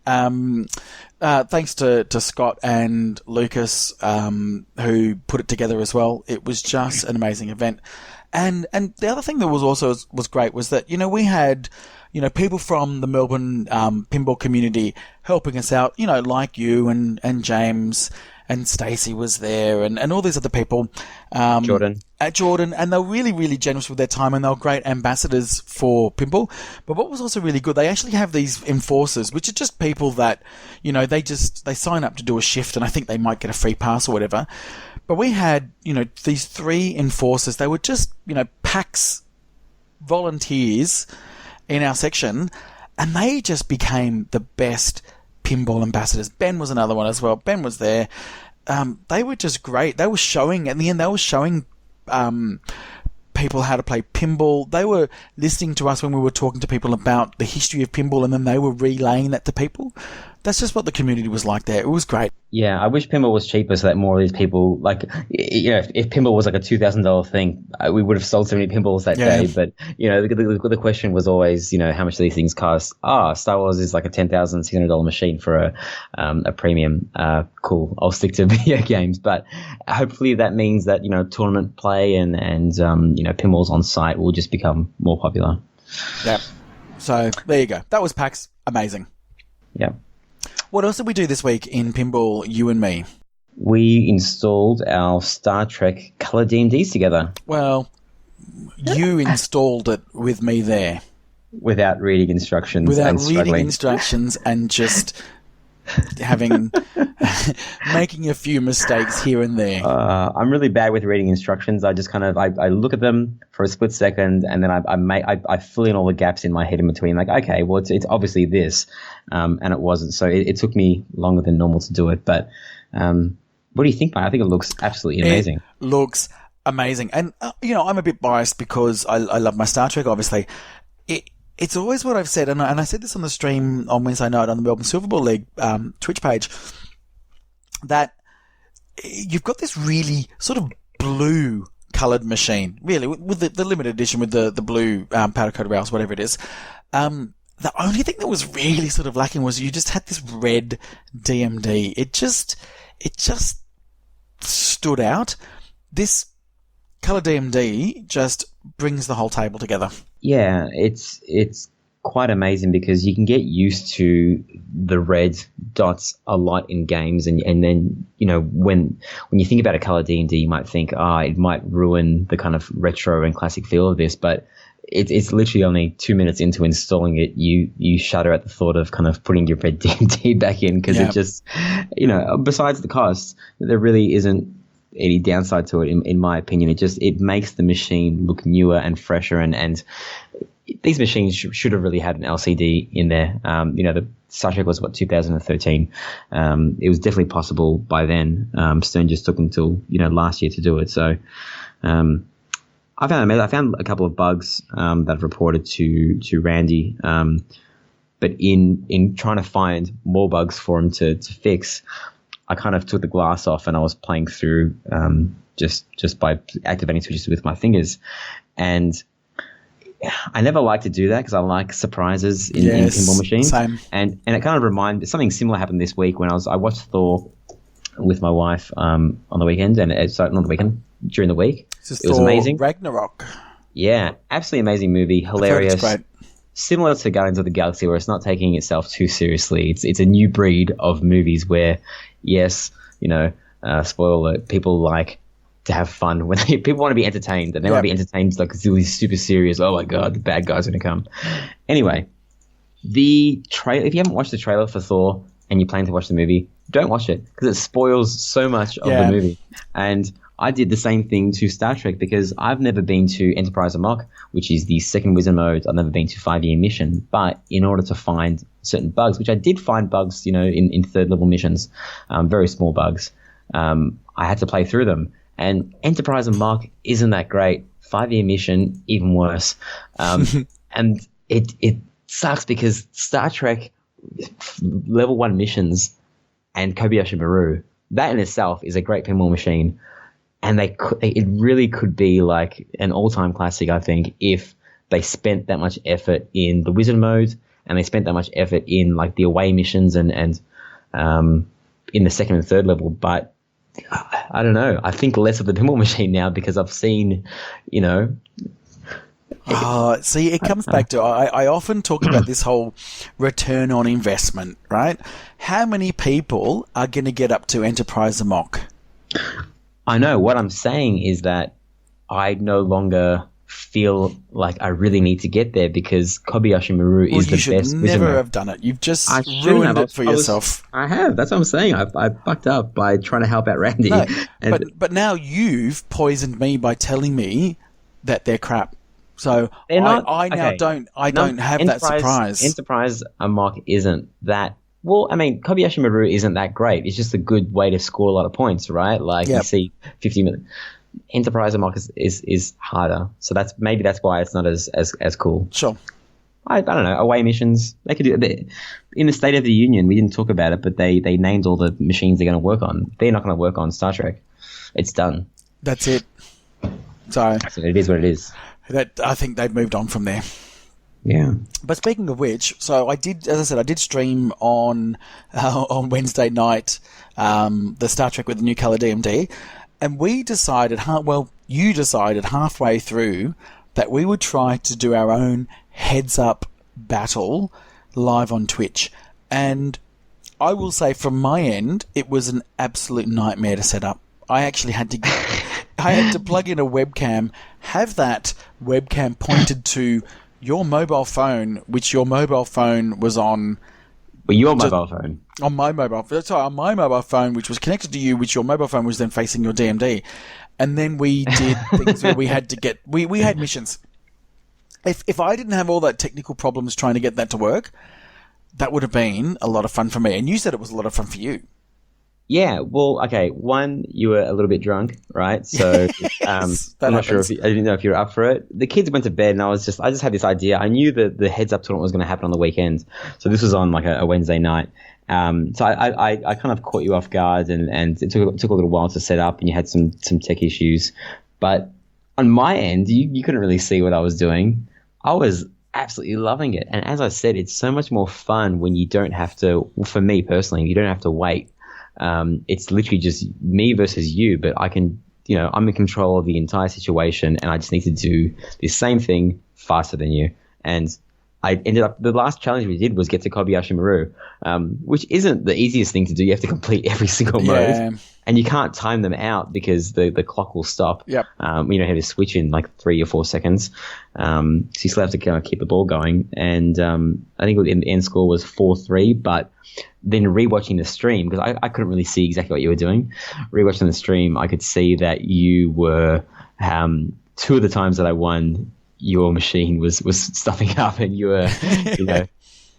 Thanks to Scott and Lucas who put it together as well. It was just an amazing event. And the other thing that was great was that we had people from the Melbourne pinball community helping us out. Like you and James. And Stacey was there, and all these other people.
Jordan,
and they were really, really generous with their time, and they were great ambassadors for pinball. But what was also really good, they actually have these enforcers, which are just people that, they sign up to do a shift, and I think they might get a free pass or whatever. But we had, these 3 enforcers. They were just, PAX volunteers in our section, and they just became the best pinball ambassadors. Ben was another one as well. Ben was there. They were just great. They were showing, at the end, people how to play pinball. They were listening to us when we were talking to people about the history of pinball, and then they were relaying that to people. That's just what the community was like there. It was great.
Yeah, I wish pinball was cheaper so that more of these people, if pinball was like a $2,000 thing, we would have sold so many pinballs that day. But, the question was always, how much do these things cost? Star Wars is like a $10,600 machine for a premium. Cool, I'll stick to video games. But hopefully that means that, tournament play and pinballs on site will just become more popular.
Yeah. So there you go. That was PAX. Amazing.
Yeah.
What else did we do this week in pinball, you and me?
We installed our Star Trek color D&Ds together.
Well, you installed it with me there.
Without reading instructions.
Without reading instructions and just having making a few mistakes here and there.
I'm really bad with reading instructions. I just kind of I look at them for a split second, and then I fill in all the gaps in my head in between. Like, okay, well, it's obviously this, and it wasn't. So it took me longer than normal to do it. But what do you think, mate? I think it looks absolutely amazing.
It looks amazing, and I'm a bit biased because I love my Star Trek. Obviously, it's always what I've said, and I said this on the stream on Wednesday night on the Melbourne Silver Ball League Twitch page, that you've got this really sort of blue coloured machine, really, with the limited edition with the blue powder coated rails, whatever it is. The only thing that was really sort of lacking was you just had this red DMD. It just stood out. This colour DMD just brings the whole table together.
Yeah, it's quite amazing because you can get used to the red dots a lot in games, and then when you think about a colour D&D, you might think, it might ruin the kind of retro and classic feel of this, but it's literally only 2 minutes into installing it, you shudder at the thought of kind of putting your red D&D back in, because it just, besides the cost, there really isn't any downside to it in my opinion. It makes the machine look newer and fresher, and these machines should have really had an LCD in there. The Star Trek was 2013. It was definitely possible by then. Stern just took until last year to do it. So I found a couple of bugs that I've reported to Randy. But in trying to find more bugs for him to fix, I kind of took the glass off and I was playing through just by activating switches with my fingers. And I never like to do that because I like surprises in pinball machines.
Same.
And it kind of reminded, something similar happened this week when I watched Thor with my wife on the weekend, and not the weekend, during the week.
It was amazing. Ragnarok.
Yeah, absolutely amazing movie, hilarious.
It's great.
Similar to Guardians of the Galaxy, where it's not taking itself too seriously. It's a new breed of movies where, yes, spoiler alert, people like to have fun when people want to be entertained, and they want to be entertained like it's really super serious. Oh my god, the bad guys are going to come. Anyway, the trailer. If you haven't watched the trailer for Thor and you plan to watch the movie, don't watch it because it spoils so much of the movie. And I did the same thing to Star Trek because I've never been to Enterprise Amok, which is the second wizard mode. I've never been to 5-year mission, but in order to find certain bugs, which I did find bugs, in third level missions, very small bugs, I had to play through them. And Enterprise Amok isn't that great. 5-year mission, even worse. And it sucks because Star Trek level 1 missions and Kobayashi Maru, that in itself is a great pinball machine. And it really could be like an all-time classic, I think, if they spent that much effort in the wizard mode and they spent that much effort in like the away missions and in the second and third level. But I don't know. I think less of the pinball machine now because I've seen,
see, it comes back to, I often talk about this whole return on investment, right? How many people are going to get up to Enterprise Amok?
I know. What I'm saying is that I no longer feel like I really need to get there because Kobayashi Maru is the best.
You should never have done it. You've just ruined it for yourself.
I have. That's what I'm saying. I fucked up by trying to help out Randy.
No, but now you've poisoned me by telling me that they're crap. So I now don't have that surprise.
Enterprise Amok isn't that. Well, I mean, Kobayashi Maru isn't that great. It's just a good way to score a lot of points, right? Like you see 50 minutes. Enterprise Amok is harder, so that's why it's not as cool.
Sure.
I don't know. Away missions, they could do it. In the State of the Union, we didn't talk about it, but they named all the machines they're going to work on. They're not going to work on Star Trek. It's done.
That's it. So
it is what it is.
I think they've moved on from there.
Yeah.
But speaking of which, so I did stream on Wednesday night the Star Trek with the new colour DMD, and you decided halfway through that we would try to do our own heads-up battle live on Twitch. And I will say from my end, it was an absolute nightmare to set up. I actually had to plug in a webcam, have that webcam pointed to your mobile phone, which your mobile phone was on
Well, your mobile phone.
On my mobile phone, which was connected to you, which your mobile phone was then facing your DMD. And then we did things where we had to get... We had missions. If I didn't have all that technical problems trying to get that to work, that would have been a lot of fun for me. And you said it was a lot of fun for you.
Yeah, well, okay. One, you were a little bit drunk, right? So I'm not sure I didn't know if you were up for it. The kids went to bed, and I just had this idea. I knew that the heads up tournament was going to happen on the weekend, so this was on like a Wednesday night. So I kind of caught you off guard, and it took a little while to set up, and you had some tech issues. But on my end, you couldn't really see what I was doing. I was absolutely loving it, and as I said, it's so much more fun when you don't have to. Well, for me personally, you don't have to wait. It's literally just me versus you, but I can, I'm in control of the entire situation, and I just need to do the same thing faster than you. And I ended up, the last challenge we did was get to Kobayashi Maru, which isn't the easiest thing to do. You have to complete every single mode, and you can't time them out because the clock will stop. Yep. You have to switch in like 3 or 4 seconds. So you still have to kind of keep the ball going. And I think the end score was 4-3, but then rewatching the stream, because I couldn't really see exactly what you were doing. Rewatching the stream, I could see that you were, 2 of the times that I won, your machine was stuffing up, and you were,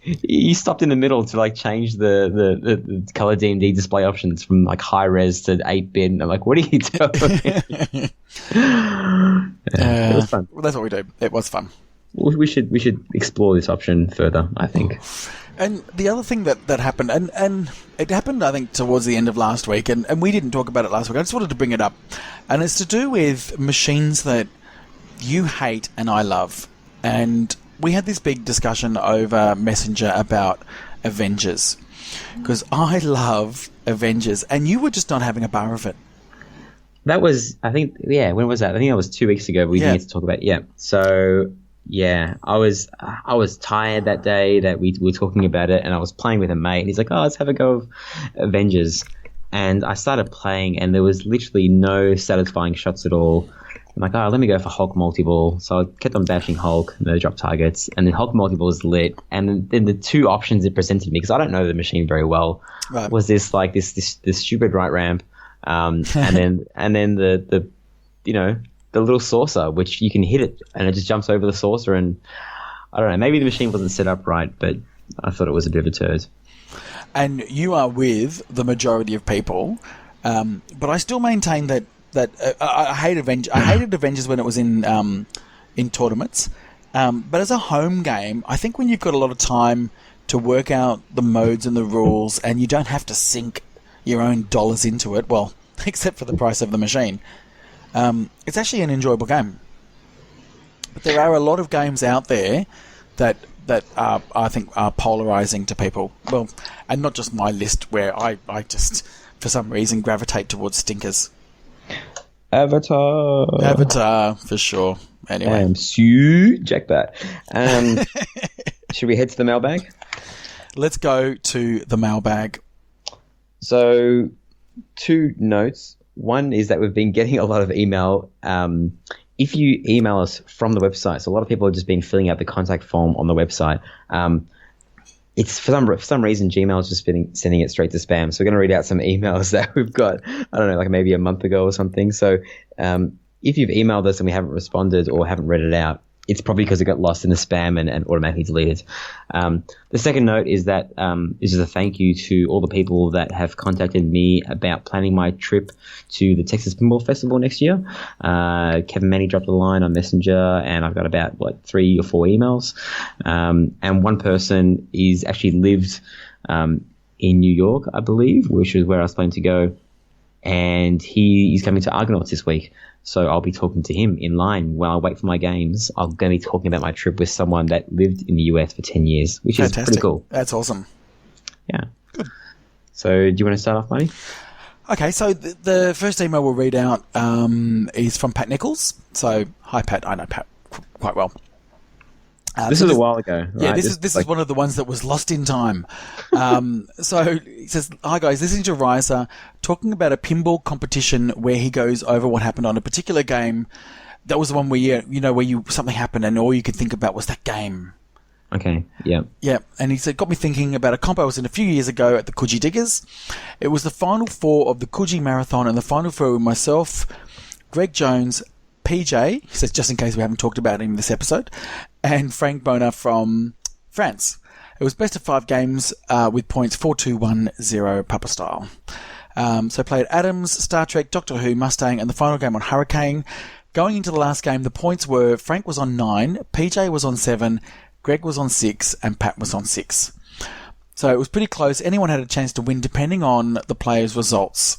you stopped in the middle to like change the color DMD display options from like high res to 8-bit. And I'm like, what are you doing? It was fun.
Well, that's what we do. It was fun.
We should explore this option further, I think.
And the other thing that happened, and it happened, I think, towards the end of last week, and we didn't talk about it last week. I just wanted to bring it up. And it's to do with machines that you hate and I love. And we had this big discussion over Messenger about Avengers. Because I love Avengers, and you were just not having a bar of it.
That was, I think, when was that? I think that was 2 weeks ago. We didn't get to talk about it. So... yeah, I was tired that day that we were talking about it, and I was playing with a mate, and he's like, oh, let's have a go of Avengers. And I started playing, and there was literally no satisfying shots at all. I'm like, oh, let me go for Hulk multi-ball. So I kept on bashing Hulk, and the drop targets, and then Hulk multi-ball was lit. And then the two options it presented me, because I don't know the machine very well, was this stupid right ramp, and then the little saucer, which you can hit it and it just jumps over the saucer. And I don't know, maybe the machine wasn't set up right, but I thought it was a bit of a turd.
And you are with the majority of people, but I still maintain that I hate Avengers. I hated Avengers when it was in tournaments, but as a home game, I think when you've got a lot of time to work out the modes and the rules, and you don't have to sink your own dollars into it, well, except for the price of the machine. It's actually an enjoyable game. But there are a lot of games out there that are, I think, are polarizing to people. Well, and not just my list, where I just, for some reason, gravitate towards stinkers. Avatar, for sure. Anyway.
Jackpot. Should we head to the mailbag?
Let's go to the mailbag.
So, 2 notes. One is that we've been getting a lot of email. If you email us from the website, so a lot of people have just been filling out the contact form on the website. It's for some reason Gmail's just been sending it straight to spam. So we're going to read out some emails that we've got, I don't know, like maybe a month ago or something. So if you've emailed us and we haven't responded or haven't read it out, it's probably because it got lost in the spam and automatically deleted. The second note is that this is a thank you to all the people that have contacted me about planning my trip to the Texas Pinball Festival next year. Kevin Manny dropped a line on Messenger, and I've got about 3 or 4 emails. And one person is actually lived in New York, I believe, which is where I was planning to go. And he's coming to Argonauts this week. So I'll be talking to him in line while I wait for my games. I'm going to be talking about my trip with someone that lived in the US for 10 years, which is pretty cool.
That's awesome.
Yeah. Good. So do you want to start off, Marty?
Okay, so the first email we'll read out is from Pat Nichols. So, hi, Pat. I know Pat quite well.
This was a while ago, right?
Yeah, this is one of the ones that was lost in time. So he says, hi guys, listening to Riser talking about a pinball competition where he goes over what happened on a particular game. That was the one where where something happened and all you could think about was that game.
Okay, yeah.
Yeah, and he said, got me thinking about a comp I was in a few years ago at the Coogee Diggers. It was the final four of the Coogee Marathon, and the final four were myself, Greg Jones, PJ, he says just in case we haven't talked about him this episode, and Frank Boner from France. It was best of 5 games with points 4-2-1-0 Papa style. So played Adams, Star Trek, Doctor Who, Mustang, and the final game on Hurricane. Going into the last game, the points were Frank was on 9, PJ was on 7, Greg was on 6, and Pat was on 6. So it was pretty close. Anyone had a chance to win depending on the players' results.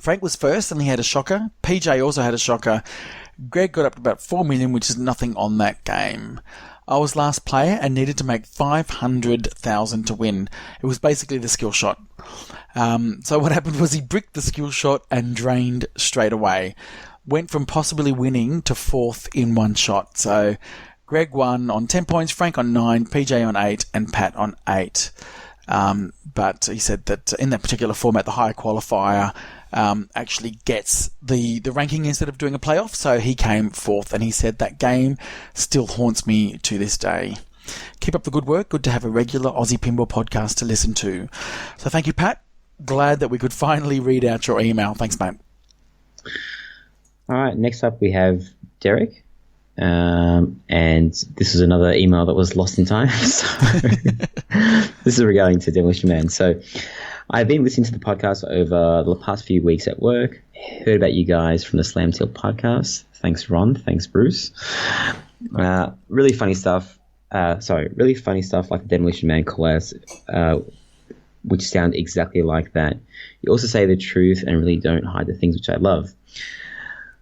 Frank was first and he had a shocker. PJ also had a shocker. Greg got up to about 4 million, which is nothing on that game. I was last player and needed to make 500,000 to win. It was basically the skill shot. So what happened was he bricked the skill shot and drained straight away. Went from possibly winning to 4th in one shot. So Greg won on 10 points, Frank on 9, PJ on 8, and Pat on 8. But he said that in that particular format, the higher qualifier actually gets the ranking instead of doing a playoff. So he came 4th, and he said that game still haunts me to this day. Keep up the good work. Good to have a regular Aussie Pinball podcast to listen to. So thank you, Pat. Glad that we could finally read out your email. Thanks, mate.
All right, next up we have Derek. And this is another email that was lost in time. So this is regarding to Demolition Man. So I've been listening to the podcast over the past few weeks at work. Heard about you guys from the Slam Tilt podcast. Thanks, Ron. Thanks, Bruce. Really funny stuff. Really funny stuff like the Demolition Man collabs, which sound exactly like that. You also say the truth and really don't hide the things which I love.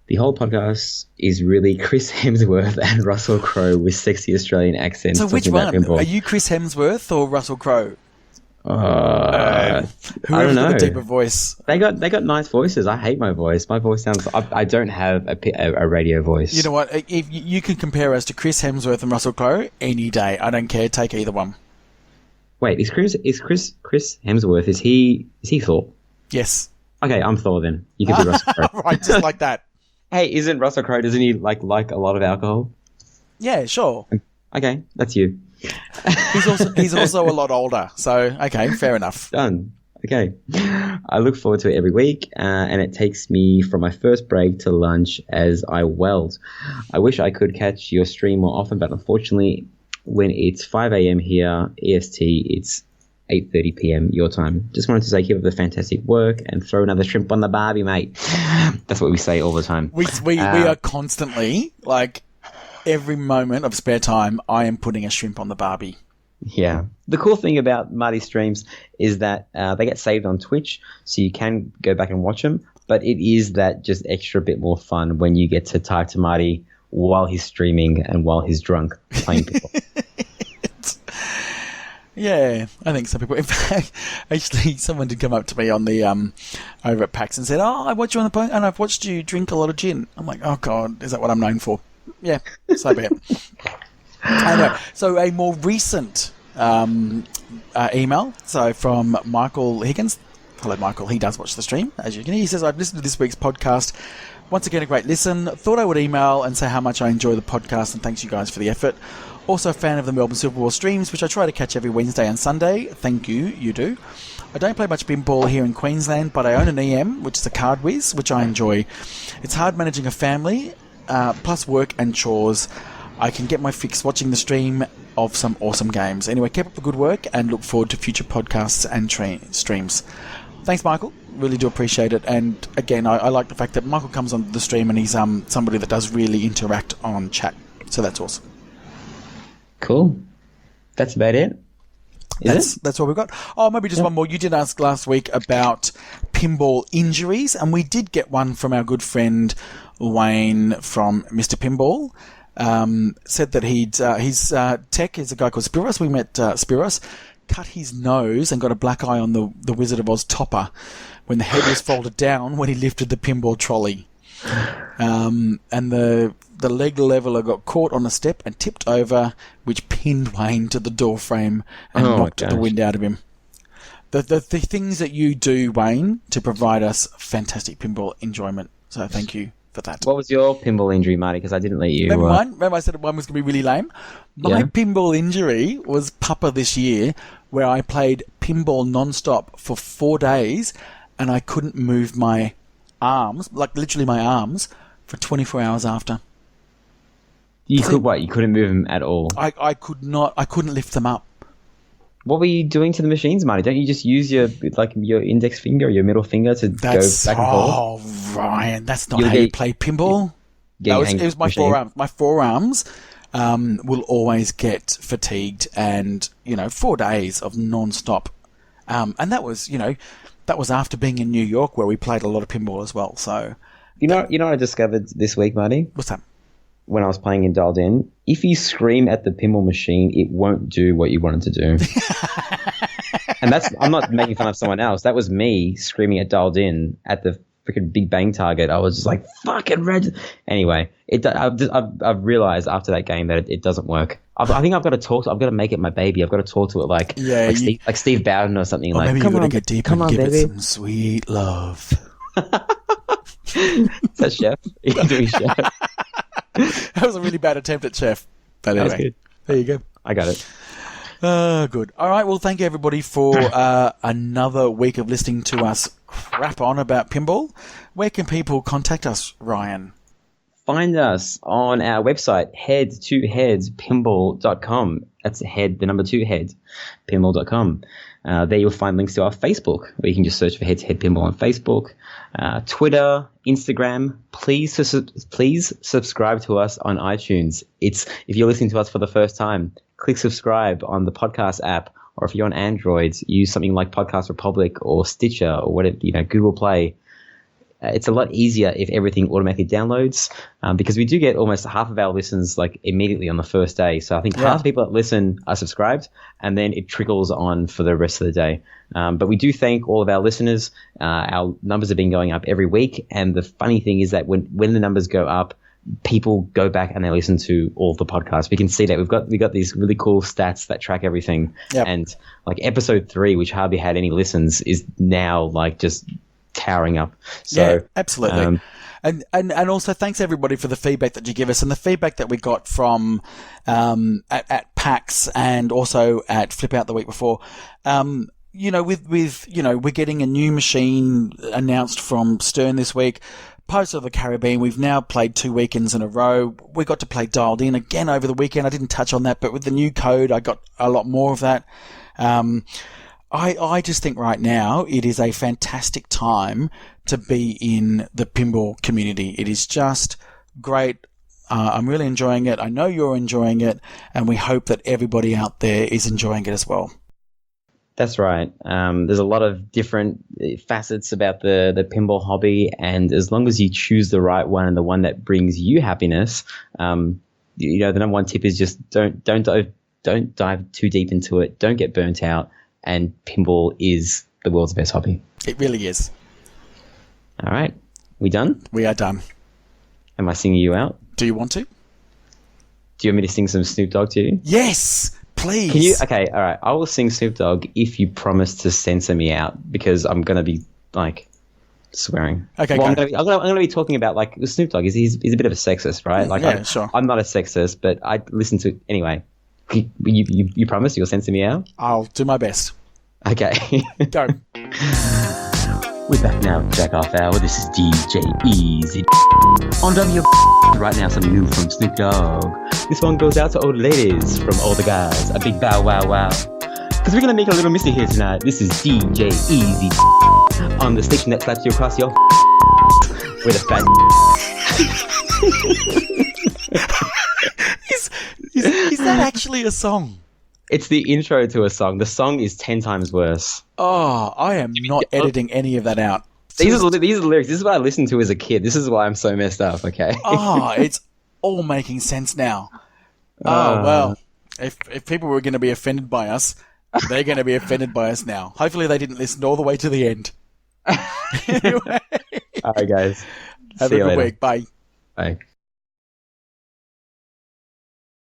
The whole podcast is really Chris Hemsworth and Russell Crowe with sexy Australian accents.
So which one? Are you Chris Hemsworth or Russell Crowe?
I don't know.
With a deeper voice.
They got nice voices. I hate my voice. My voice sounds... I don't have a radio voice.
You know what? If you can compare us to Chris Hemsworth and Russell Crowe any day. I don't care. Take either one.
Wait, is Chris Hemsworth, is he Thor?
Yes.
Okay, I'm Thor then. You can be Russell Crowe.
Right, just like that.
Hey, isn't Russell Crowe, doesn't he like a lot of alcohol?
Yeah, sure.
Okay, that's you.
He's also a lot older, so okay, fair enough.
Done. Okay. I look forward to it every week, and it takes me from my first break to lunch as I weld. I wish I could catch your stream more often, but unfortunately, when it's 5 a.m. here, EST, it's 8:30 p.m. your time. Just wanted to say keep up the fantastic work and throw another shrimp on the barbie, mate. That's what we say all the time.
We are constantly, like, every moment of spare time, I am putting a shrimp on the barbie.
Yeah. The cool thing about Marty's streams is that they get saved on Twitch, so you can go back and watch them, but it is that just extra bit more fun when you get to talk to Marty while he's streaming and while he's drunk playing people.
Yeah, I think some people... In fact, actually, someone did come up to me on the over at PAX and said, I watch you on the podcast and I've watched you drink a lot of gin. I'm like, oh, God, is that what I'm known for? Yeah, so be it. Anyway, so a more recent email, so from Michael Higgins. Hello, Michael. He does watch the stream, as you can hear. He says, I've listened to this week's podcast. Once again, a great listen. Thought I would email and say how much I enjoy the podcast and thanks you guys for the effort. Also a fan of the Melbourne Super Bowl streams, which I try to catch every Wednesday and Sunday. Thank you, you do. I don't play much pinball here in Queensland, but I own an EM, which is a card whiz, which I enjoy. It's hard managing a family, plus work and chores. I can get my fix watching the stream of some awesome games. Anyway, keep up the good work and look forward to future podcasts and streams. Thanks, Michael. Really do appreciate it. And again, I like the fact that Michael comes on the stream and he's somebody that does really interact on chat. So that's awesome.
Cool. That's about it.
That's what we've got. Oh, maybe just one more. You did ask last week about pinball injuries, and we did get one from our good friend Wayne from Mr. Pinball. Said that his tech is a guy called Spiros. We met Spiros. Cut his nose and got a black eye on the Wizard of Oz topper when the head was folded down when he lifted the pinball trolley. And the leg leveler got caught on a step and tipped over, which pinned Wayne to the door frame and knocked the wind out of him. The things that you do, Wayne, to provide us fantastic pinball enjoyment. So thank you for that.
What was your pinball injury, Marty? Because I didn't let you.
Remember mine? Remember I said one was going to be really lame? My pinball injury was Papa this year, where I played pinball non-stop for 4 days, and I couldn't move my arms, like literally my arms, for 24 hours after.
You couldn't move them at all?
I couldn't lift them up.
What were you doing to the machines, Marty? Don't you just use your index finger or your middle finger to go back and forth?
Oh, Ryan, that's not how you play pinball. It was my forearms. My forearms will always get fatigued, and 4 days of non-stop. And that was after being in New York, where we played a lot of pinball as well. So
you know what I discovered this week, Marty?
What's that?
When I was playing in Dialed In, if you scream at the pinball machine, it won't do what you want it to do. And I'm not making fun of someone else. That was me screaming at Dialed In at the freaking Big Bang target. I was just like, fucking red. Anyway, I've realized after that game that it doesn't work. I think I've got to make it my baby. I've got to talk to it like Steve Bowden or something.
Or
like,
maybe
come
you've got
on,
to get deep
come
and
on,
give
baby.
it some sweet love.
Is that Chef? Are you doing Chef?
That was a really bad attempt at Chef. But anyway,
good.
There you go.
I got it.
Good. All right. Well, thank you everybody for another week of listening to us crap on about pinball. Where can people contact us, Ryan?
Find us on our website, head2headpinball.com. That's head, the number 2 head, pinball.com. There you'll find links to our Facebook, where you can just search for Head2Head Pinball on Facebook, Twitter, Instagram. Please subscribe to us on iTunes. If you're listening to us for the first time, click subscribe on the podcast app, or if you're on Android, use something like Podcast Republic or Stitcher or whatever, Google Play. It's a lot easier if everything automatically downloads, because we do get almost half of our listens like immediately on the first day. So I think half the people that listen are subscribed, and then it trickles on for the rest of the day. But we do thank all of our listeners. Our numbers have been going up every week, and the funny thing is that when the numbers go up, people go back and they listen to all the podcasts. We can see that we've got these really cool stats that track everything. Yep. And like episode 3, which hardly had any listens, is now like just towering up. So
yeah, absolutely. And also thanks everybody for the feedback that you give us, and the feedback that we got from at PAX and also at Flip Out the week before. We're getting a new machine announced from Stern this week. Pirates of the Caribbean, we've now played 2 weekends in a row. We got to play Dialed In again over the weekend. I didn't touch on that, but with the new code, I got a lot more of that. I just think right now it is a fantastic time to be in the pinball community. It is just great. I'm really enjoying it. I know you're enjoying it, and we hope that everybody out there is enjoying it as well.
That's right. There's a lot of different facets about the pinball hobby, and as long as you choose the right one and the one that brings you happiness, the number one tip is just don't dive too deep into it. Don't get burnt out. And pinball is the world's best hobby.
It really is.
All right. We done?
We are done.
Am I singing you out?
Do you want to?
Do you want me to sing some Snoop Dogg to you?
Yes, please.
Can you? Okay, all right. I will sing Snoop Dogg if you promise to censor me out, because I'm going to be, swearing.
Okay,
well, I'm going to be talking about, Snoop Dogg. He's a bit of a sexist, right?
Sure.
I'm not a sexist, but I listen to... Anyway, you promise you'll censor me out?
I'll do my best.
Okay.
Go.
We're back now, Jack Off Hour. This is DJ Easy. On W right now, some new from Snoop Dogg. This one goes out to all the ladies from all the guys. A big bow wow wow. Because we're going to make a little mystery here tonight. This is DJ Easy on the station that slaps you across your with a fat.
Is that actually a song?
It's the intro to a song. The song is 10 times worse.
Oh, I am not editing any of that out.
These are the lyrics. This is what I listened to as a kid. This is why I'm so messed up, okay?
Oh, it's all making sense now. Oh, well, if people were going to be offended by us, they're going to be offended by us now. Hopefully they didn't listen all the way to the end. Anyway.
All right, guys.
Have a good week. Bye.
Bye.